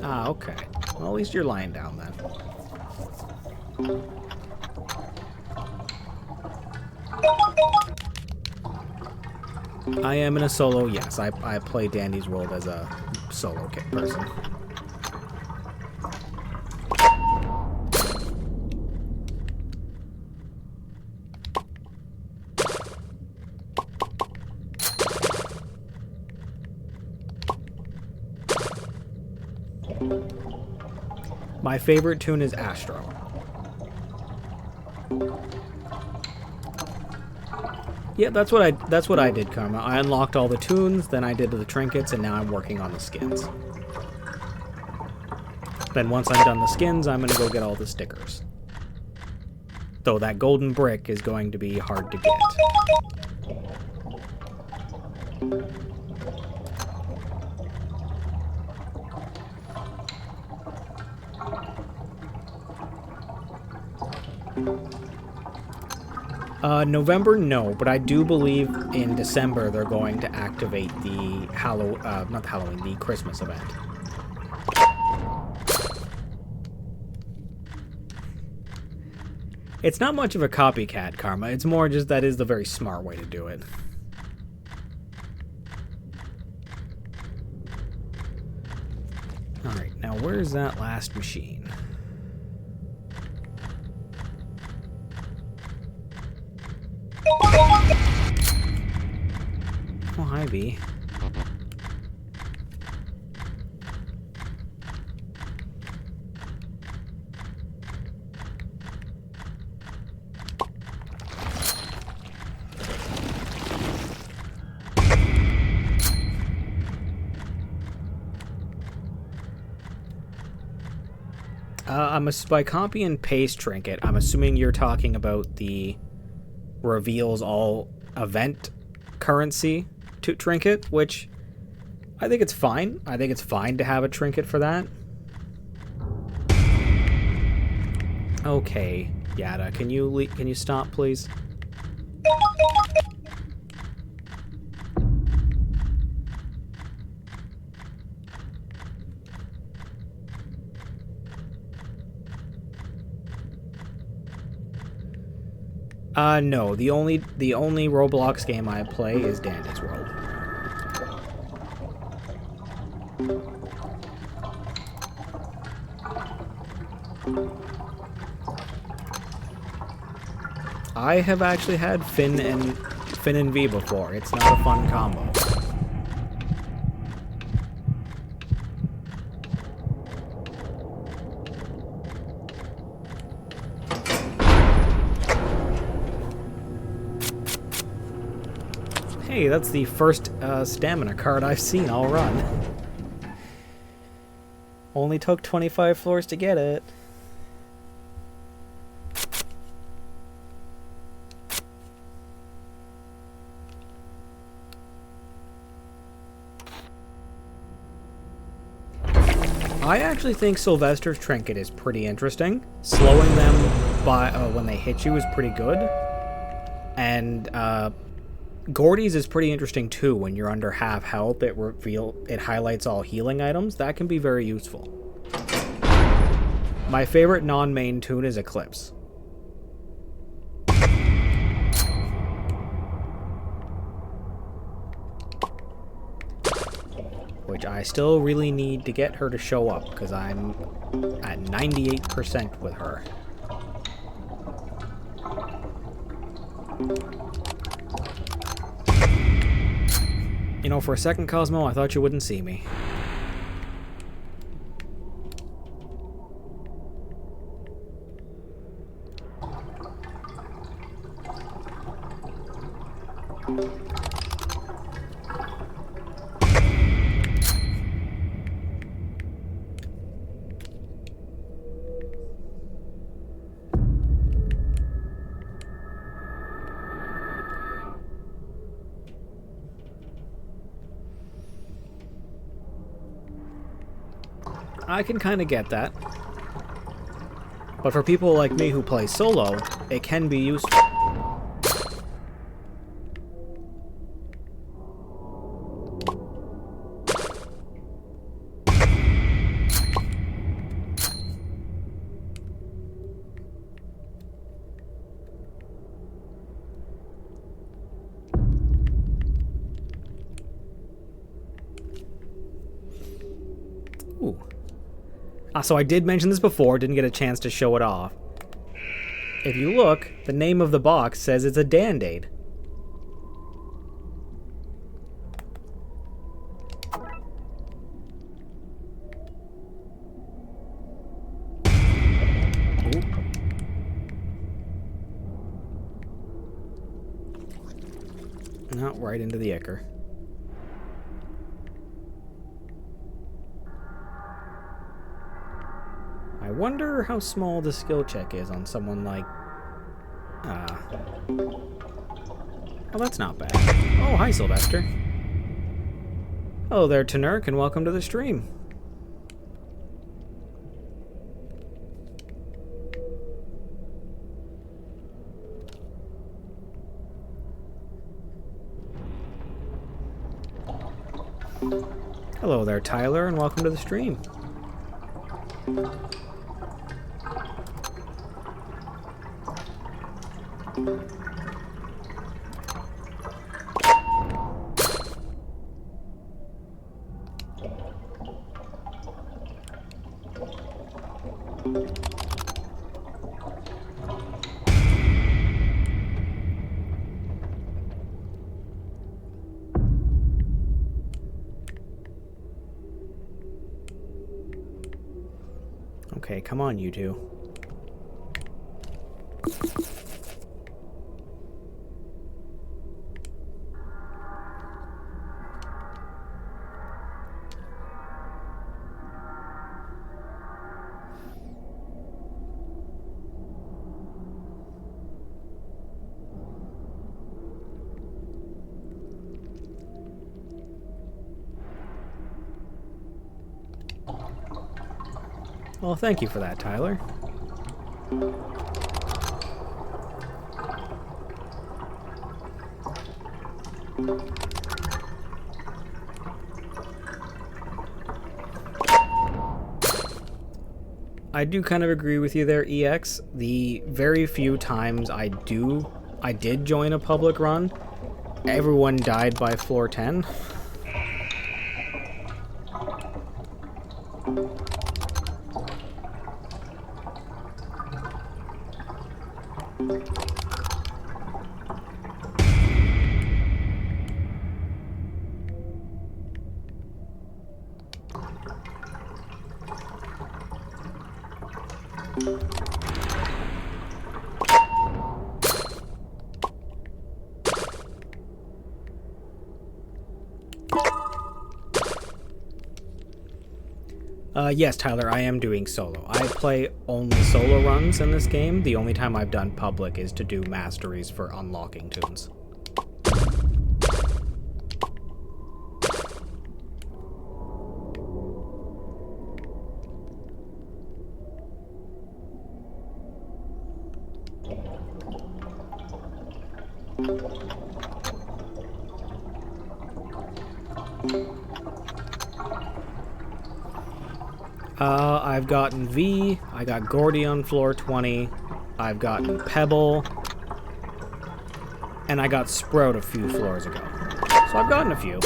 Ah, okay. Well, at least you're lying down then. I am in a solo, yes. I play Dandy's World as a solo kit person. My favorite toon is Astro. Yeah, that's what I did, Karma. I unlocked all the toons, then I did the trinkets, and now I'm working on the skins. Then once I'm done the skins, I'm gonna go get all the stickers. Though that golden brick is going to be hard to get. November, no, but I do believe in December they're going to activate the the Christmas event. It's not much of a copycat, Karma. It's more just that is the very smart way to do it. Alright, now where's that last machine? Oh, hi, B. By copy and paste trinket, I'm assuming you're talking about the reveals all event currency to trinket, which I think it's fine. I think it's fine to have a trinket for that. Okay, Yada, can you stop, please? No. The only Roblox game I play is Dandy's World. I have actually had Finn and V before. It's not a fun combo. Hey, that's the first stamina card I've seen all run. Only took 25 floors to get it. I actually think Sylvester's trinket is pretty interesting. Slowing them by when they hit you is pretty good. And Gourdy's is pretty interesting too. When you're under half health, it highlights all healing items. That can be very useful. My favorite non-main tune is Eclipse. Which I still really need to get her to show up, because I'm at 98% with her. You know, for a second, Cosmo, I thought you wouldn't see me. I can kind of get that. But for people like me who play solo, it can be useful. Ooh. So I did mention this before, didn't get a chance to show it off. If you look, the name of the box says it's a Dandade. No, right into the Icker. I wonder how small the skill check is on someone like... Oh, that's not bad. Oh, hi, Sylvester. Hello there, Tanurk, and welcome to the stream. Hello there, Tyler, and welcome to the stream. Okay, come on, you two. Well, thank you for that, Tyler. I do kind of agree with you there, EX. The very few times I did join a public run, everyone died by floor 10. Yes, Tyler, I am doing solo. I play only solo runs in this game. The only time I've done public is to do masteries for unlocking tunes. I've gotten V, I got Gourdy on floor 20, I've gotten Pebble, and I got Sprout a few floors ago. So I've gotten a few.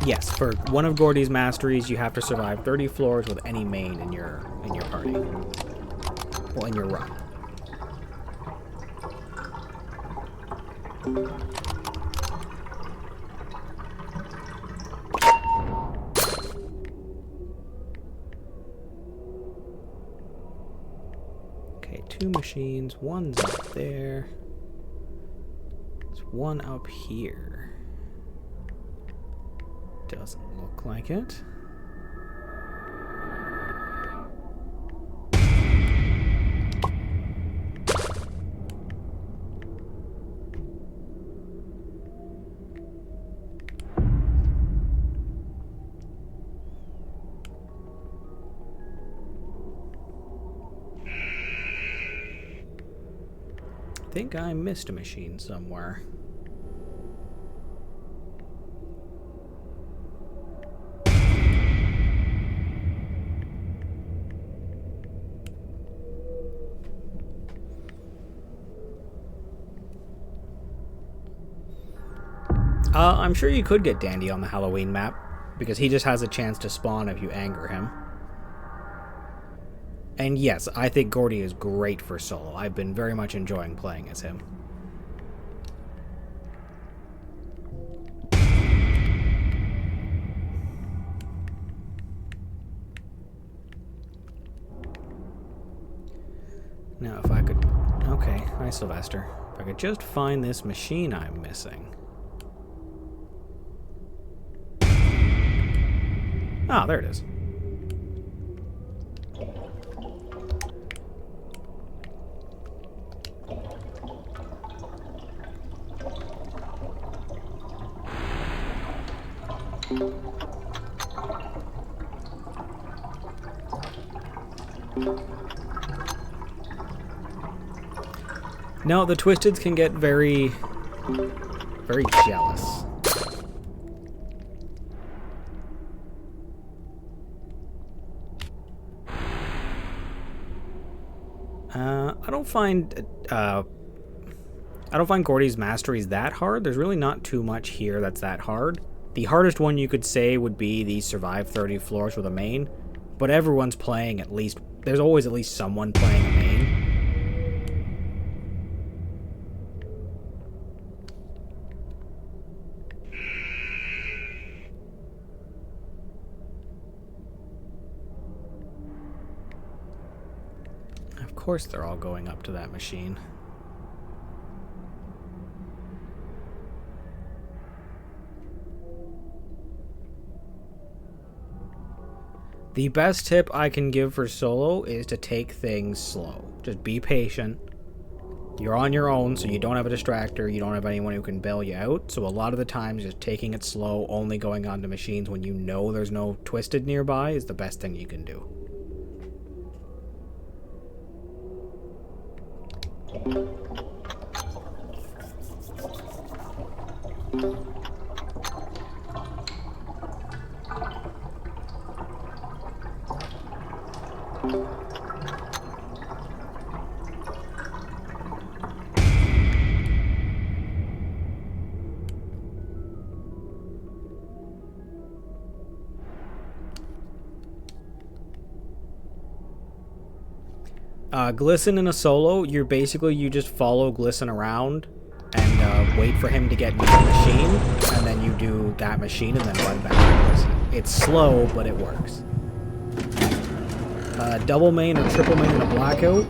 Yes, for one of Gourdy's masteries, you have to survive 30 floors with any main in your party. Well, in your run. Okay, 2 machines. One's up there. There's one up here. Doesn't look like it. I think I missed a machine somewhere. I'm sure you could get Dandy on the Halloween map, because he just has a chance to spawn if you anger him. And yes, I think Gourdy is great for solo. I've been very much enjoying playing as him. Now if I could... Okay, hi Sylvester. If I could just find this machine I'm missing. Ah, there it is. No, the Twisteds can get very jealous. I don't find Gourdy's masteries that hard. There's really not too much here that's that hard. The hardest one you could say would be the survive 30 floors with a main, but everyone's playing at least... There's always at least someone playing a main. course they're all going up to that machine. The best tip I can give for solo is to take things slow. Just be patient. You're on your own, so you don't have a distractor, you don't have anyone who can bail you out, so a lot of the times just taking it slow, only going onto machines when you know there's no twisted nearby is the best thing you can do. Glisten in a solo, you just follow Glisten around and wait for him to get near the machine, and then you do that machine and then run back to Glisten. It's slow, but it works. Double main or triple main in a blackout,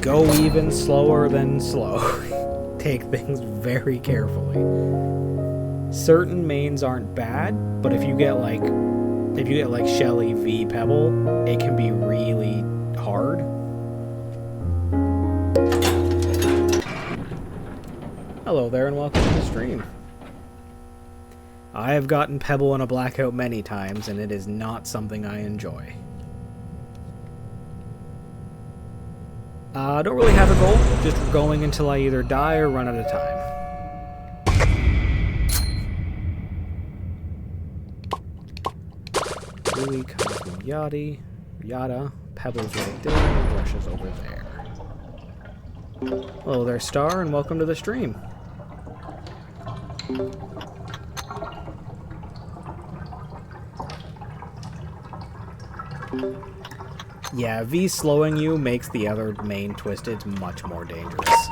go even slower than slow. Take things very carefully. Certain mains aren't bad, but if you get like Shelly v Pebble, it can be really hard. Hello there and welcome to the stream. I have gotten Pebble in a blackout many times and it is not something I enjoy. Don't really have a goal, just going until I either die or run out of time. Louie, Cosmo, Yada, Pebble's right there, Brushes over there. Hello there, Star, and welcome to the stream. Yeah, V slowing you makes the other main twisted much more dangerous.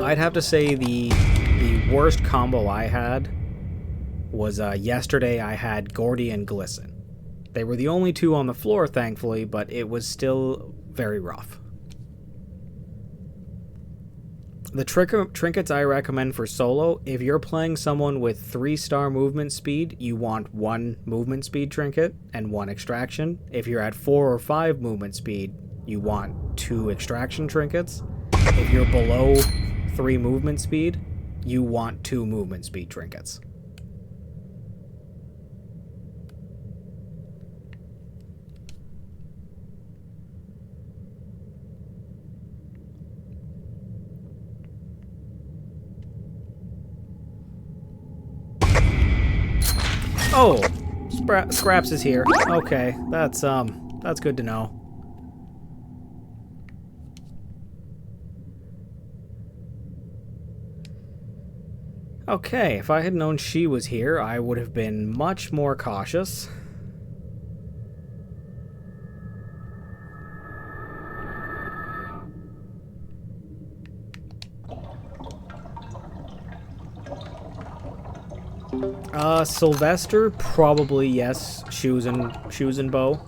I'd have to say the worst combo I had was yesterday I had Gourdy and Glisten. They were the only two on the floor, thankfully, but it was still very rough. The trinkets I recommend for solo, if you're playing someone with 3-star movement speed, you want 1 movement speed trinket and 1 extraction. If you're at 4 or 5 movement speed, you want 2 extraction trinkets. If you're below 3 movement speed, you want 2 movement speed trinkets. Oh, Scraps is here. Okay, that's good to know. Okay, if I had known she was here, I would have been much more cautious. Sylvester, probably yes. Shoes and bow.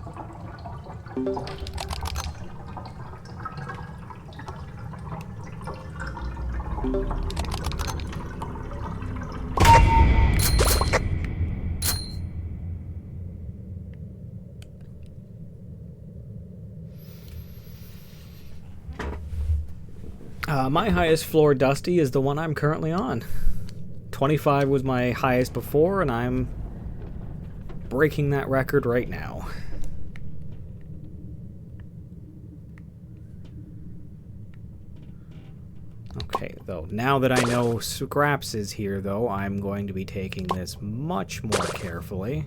My highest floor, Dusty, is the one I'm currently on. 25 was my highest before, and I'm breaking that record right now. Okay, though, now that I know Scraps is here, though, I'm going to be taking this much more carefully.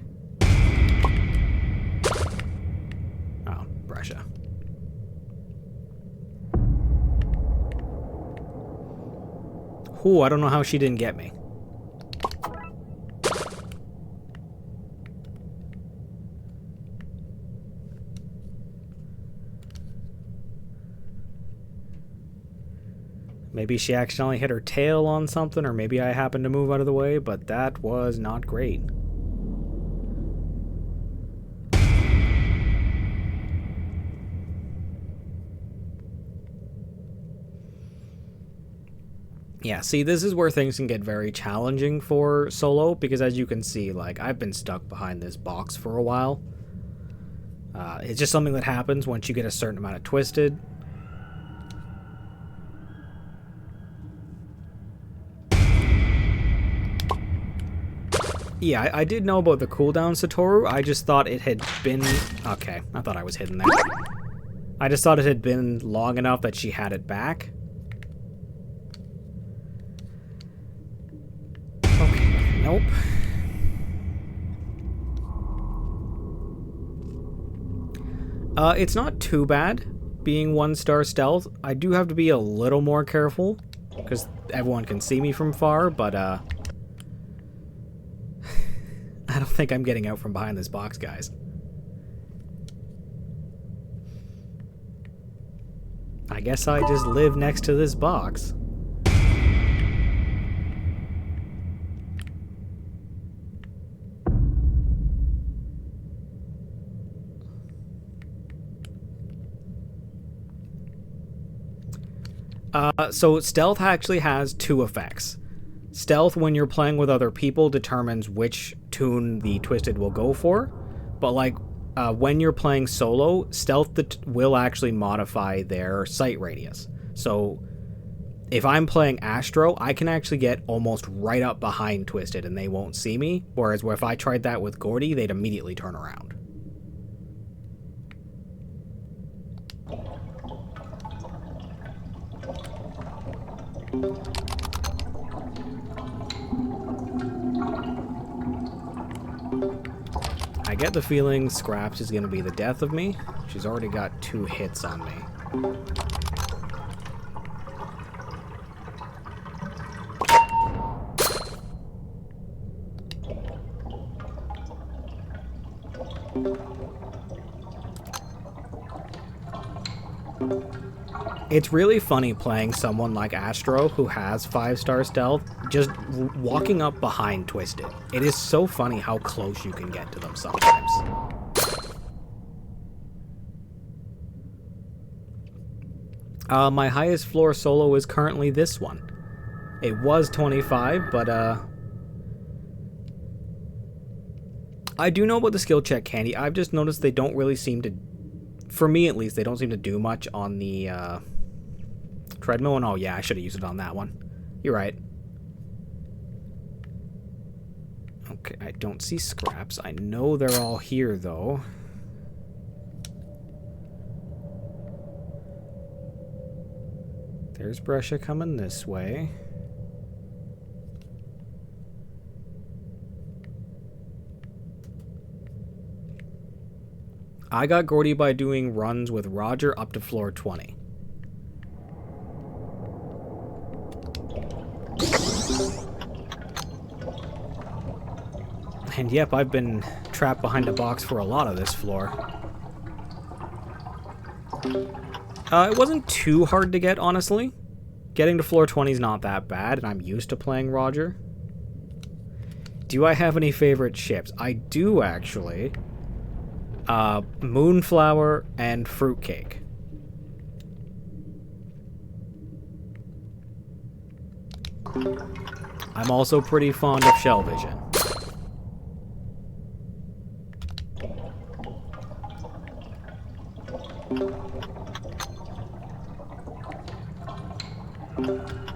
Oh, Brescia. Ooh, I don't know how she didn't get me. Maybe she accidentally hit her tail on something, or maybe I happened to move out of the way, but that was not great. Yeah, see, this is where things can get very challenging for solo, because as you can see, like, I've been stuck behind this box for a while. It's just something that happens once you get a certain amount of twisted. Yeah, I did know about the cooldown Satoru. I just thought it had been... Okay, I thought I was hidden there. I just thought it had been long enough that she had it back. Okay, nope. It's not too bad being 1-star stealth. I do have to be a little more careful because everyone can see me from far, but I don't think I'm getting out from behind this box, guys. I guess I just live next to this box. So stealth actually has two effects. Stealth, when you're playing with other people, determines which tune the twisted will go for. But like when you're playing solo, stealth will actually modify their sight radius. So if I'm playing Astro, I can actually get almost right up behind twisted and they won't see me. Whereas if I tried that with Gourdy, they'd immediately turn around. I get the feeling Scraps is going to be the death of me. She's already got 2 hits on me. It's really funny playing someone like Astro who has 5-star stealth, just walking up behind Twisted. It is so funny how close you can get to them sometimes. My highest floor solo is currently this one. It was 25, but I do know about the skill check candy. I've just noticed they don't really seem to, for me at least, they don't seem to do much on the treadmill. And oh yeah, I should have used it on that one. You're right. Okay, I don't see Scraps. I know they're all here though. There's Brescia coming this way. I got Gourdy by doing runs with Roger up to floor 20. And yep, I've been trapped behind a box for a lot of this floor. It wasn't too hard to get, honestly. Getting to floor 20 is not that bad, and I'm used to playing Roger. Do I have any favorite ships? I do, actually. Moonflower and Fruitcake. I'm also pretty fond of Shell Vision.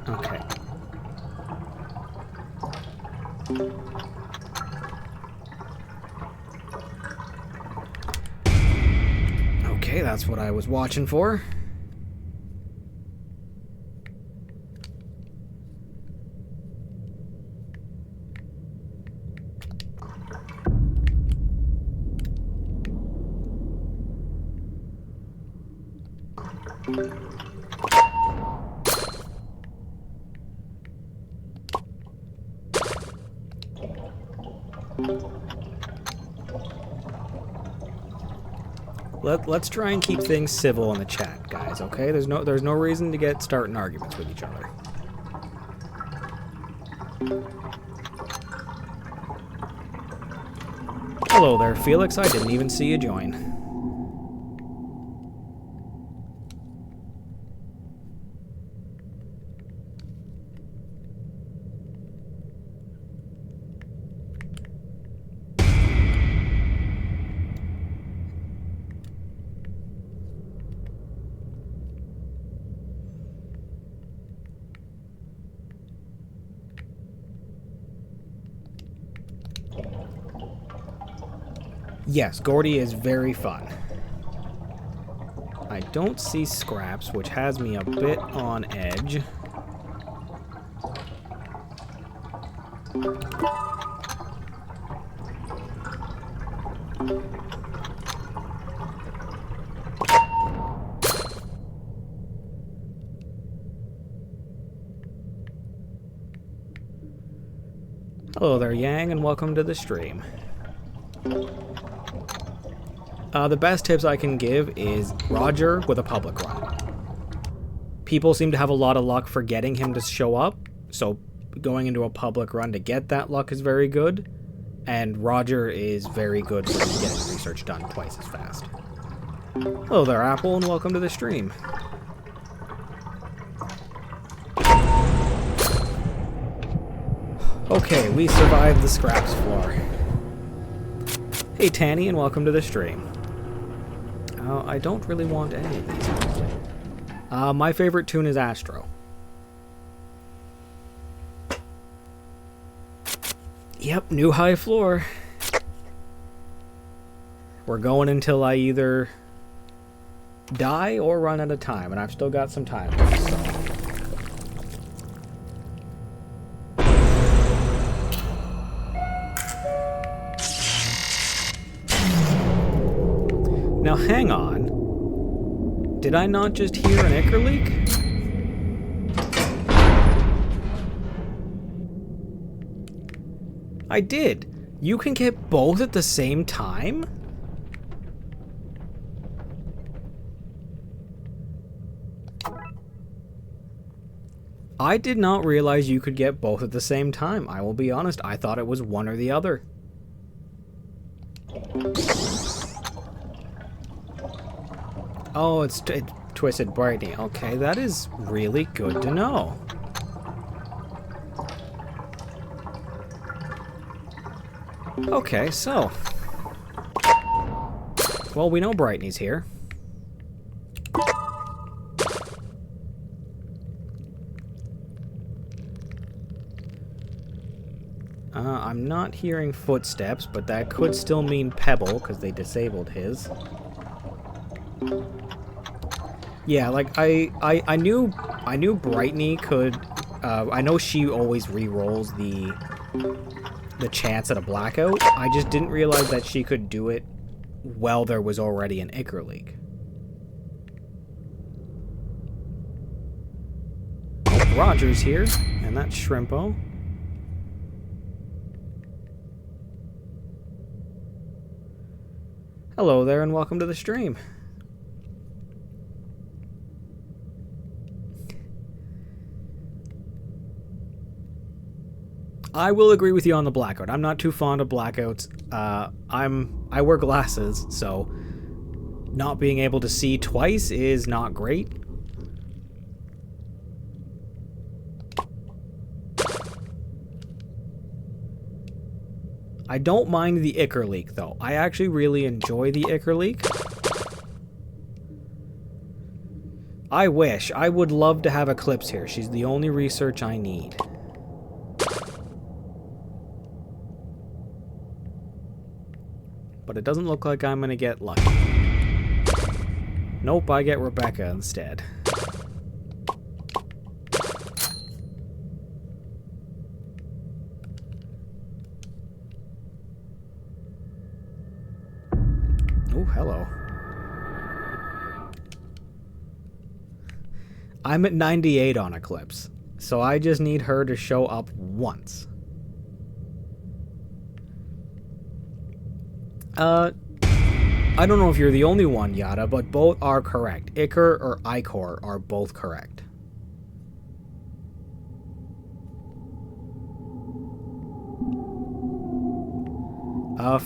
Okay. Okay, that's what I was watching for. Let's try and keep things civil in the chat, guys, okay? There's no reason to get starting arguments with each other. Hello there, Felix. I didn't even see you join. Yes, Gourdy is very fun. I don't see Scraps, which has me a bit on edge. Hello there, Yang, and welcome to the stream. The best tips I can give is Roger with a public run. People seem to have a lot of luck for getting him to show up, so going into a public run to get that luck is very good, and Roger is very good for getting research done twice as fast. Hello there, Apple, and welcome to the stream. Okay, we survived the Scraps floor. Hey Tanny, and welcome to the stream. I don't really want any of these, honestly. My favorite tune is Astro. Yep, new high floor. We're going until I either die or run out of time, and I've still got some time left, so. Now hang on. Did I not just hear an Ichor leak? I did. You can get both at the same time? I did not realize you could get both at the same time. I will be honest, I thought it was one or the other. Oh, it's Twisted Brightney. Okay, that is really good to know. Okay, so. Well, we know Brightney's here. I'm not hearing footsteps, but that could still mean Pebble, because they disabled his. Yeah, like I knew Brightney could. I know she always re-rolls the chance at a blackout. I just didn't realize that she could do it while there was already an Ichor leak. Roger's here, and that's Shrimpo. Hello there, and welcome to the stream. I will agree with you on the blackout. I'm not too fond of blackouts. I wear glasses, so not being able to see twice is not great. I don't mind the Ichor leak, though. I actually really enjoy the Ichor leak. I wish. I would love to have Eclipse here. She's the only research I need. But it doesn't look like I'm going to get lucky. Nope, I get Rebecca instead. Oh, hello. I'm at 98 on Eclipse, so I just need her to show up once. I don't know if you're the only one, Yada, but both are correct. Ichor or Ichor are both correct.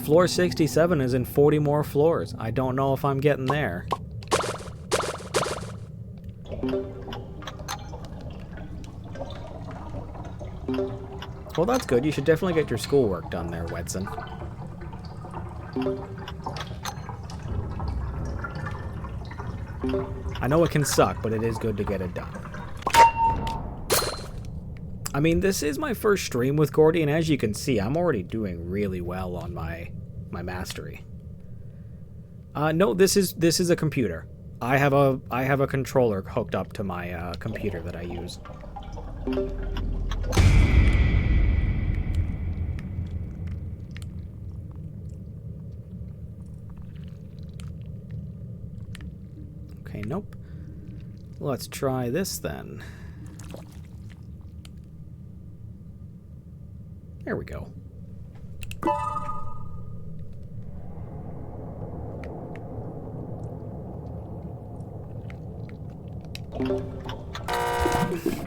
Floor 67 is in 40 more floors. I don't know if I'm getting there. Well, that's good. You should definitely get your schoolwork done there, Wedson. I know it can suck, but it is good to get it done. I mean, this is my first stream with Gourdy, and as you can see, I'm already doing really well on my mastery. No, this is a computer. I have a controller hooked up to my computer that I use. Okay, nope. Let's try this then. There we go.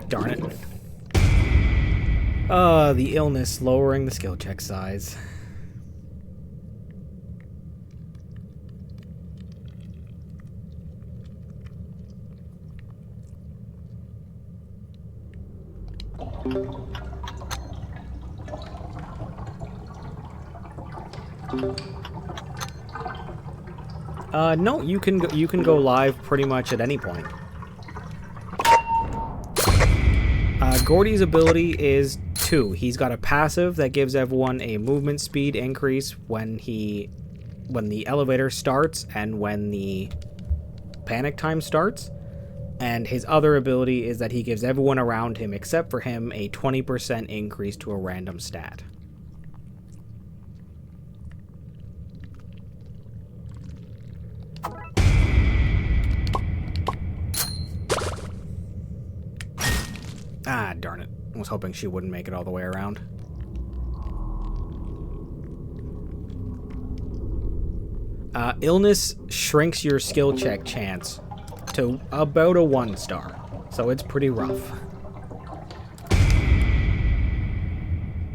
Darn it. The illness lowering the skill check size. No, you can go live pretty much at any point. Gourdy's ability is 2. He's got a passive that gives everyone a movement speed increase when the elevator starts and when the panic time starts. And his other ability is that he gives everyone around him, except for him, a 20% increase to a random stat. Ah, darn it. I was hoping she wouldn't make it all the way around. Illness shrinks your skill check chance to about a 1 star, so it's pretty rough.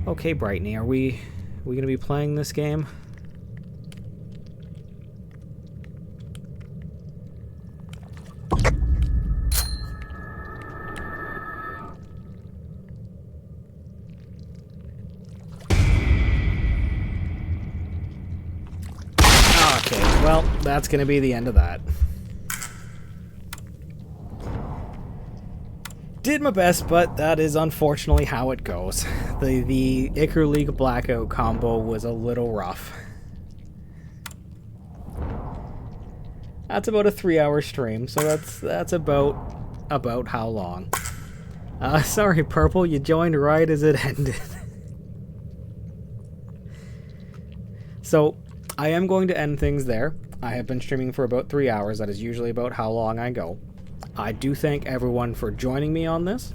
Okay, Brightney, are we gonna be playing this game? Okay, well, that's gonna be the end of that. Did my best, but that is unfortunately how it goes. The Ichor League Blackout combo was a little rough. That's about a 3-hour stream, so that's about how long. Sorry, Purple, you joined right as it ended. So, I am going to end things there. I have been streaming for about 3 hours. That is usually about how long I go. I do thank everyone for joining me on this.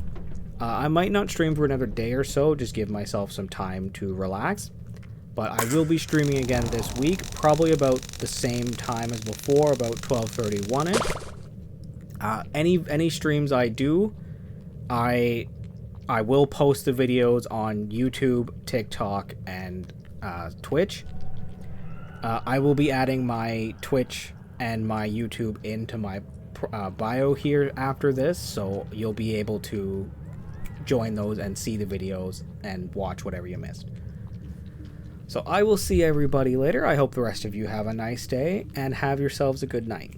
I might not stream for another day or so, just give myself some time to relax. But I will be streaming again this week, probably about the same time as before, about 12:31ish. Any streams I do, I will post the videos on YouTube, TikTok, and Twitch. I will be adding my Twitch and my YouTube into my bio here after this, so you'll be able to join those and see the videos and watch whatever you missed. So I will see everybody later. I hope the rest of you have a nice day and have yourselves a good night.